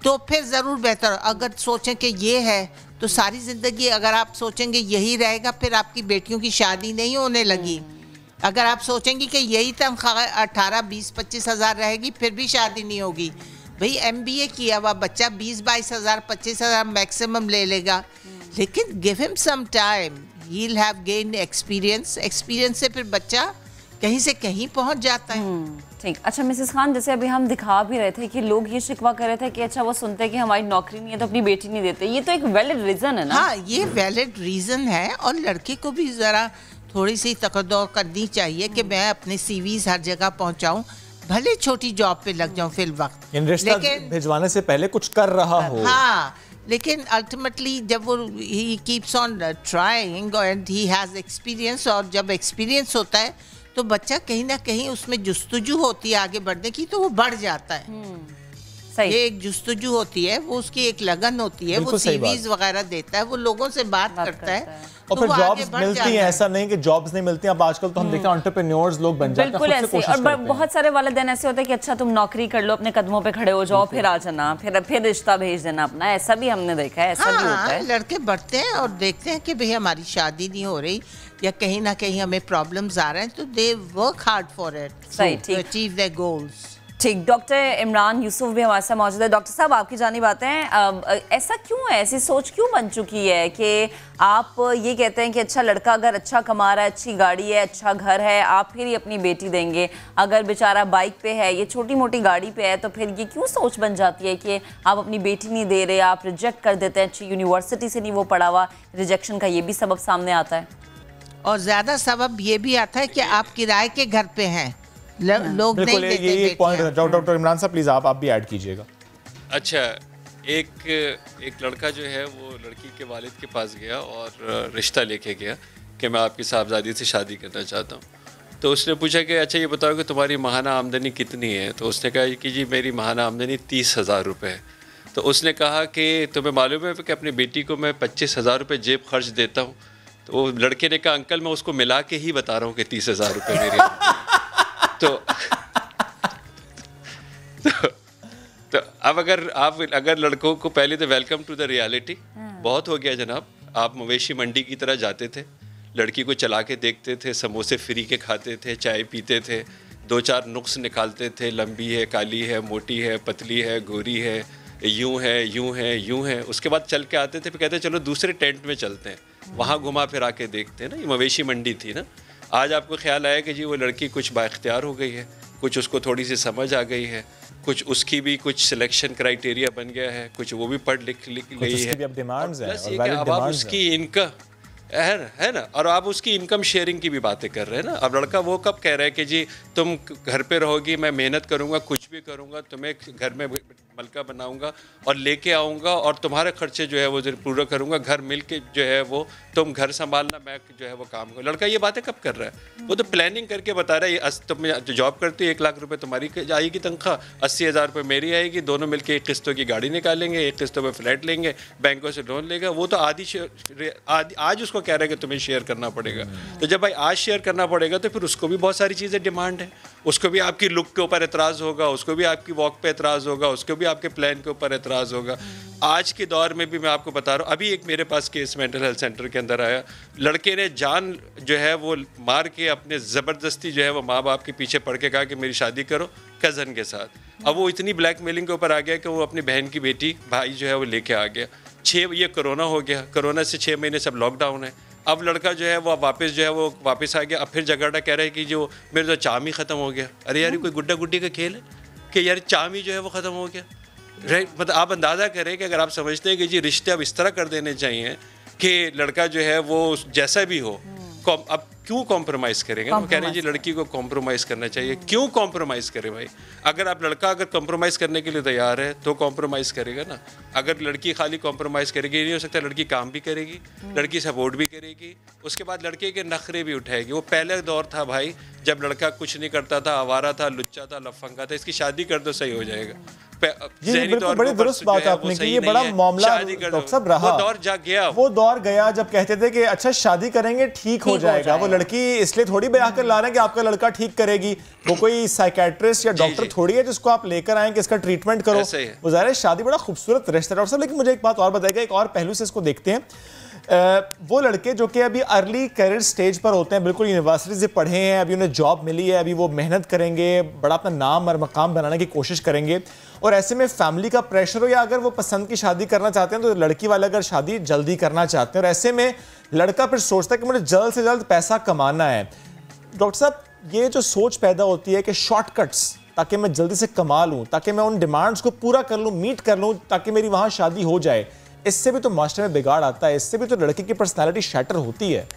तो फिर ज़रूर बेहतर। अगर सोचें कि ये है तो सारी ज़िंदगी अगर आप सोचेंगे यही रहेगा, फिर आपकी बेटियों की शादी नहीं होने लगी। अगर आप सोचेंगे कि यही तनख्वाह 18, 20, 25 हज़ार रहेगी, फिर भी शादी नहीं होगी। भाई MBA किया हुआ बच्चा 20-22 हज़ार 25 हज़ार मैक्सिमम ले लेगा, लेकिन give him some time, he will have gain experience से फिर बच्चा कहीं से कहीं पहुंच जाता है। ठीक। अच्छा मिसेस खान, जैसे अभी हम दिखा भी रहे थे कि लोग ये शिकवा कर रहे थे कि अच्छा वो सुनते हैं कि हमारी नौकरी नहीं है तो अपनी बेटी नहीं देते, ये तो एक वैलिड रीज़न है ना? हाँ, ये वैलिड रीज़न है। और लड़के को भी ज़रा थोड़ी सी तकद्दुर करनी चाहिए कि मैं अपने CVs हर जगह पहुँचाऊँ, भले छोटी जॉब पे लग जाऊँ फिल वक्त, लेकिन भिजवाने से पहले कुछ कर रहा हो। हाँ, लेकिन अल्टीमेटली जब वो he keeps on trying and he has experience, और जब एक्सपीरियंस होता है तो बच्चा कहीं ना कहीं उसमें जुस्तजू होती है आगे बढ़ने की, तो वो बढ़ जाता है। ये एक जुस्तजू होती है, वो उसकी एक लगन होती है, वो CVs वगैरह देता है, वो लोगों से बात करता है और फिर जॉब्स मिलती हैं। ऐसा नहीं कि जॉब्स नहीं मिलती। अब आजकल तो हम देखते हैं एंटरप्रेन्योर्स लोग बन जाते हैं, बिल्कुल ऐसे। और बहुत सारे वालिदैन ऐसे होते हैं कि अच्छा तुम नौकरी कर लो, अपने कदमों पे खड़े हो जाओ, फिर आ जाना, फिर रिश्ता भेज देना अपना। ऐसा भी हमने देखा है, ऐसा भी होता है। लड़के बढ़ते हैं और देखते हैं कि भाई हमारी शादी नहीं हो रही या कहीं ना कहीं हमें प्रॉब्लम्स आ रहे हैं, तो they work hard for it to achieve their goals. ठीक। डॉक्टर इमरान यूसुफ भी हमारे साथ मौजूद है। डॉक्टर साहब, आपकी जानिब आते हैं, ऐसा क्यों है, ऐसी सोच क्यों बन चुकी है कि आप ये कहते हैं कि अच्छा लड़का अगर अच्छा कमा रहा है, अच्छी गाड़ी है, अच्छा घर है, आप फिर ही अपनी बेटी देंगे, अगर बेचारा बाइक पे है, ये छोटी मोटी गाड़ी पे है, तो फिर ये क्यों सोच बन जाती है कि आप अपनी बेटी नहीं दे रहे, आप रिजेक्ट कर देते हैं, अच्छी यूनिवर्सिटी से नहीं वो पढ़ा हुआ, रिजेक्शन का ये भी सबब सामने आता है। और ज़्यादा सबब ये भी आता है कि आप किराए के घर पे हैं, लोग नहीं देते। ये एक पॉइंट डॉक्टर इमरान साहब प्लीज आप भी ऐड कीजिएगा। अच्छा, एक लड़का जो है वो लड़की के वालिद के पास गया और रिश्ता लेके गया कि मैं आपकी साहबजादी से शादी करना चाहता हूँ। तो उसने पूछा कि अच्छा ये बताओ कि तुम्हारी माहाना आमदनी कितनी है? तो उसने कहा कि जी मेरी माहाना आमदनी 30,000 रुपये है। तो उसने कहा कि तुम्हें मालूम है कि अपनी बेटी को मैं 25,000 रुपये जेब खर्च देता हूँ? तो वो लड़के ने कहा अंकल मैं उसको मिला के ही बता रहा हूँ कि 30,000 रुपये मेरे तो अब अगर लड़कों को पहले तो वेलकम टू द रियलिटी, बहुत हो गया जनाब। आप मवेशी मंडी की तरह जाते थे, लड़की को चला के देखते थे, समोसे फ्री के खाते थे, चाय पीते थे, 2-4 नुक्स निकालते थे, लंबी है, काली है, मोटी है, पतली है, गोरी है, यूं है, यूं है, यूं है। उसके बाद चल के आते थे, फिर कहते चलो दूसरे टेंट में चलते हैं, वहाँ घुमा फिरा के देखते हैं ना। ये मवेशी मंडी थी ना। आज आपको ख्याल आया कि जी वो लड़की कुछ बाइख्तियार हो गई है, कुछ उसको थोड़ी सी समझ आ गई है, कुछ उसकी भी कुछ सिलेक्शन क्राइटेरिया बन गया है, कुछ वो भी पढ़ लिख गई है। अब आप उसकी इनकम है ना, और आप उसकी इनकम शेयरिंग की भी बातें कर रहे हैं ना। अब लड़का वो कब कह रहा है कि जी तुम घर पे रहोगी, मैं मेहनत करूँगा, कुछ भी करूँगा, तुम्हें घर में मलका बनाऊंगा और लेके आऊँगा और तुम्हारे खर्चे जो है वो पूरा करूँगा, घर मिल के जो है वो तुम घर संभालना, मैं जो है वो काम करूँ। लड़का ये बातें कब कर रहा है? वो तो प्लानिंग करके बता रहा है तुम जो जॉब करती हो 1 लाख रुपये तुम्हारी आएगी तनख्वाह, 80,000 रुपये मेरी आएगी, दोनों मिलके 1 किस्तों की गाड़ी निकालेंगे, 1 किस्तों में फ्लैट लेंगे, बैंकों से लोन लेगा। वो तो आज उसको कह रहा है कि तुम्हें शेयर करना पड़ेगा। तो जब भाई आज शेयर करना पड़ेगा तो फिर उसको भी बहुत सारी चीज़ें डिमांड है, उसको भी आपकी लुक के ऊपर एतराज़ होगा, उसको भी आपकी वॉक पे एतराज़ होगा, उसको भी आपके प्लान के ऊपर एतराज़ होगा। आज के दौर में भी मैं आपको बता रहा हूँ, अभी एक मेरे पास केस मेंटल हेल्थ सेंटर के अंदर आया, लड़के ने जान जो है वो मार के अपने ज़बरदस्ती जो है वो माँ बाप के पीछे पड़ के कहा कि मेरी शादी करो कज़न के साथ। अब वो इतनी ब्लैकमेलिंग के ऊपर आ गया कि वो अपनी बहन की बेटी भाई जो है वो लेके आ गया। ये कोरोना हो गया, कोरोना से 6 महीने सब लॉकडाउन है। अब लड़का जो है वो वापस आ गया। अब फिर झगड़ा कह रहा है कि जो मेरे तो चाम ही ख़त्म हो गया। अरे यार कोई गुड्डा गुड्डी का खेल है कि यार चाम ही जो है वो ख़त्म हो गया, राइट। मतलब आप अंदाज़ा करें कि अगर आप समझते हैं कि जी रिश्ते अब इस तरह कर देने चाहिए कि लड़का जो है वो जैसा भी हो, अब क्यों कॉम्प्रोमाइज़ करेंगे? हम कह रहे हैं जी लड़की को कॉम्प्रोमाइज़ करना चाहिए। क्यों कॉम्प्रोमाइज़ करें भाई? अगर आप लड़का अगर कॉम्प्रोमाइज़ करने के लिए तैयार है तो कॉम्प्रोमाइज़ करेगा ना। अगर लड़की खाली कॉम्प्रोमाइज़ करेगी, ये नहीं हो सकता लड़की काम भी करेगी, लड़की सपोर्ट भी करेगी, उसके बाद लड़के के नखरे भी उठाएगी। वो पहले दौर था भाई जब लड़का कुछ नहीं करता था, आवारा था, लुच्चा था, लफंगा था, इसकी शादी कर दो सही हो जाएगा। बिल्कुल बड़ी दुरुस्त बात आपने की। ये बड़ा मामला डॉक्टर साहब रहा, वो दौर जा गया, वो दौर गया जब कहते थे कि अच्छा शादी करेंगे ठीक हो जाएगा। वो लड़की इसलिए थोड़ी ब्याह कर ला रहे हैं कि आपका लड़का ठीक करेगी। वो कोई साइकेट्रिस्ट या डॉक्टर थोड़ी है जिसको आप लेकर आए कि इसका ट्रीटमेंट करो। वो ज़ाहिर है शादी बड़ा खूबसूरत रिश्ता है डॉक्टर साहब। लेकिन मुझे एक बात और बताइएगा, एक और पहलू से इसको देखते हैं। वो लड़के जो कि अभी अर्ली करियर स्टेज पर होते हैं, बिल्कुल यूनिवर्सिटी से पढ़े हैं, अभी उन्हें जॉब मिली है, अभी वो मेहनत करेंगे, बड़ा अपना नाम और मकाम बनाने की कोशिश करेंगे, और ऐसे में फैमिली का प्रेशर हो या अगर वो पसंद की शादी करना चाहते हैं तो लड़की वाले अगर शादी जल्दी करना चाहते हैं और ऐसे में लड़का फिर सोचता है कि मुझे जल्द से जल्द पैसा कमाना है। डॉक्टर साहब ये जो सोच पैदा होती है कि शॉर्टकट्स, ताकि मैं जल्दी से कमा लूँ, ताकि मैं उन डिमांड्स को पूरा कर लूँ, मीट कर लूँ, ताकि मेरी वहाँ शादी हो जाए, इससे भी तो मास्टर में बिगाड़ आता है, इससे भी तो लड़की की पर्सनालिटी शैटर होती है।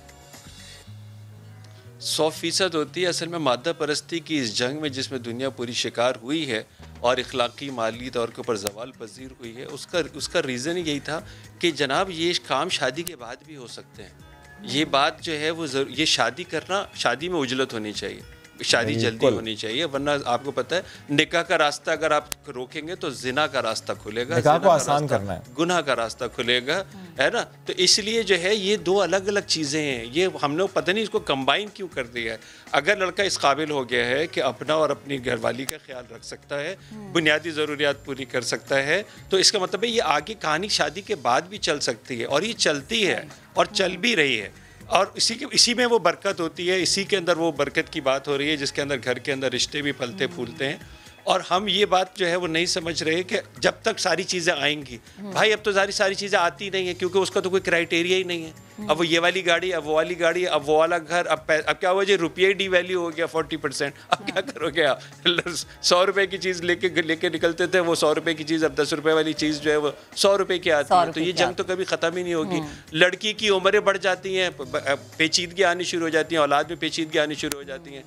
100% होती है। असल में मादा परस्ती की इस जंग में जिसमें दुनिया पूरी शिकार हुई है और इखलाकी माली तौर के ऊपर जवाल पजीर हुई है, उसका रीज़न यही था कि जनाब ये काम शादी के बाद भी हो सकते हैं। ये बात जो है वो ये शादी करना, शादी में उजलत होनी चाहिए, शादी जल्दी होनी चाहिए, वरना आपको पता है निकाह का रास्ता अगर आप रोकेंगे तो जिना का रास्ता खुलेगा, निकाह को आसान करना है, गुनाह का रास्ता खुलेगा, है ना। तो इसलिए जो है ये दो अलग अलग चीज़ें हैं। ये हम लोग पता नहीं इसको कंबाइन क्यों कर दिया है। अगर लड़का इस काबिल हो गया है कि अपना और अपनी घरवाली का ख्याल रख सकता है, बुनियादी ज़रूरियात पूरी कर सकता है, तो इसका मतलब है ये आगे कहानी शादी के बाद भी चल सकती है, और ये चलती है और चल भी रही है। और इसी में वो बरकत होती है, इसी के अंदर वो बरकत की बात हो रही है जिसके अंदर घर के अंदर रिश्ते भी फलते फूलते हैं। और हम ये बात जो है वो नहीं समझ रहे कि जब तक सारी चीज़ें आएंगी, भाई अब तो सारी चीज़ें आती नहीं है क्योंकि उसका तो कोई क्राइटेरिया ही नहीं है। अब वो ये वाली गाड़ी, अब वो वाली गाड़ी, अब वो वाला घर, अब क्या हुआ जी, रुपये डी वैल्यू हो गया 40%। अब क्या करोगे आप? 100 रुपए की चीज़ लेके निकलते थे, वो 100 रुपए की चीज़ अब 10 रुपए वाली चीज़ जो है वो 100 रुपए की आती है। तो ये जंग तो कभी ख़त्म ही नहीं होगी। लड़की की उम्रें बढ़ जाती हैं, पेचीदगी आनी शुरू हो जाती हैं, औलाद में पेचीदगी आनी शुरू हो जाती हैं,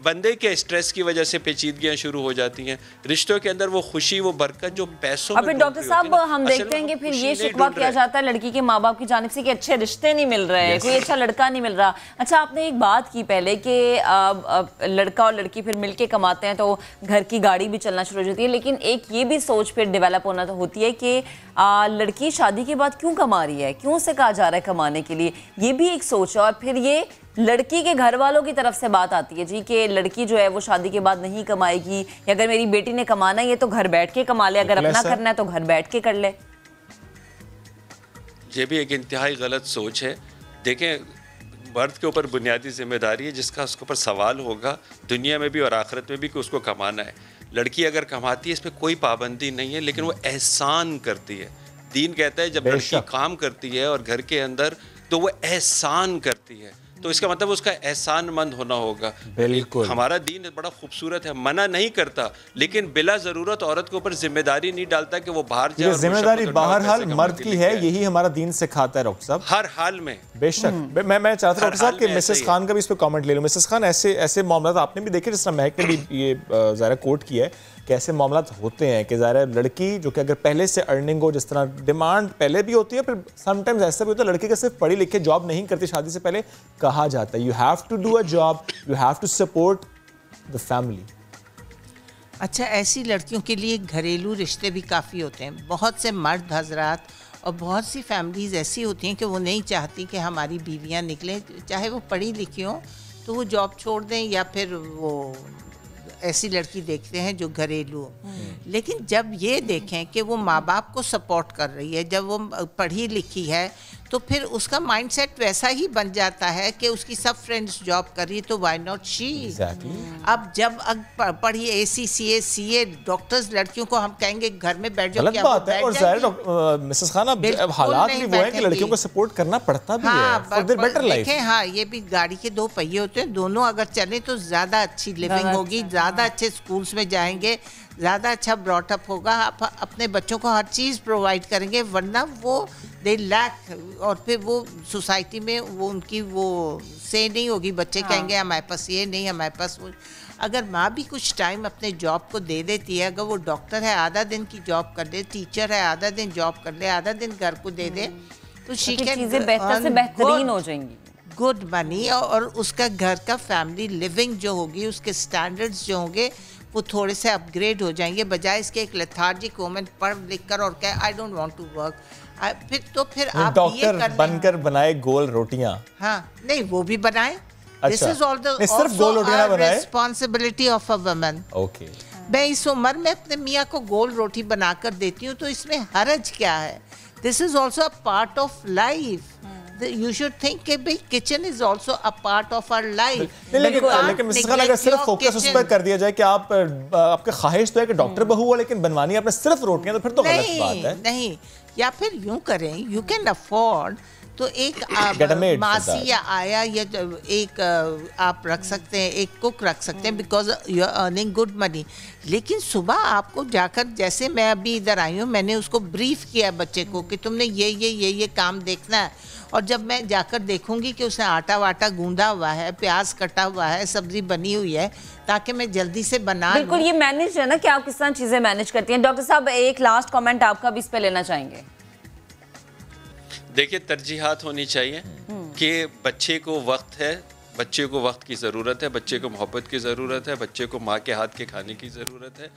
बंदे के स्ट्रेस की वजह से पेचीदगियाँ शुरू हो जाती हैं, रिश्तों के अंदर वो खुशी, वो बरकत जो पैसों में। डॉक्टर साहब हम देखते हैं कि फिर ये शिकवा किया जाता है लड़की के माँ बाप की जानिब से कि अच्छे रिश्ते नहीं मिल रहे हैं, कोई अच्छा लड़का नहीं मिल रहा। अच्छा, आपने एक बात की पहले कि लड़का और लड़की फिर मिलके कमाते हैं तो घर की गाड़ी भी चलना शुरू हो जाती है, लेकिन एक ये भी सोच फिर डेवलप होना तो होती है कि लड़की शादी के बाद क्यों कमा रही है, क्यों से कहा जा रहा है कमाने के लिए, ये भी एक सोच है। और फिर ये लड़की के घर वालों की तरफ से बात आती है जी कि लड़की जो है वो शादी के बाद नहीं कमाएगी, या अगर मेरी बेटी ने कमाना है तो घर बैठ के कमा ले, अगर अपना करना है तो घर बैठ के कर ले। ये भी एक इंतहाई गलत सोच है। देखें, मर्द के ऊपर बुनियादी जिम्मेदारी है जिसका उसके ऊपर सवाल होगा दुनिया में भी और आखिरत में भी कि उसको कमाना है। लड़की अगर कमाती है इस पर कोई पाबंदी नहीं है, लेकिन वो एहसान करती है। दीन कहता है जब लड़की काम करती है और घर के अंदर तो वो एहसान करती है, तो इसका मतलब उसका एहसानमंद होना होगा। बिल्कुल, हमारा दीन बड़ा खूबसूरत है, मना नहीं करता, लेकिन बिला ज़रूरत औरत के ऊपर जिम्मेदारी नहीं डालता कि वो बाहर जाए। जिम्मेदारी बहरहाल मर्द की है, यही हमारा दीन सिखाता है डॉक्टर साहब, हर हाल में। बेशक मैं चाहता हूँ डॉक्टर साहब कि मिसेस खान का भी इस पर कमेंट ले लो। मिसेस खान, ऐसे मामला आपने भी देखे, जिस तरह महक ने भी ये ज़ाहिर कोट किया है कि ऐसे मामला होते हैं कि ज़ाहिर लड़की जो कि अगर पहले से अर्निंग हो, जिस तरह डिमांड पहले भी होती है, फिर समटाइम्स ऐसा भी होता है लड़की का सिर्फ पढ़ी लिखे जॉब नहीं करती, शादी से पहले कहा जाता है you have to do a job, you have to support the family. अच्छा, ऐसी लड़कियों के लिए घरेलू रिश्ते भी काफ़ी होते हैं। बहुत से मर्द हजरात और बहुत सी फैमिलीज़ ऐसी होती हैं कि वो नहीं चाहती कि हमारी बीवियां निकलें, चाहे वो पढ़ी लिखी हों तो वो जॉब छोड़ दें या फिर वो ऐसी लड़की देखते हैं जो घरेलू हो। लेकिन जब ये देखें कि वो माँ बाप को सपोर्ट कर रही है, जब वो पढ़ी लिखी है, तो फिर उसका माइंडसेट वैसा ही बन जाता है कि उसकी सब फ्रेंड्स जॉब कर रही है तो व्हाई नॉट शी। अब जब पढ़ी ACCA CA डॉक्टर्स लड़कियों को हम कहेंगे घर में बैठ जाओ, क्या बात है। और मिसेस खान अब हालात भी वो हैं कि लड़कियों को सपोर्ट करना पड़ता भी है फॉर देयर बेटर लाइफ। देखें, हाँ, ये भी गाड़ी के दो पहिए होते हैं, दोनों अगर चले तो ज़्यादा अच्छी लिविंग होगी, ज़्यादा अच्छे स्कूल्स में जाएंगे, ज़्यादा अच्छा ब्रॉटअप होगा, आप अपने बच्चों को हर चीज़ प्रोवाइड करेंगे, वरना वो दे लैक और फिर वो सोसाइटी में वो उनकी वो से नहीं होगी। बच्चे कहेंगे हमारे पास ये नहीं, हमारे पास वो। अगर माँ भी कुछ टाइम अपने जॉब को दे देती है, अगर वो डॉक्टर है आधा दिन की जॉब कर ले, टीचर है आधा दिन जॉब कर ले, आधा दिन घर को दे दे, तो चीज़ें बेहतर से बेहतरीन हो जाएंगी, गुड मनी, और उसका घर का फैमिली लिविंग जो होगी, उसके स्टैंडर्ड्स जो होंगे वो थोड़े से अपग्रेड हो जाएंगे, बजाय इसके एक लेथार्जिक वुमन पढ़ लिख कर और कहे I don't want to work. फिर आप डॉक्टर बनकर बनाए गोल रोटियां। हाँ, नहीं वो भी बनाए। दिस इज ऑल द सिर्फ गोल रोटियां ना बनाए, responsibility of a woman. Okay, मैं इस उम्र में अपने मियाँ को गोल रोटी बनाकर देती हूँ तो इसमें हर्ज क्या है? This is also a part of life. You should think कि भाई kitchen is also a part of our life. लेकिन मिसेस खान, अगर सिर्फ फोकस उस पर कर दिया जाए कि आप आपके ख्वाहिश तो है कि डॉक्टर बहू हो लेकिन बनवानी आपने सिर्फ रोटियां, तो फिर तो गलत बात है। नहीं, या फिर यूं करें, यू कैन अफोर्ड तो एक मासी या आया या एक आप रख सकते हैं, एक कुक रख सकते हैं, because you are earning good money. लेकिन सुबह आपको जाकर, जैसे मैं अभी इधर आई हूँ, मैंने उसको ब्रीफ किया बच्चे को कि तुमने ये काम देखना है, और जब मैं जाकर देखूंगी कि उसने आटा वाटा गूंदा हुआ है, प्याज कटा हुआ है, सब्जी बनी हुई है, ताकि मैं जल्दी से बना। बिल्कुल, ये मैनेज है ना कि आप किस तरह चीजें मैनेज करती हैं। डॉक्टर साहब, एक लास्ट कमेंट आपका भी इस पे लेना चाहेंगे। देखिए, तरजीहात होनी चाहिए कि बच्चे को वक्त है, बच्चे को वक्त की ज़रूरत है, बच्चे को मोहब्बत की ज़रूरत है, बच्चे को माँ के हाथ के खाने की ज़रूरत है।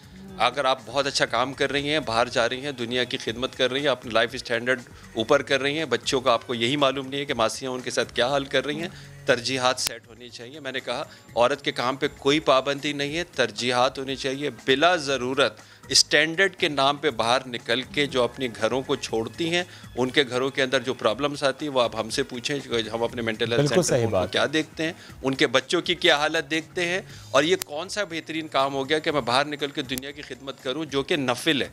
अगर आप बहुत अच्छा काम कर रही हैं, बाहर जा रही हैं, दुनिया की खिदमत कर रही हैं, अपनी लाइफ स्टैंडर्ड ऊपर कर रही हैं, बच्चों को आपको यही मालूम नहीं है कि मासियाँ उनके साथ क्या हाल कर रही हैं, तरजीहात सेट होनी चाहिए। मैंने कहा, औरत के काम पे कोई पाबंदी नहीं है, तरजीहात होनी चाहिए। बिला ज़रूरत स्टैंडर्ड के नाम पे बाहर निकल के जो अपने घरों को छोड़ती हैं, उनके घरों के अंदर जो प्रॉब्लम्स आती है वो आप हमसे पूछें। हम अपने मेंटल हेल्थ सेंटर को क्या देखते हैं, उनके बच्चों की क्या हालत देखते हैं, और ये कौन सा बेहतरीन काम हो गया कि मैं बाहर निकल के दुनिया की खिदमत करूं, जो कि नफिल है।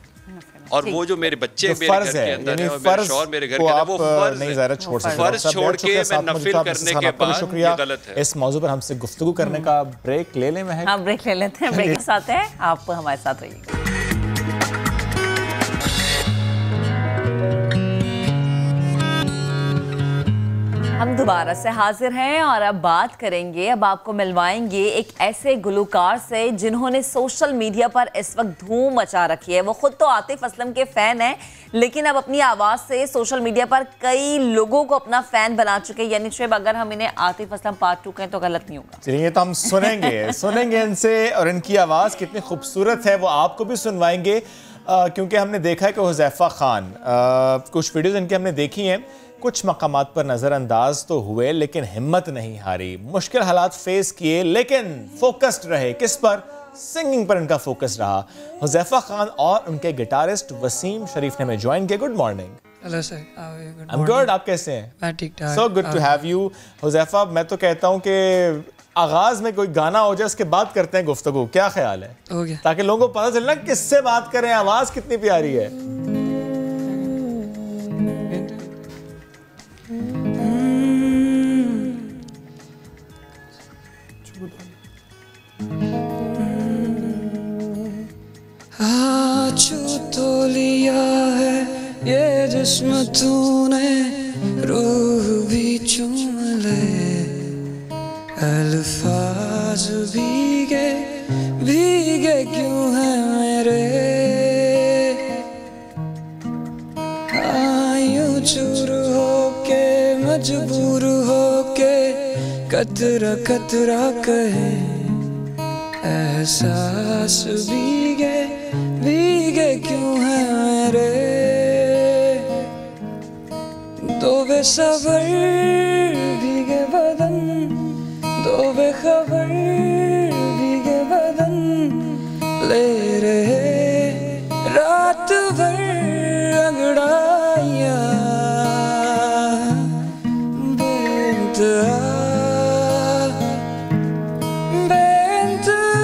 और वो जो मेरे बच्चे मेरे घर के अंदर है, मेरे शौहर मेरे घर के अंदर, वो फर्ज छोड़ के मैं नफिल करने के बाद शुक्रिया गलत है। इस मौजू पर हमसे गुफ्तगू करने का। ब्रेक ले लें महक? हाँ, ब्रेक ले लेते हैं। ब्रेक के साथ है, आप हमारे साथ रहिएगा। हम दोबारा से हाजिर हैं और अब बात करेंगे, अब आपको मिलवाएंगे एक ऐसे गुलकार से जिन्होंने सोशल मीडिया पर इस वक्त धूम मचा रखी है। वो खुद तो आतिफ असलम के फ़ैन हैं, लेकिन अब अपनी आवाज़ से सोशल मीडिया पर कई लोगों को अपना फ़ैन बना चुके हैं। यानी शुएब, अगर हम इन्हें आतिफ असलम पार्ट 2 कहें तो गलत नहीं होगा। चलिए, तो हम सुनेंगे इनसे, और इनकी आवाज़ कितनी खूबसूरत है वो आपको भी सुनवाएंगे, क्योंकि हमने देखा है कि हुज़ैफ़ा खान, कुछ वीडियोज़ इनके हमने देखी हैं, कुछ मकामात पर नज़रअंदाज तो हुए लेकिन हिम्मत नहीं हारी, मुश्किल हालात फेस किए लेकिन फोकस्ड रहे। किस पर? सिंगिंग पर इनका फोकस रहा। हुज़ैफ़ा खान और उनके गिटारिस्ट वसीम शरीफ ने हमें ज्वाइन किया। Good morning. Hello sir, I am good, आप कैसे हैं? मैं ठीक ठाक। So good to have you. Huzaifa, मैं तो कहता हूँ कि आगाज में कोई गाना हो जाए, उसके बाद करते हैं गुफ्तगू, क्या ख्याल है? हो गया। ताकि लोगों को पता चले ना किससे बात करें, आवाज कितनी प्यारी है। छू तो लिया है ये जिस्म तूने, रूह भी चूम ले, अल्फाज भीगे भीगे क्यों है मेरे, यूं चूर होके मजबूर होके कतरा कतरा कहे, एहसास भीगे भीगे क्यों है मेरे, बेसबर भीगे बदन, दो बेखबर भीगे बदन, ले रहे रात भर अंगड़ाइयाँ, बेइंतहा बेइंतहा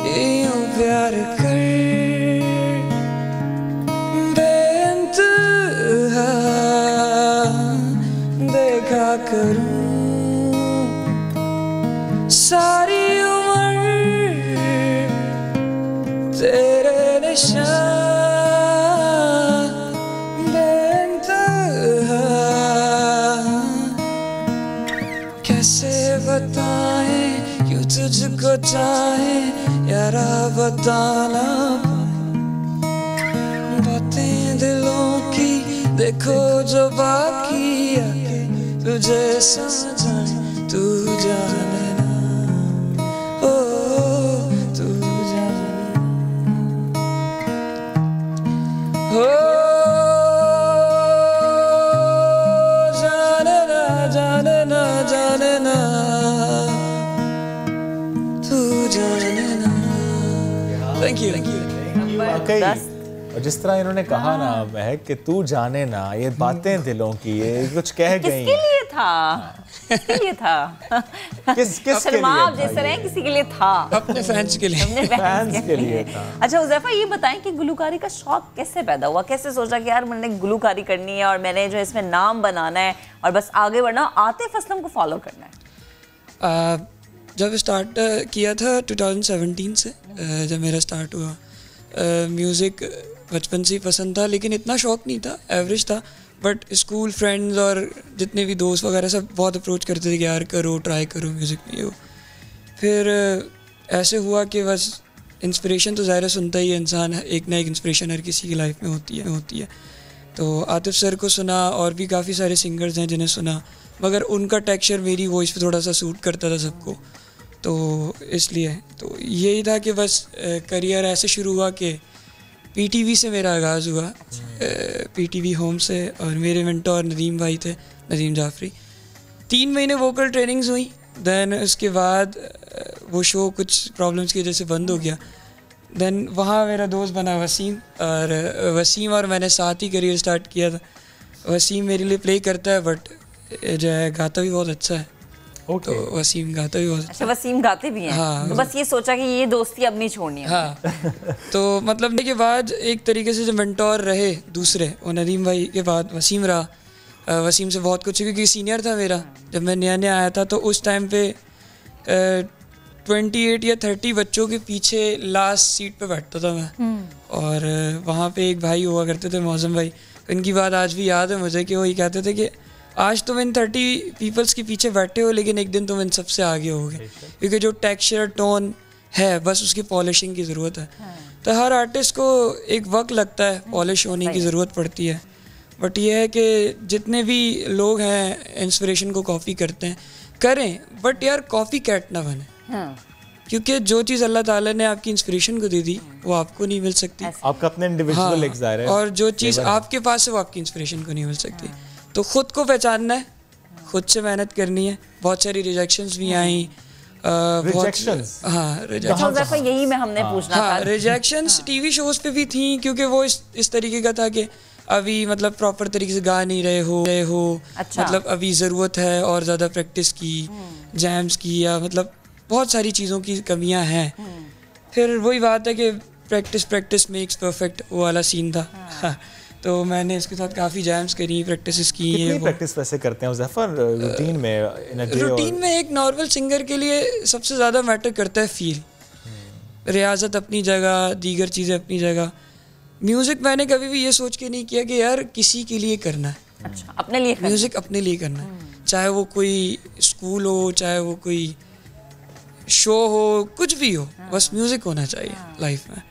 यूं प्यार कर, बेइंतहा देखा करूं सारी उम्र तेरे निशान, बेइंतहा कैसे बताएं क्यों तुझको चाहें यारा, बताना बातें दिलों की देखो जो बाकी आके तुझे समझाए, तू जाने ना, ओ तू जाने हो, जाने ना जाने ना जाने ना, तू जाने ना। Thank you. वाकई और जिस तरह इन्होंने कहा ना महक कि तू जाने ना, ये बातें दिलों की, ये कुछ कह गई। किसके लिए था? किसके लिए था? किसके शर्मा लिए आप जिस तरह किसी के लिए था? अपने फैंस के लिए। अपने फैंस के लिए था। अच्छा हुज़ैफा, ये बताएं कि गुलूकारी का शौक कैसे पैदा हुआ? कैसे सोचा कि यार मैंने गुलूकारी करनी है और मैंने जो इसमें नाम बनाना है और बस आगे बढ़ना, आतिफ असलम को फॉलो करना है? जब स्टार्ट किया था 2017 से, जब मेरा स्टार्ट हुआ, म्यूज़िक बचपन से ही पसंद था, लेकिन इतना शौक नहीं था, एवरेज था। बट स्कूल फ्रेंड्स और जितने भी दोस्त वगैरह सब बहुत अप्रोच करते थे कि यार करो, ट्राई करो म्यूज़िक में। वो फिर ऐसे हुआ कि बस इंस्पिरेशन तो ज़ाहिर सुनता ही है इंसान, एक ना एक इंस्पिरेशन हर किसी की लाइफ में होती है। तो आतिफ सर को सुना और भी काफ़ी सारे सिंगर्स हैं जिन्हें सुना, मगर उनका टेक्सचर मेरी वॉइस पे थोड़ा सा सूट करता था सबको, तो इसलिए तो यही था कि बस करियर ऐसे शुरू हुआ कि पीटीवी से मेरा आगाज़ हुआ, पीटीवी होम से, और मेरे मेंटोर नदीम भाई थे, नदीम जाफरी। 3 महीने वोकल ट्रेनिंग्स हुई, दैन उसके बाद वो शो कुछ प्रॉब्लम्स की वजह से बंद हो गया। दैन वहाँ मेरा दोस्त बना वसीम, और वसीम और मैंने साथ ही करियर स्टार्ट किया था। वसीम मेरे लिए प्ले करता है, बट जो है गाता भी बहुत अच्छा है। तो वसीम गाता भी बहुत अच्छा, वसीम गाते भी हैं। हाँ, तो बस ये सोचा कि ये दोस्ती अब नहीं छोड़नी है। हाँ तो मतलब के बाद एक तरीके से जो मेंटोर रहे दूसरे, वो नदीम भाई के बाद वसीम रहा। वसीम से बहुत कुछ, क्योंकि सीनियर था मेरा जब मैं नया नया आया था, तो उस टाइम पे 28 या 30 बच्चों के पीछे लास्ट सीट पे बैठता था मैं। और वहाँ पे एक भाई हुआ करते थे, मौज़म भाई, इनकी बात आज भी याद है मुझे कि वो ये कहते थे कि आज तुम इन 30 पीपल्स के पीछे बैठे हो, लेकिन एक दिन तुम इन सबसे आगे होगे, क्योंकि जो टेक्सचर टोन है बस उसकी पॉलिशिंग की ज़रूरत है। तो हर आर्टिस्ट को एक वक्त लगता है, पॉलिश होने की ज़रूरत पड़ती है। बट ये है कि जितने भी लोग हैं इंस्पिरेशन को कॉपी करते हैं, करें, बट यार कॉपी कैट ना बने, क्योंकि जो चीज़ अल्लाह ताला ने आपकी इंस्पिरेशन को दे दी वो आपको नहीं मिल सकती, आपका अपने इंडिविजुअल एक ज़ाहिर है, और जो चीज़ आपके पास है वो आपकी इंस्पिरेशन को नहीं मिल सकती। तो ख़ुद को पहचानना है, खुद से मेहनत करनी है। बहुत सारी रिजेक्शंस भी आई, रिजेक्शंस, हाँ रिजेक्शंस, यही मैं हमने पूछना था। रिजेक्शंस टीवी शोज पे भी थी, क्योंकि वो इस तरीके का था कि अभी मतलब प्रॉपर तरीके से गा नहीं रहे हो, अच्छा। मतलब अभी ज़रूरत है और ज़्यादा प्रैक्टिस की, जैम्स की, या मतलब बहुत सारी चीज़ों की कमियां हैं। फिर वही बात है कि प्रैक्टिस मेक्स परफेक्ट, वो वाला सीन था। हाँ। तो मैंने इसके साथ काफ़ी जैम्स करी, प्रैक्टिस की। कितनी प्रैक्टिस वैसे करते हैं ज़फ़र रूटीन में? रूटीन में एक नॉर्मल सिंगर के लिए सबसे ज़्यादा मैटर करता है फील। रियाजत अपनी जगह, दीगर चीज़ें अपनी जगह। म्यूज़िक मैंने कभी भी ये सोच के नहीं किया कि यार किसी के लिए करना है। अच्छा, अपने लिए म्यूज़िक अपने लिए करना है, चाहे वो कोई स्कूल हो, चाहे वो कोई शो हो, कुछ भी हो, बस म्यूज़िक होना चाहिए लाइफ में।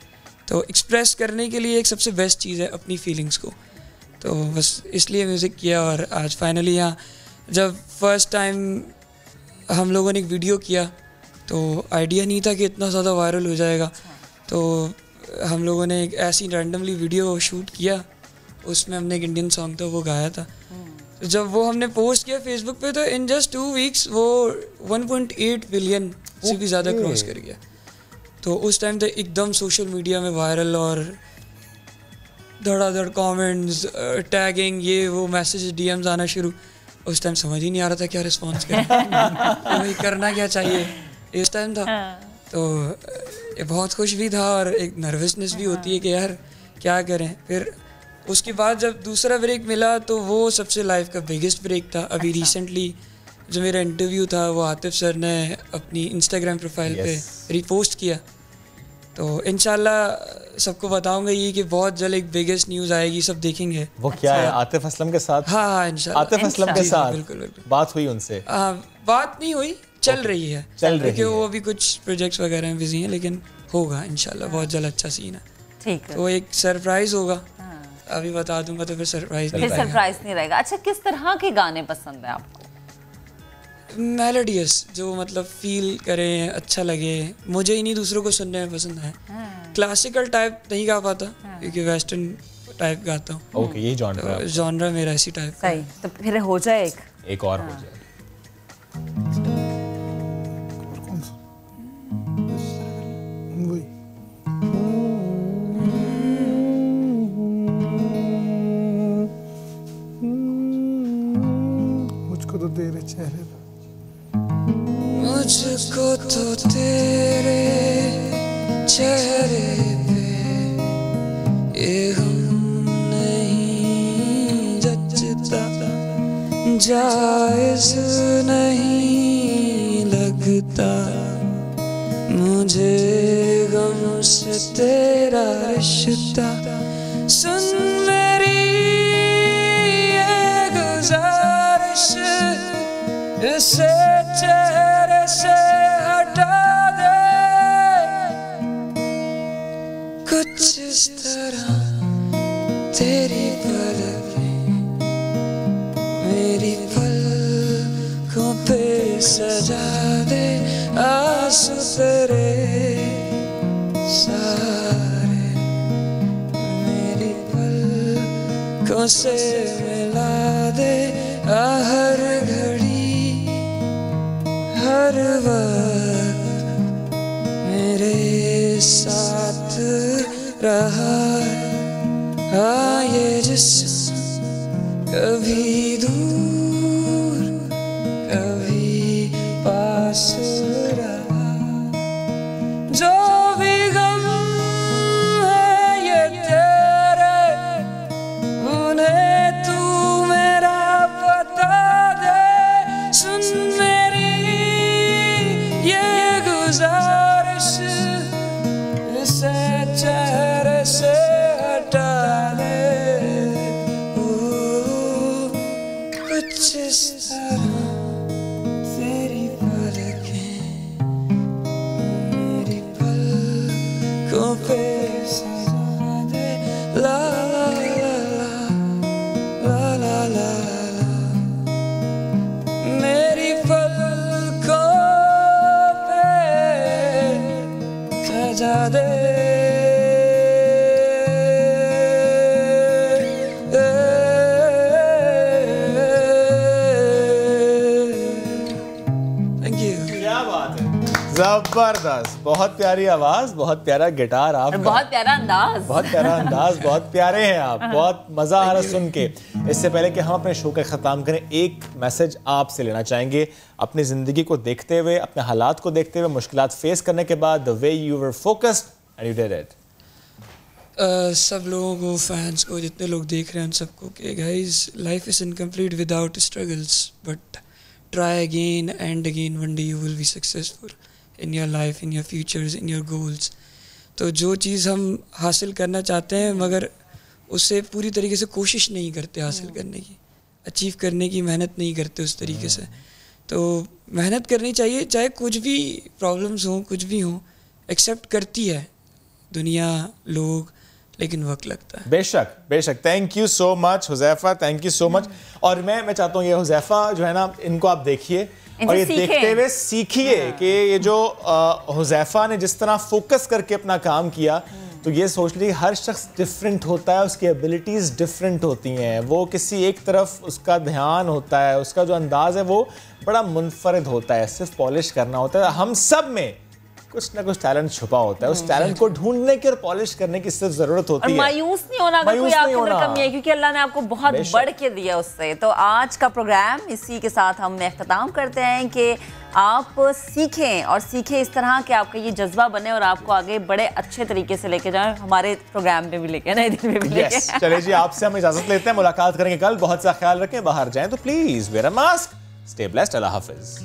तो एक्सप्रेस करने के लिए एक सबसे बेस्ट चीज़ है अपनी फीलिंग्स को। तो बस इसलिए म्यूज़िक किया, और आज फाइनली यहाँ जब फर्स्ट टाइम हम लोगों ने एक वीडियो किया तो आइडिया नहीं था कि इतना ज़्यादा वायरल हो जाएगा। तो हम लोगों ने एक ऐसी रैंडमली वीडियो शूट किया उसमें हमने एक इंडियन सॉन्ग था वो गाया था। तो जब वो हमने पोस्ट किया फेसबुक पे तो इन जस्ट 2 वीक्स वो 1.8 बिलियन से भी ज़्यादा क्रॉस कर गया। तो उस टाइम तो एकदम सोशल मीडिया में वायरल और धड़ाधड़ कमेंट्स, टैगिंग, ये वो मैसेज, डीएम्स आना शुरू। उस टाइम समझ ही नहीं आ रहा था क्या रिस्पॉन्स करें, वही करना क्या चाहिए इस टाइम था। तो ये बहुत खुश भी था और एक नर्वसनेस भी होती है कि यार क्या करें। फिर उसके बाद जब दूसरा ब्रेक मिला तो वो सबसे लाइफ का बिगेस्ट ब्रेक था। अभी रिसेंटली जो मेरा इंटरव्यू था वो आतिफ सर ने अपनी इंस्टाग्राम प्रोफाइल पे रिपोस्ट किया। तो इंशाल्लाह सबको बताऊंगा ये कि बहुत जल्द एक बिगेस्ट न्यूज़ आएगी, सब देखेंगे। वो क्या है? आतिफ असलम के साथ? हाँ इंशाल्लाह। आतिफ असलम के साथ बिल्कुल बात हुई उनसे? बात नहीं हुई, चल रही है क्योंकि वो अभी कुछ प्रोजेक्ट्स वगैरह में बिजी हैं, लेकिन होगा इंशाल्लाह बहुत जल्द अच्छा सीन है। ठीक है, तो एक सरप्राइज होगा, अभी बता दूंगा तो फिर सरप्राइज नहीं रहेगा। अच्छा, किस तरह के गाने पसंद है आपको? मेलोडियस, जो मतलब फील करें, अच्छा लगे, मुझे ही नहीं दूसरों को सुनने में पसंद है। क्लासिकल टाइप नहीं गा पाता क्योंकि वेस्टर्न टाइप गाता हूँ। ओके, यही जॉनरा मेरा इसी टाइप। सही, तो फिर हो जाए एक और हो जाए। मुझको तो तेरे चेहरे पे, मुझको तो तेरे चेहरे पे ये गम नहीं जचता, जायज़ नहीं लगता, मुझे गम से तेरा रिश्ता। सुन मेरी ये गुजारिश, इसे चेहरे से हटा दे, कुछ इस तरह तेरी पलकें मेरी पलकों पे सजा दे, आंसू तेरे सारे मेरी पलकों से मिला दे, हर घड़ी हर वक्त मेरे साथ रहा। हाँ ये जिस्म कभी दूर कभी पास रहा, जो भी गम है ये तेरे, उन्हें तू मेरा बता दे। सुन मेरी ये गुजारिश, इसे चेहरे से हटा दे, कुछ इस तरह तेरी पलकें मेरी पलकों पे सजा दे, ला ला ला ला ला ला, मेरी पलकों पे सजा दे। जबरदस्त, बहुत प्यारी आवाज, बहुत प्यारा गिटार, आप बहुत प्यारा अंदाज, बहुत प्यारा अंदाज, बहुत प्यारे हैं आप, बहुत मजा आ रहा सुन के। इससे पहले कि हम अपने शो का ख़त्म करें, एक मैसेज आपसे लेना चाहेंगे। अपनी ज़िंदगी को देखते हुए, अपने हालात को देखते हुए, मुश्किलात फेस करने के बाद, the way you were focused and you did it. सब लोगों को, फैंस को, जितने लोग देख रहे हैं उन सबको कि guys life is incomplete without struggles, but try again and again, one day you will be successful in your life, in your futures, in your goals. तो जो चीज़ हम हासिल करना चाहते हैं मगर उससे पूरी तरीके से कोशिश नहीं करते हासिल करने की, अचीव करने की मेहनत नहीं करते उस तरीके से, तो मेहनत करनी चाहिए। चाहे कुछ भी प्रॉब्लम्स हों, कुछ भी हों, एक्सेप्ट करती है दुनिया, लोग, लेकिन वक्त लगता है। बेशक बेशक। Thank you so much Huzaifa, thank you so much. और मैं चाहता हूँ ये हुज़ैफा जो है ना, इनको आप देखिए और ये देखते हुए सीखिए कि ये जो हुज़ैफा ने जिस तरह फोकस करके अपना काम किया, तो ये सोच लीजिए हर शख्स डिफरेंट होता है, उसकी एबिलिटीज़ डिफरेंट होती हैं, वो किसी एक तरफ उसका ध्यान होता है, उसका जो अंदाज़ है वो बड़ा मुनफरद होता है, सिर्फ पॉलिश करना होता है। हम सब में कुछ ना कुछ टैलेंट छुपा होता है, उस टैलेंट को ढूंढने की और पॉलिश करने की सिर्फ जरूरत होती है। मायूस नहीं होना अगर कोई आपके अंदर कमी है, क्योंकि अल्लाह ने आपको बहुत बढ़ के दिया उससे। तो आज का प्रोग्राम इसी के साथ हम इख्तिताम करते हैं कि आप सीखें और सीखें इस तरह कि आपका ये जज्बा बने और आपको आगे बड़े अच्छे तरीके से लेके जाएं, हमारे प्रोग्राम पे भी लेके, नए दिन में भी लेके। चलिए जी, आपसे हम इजाजत लेते हैं, मुलाकात करेंगे कल। बहुत सा ख्याल रखें, बाहर जाएं तो please wear a mask, stay blessed, Allah Hafiz.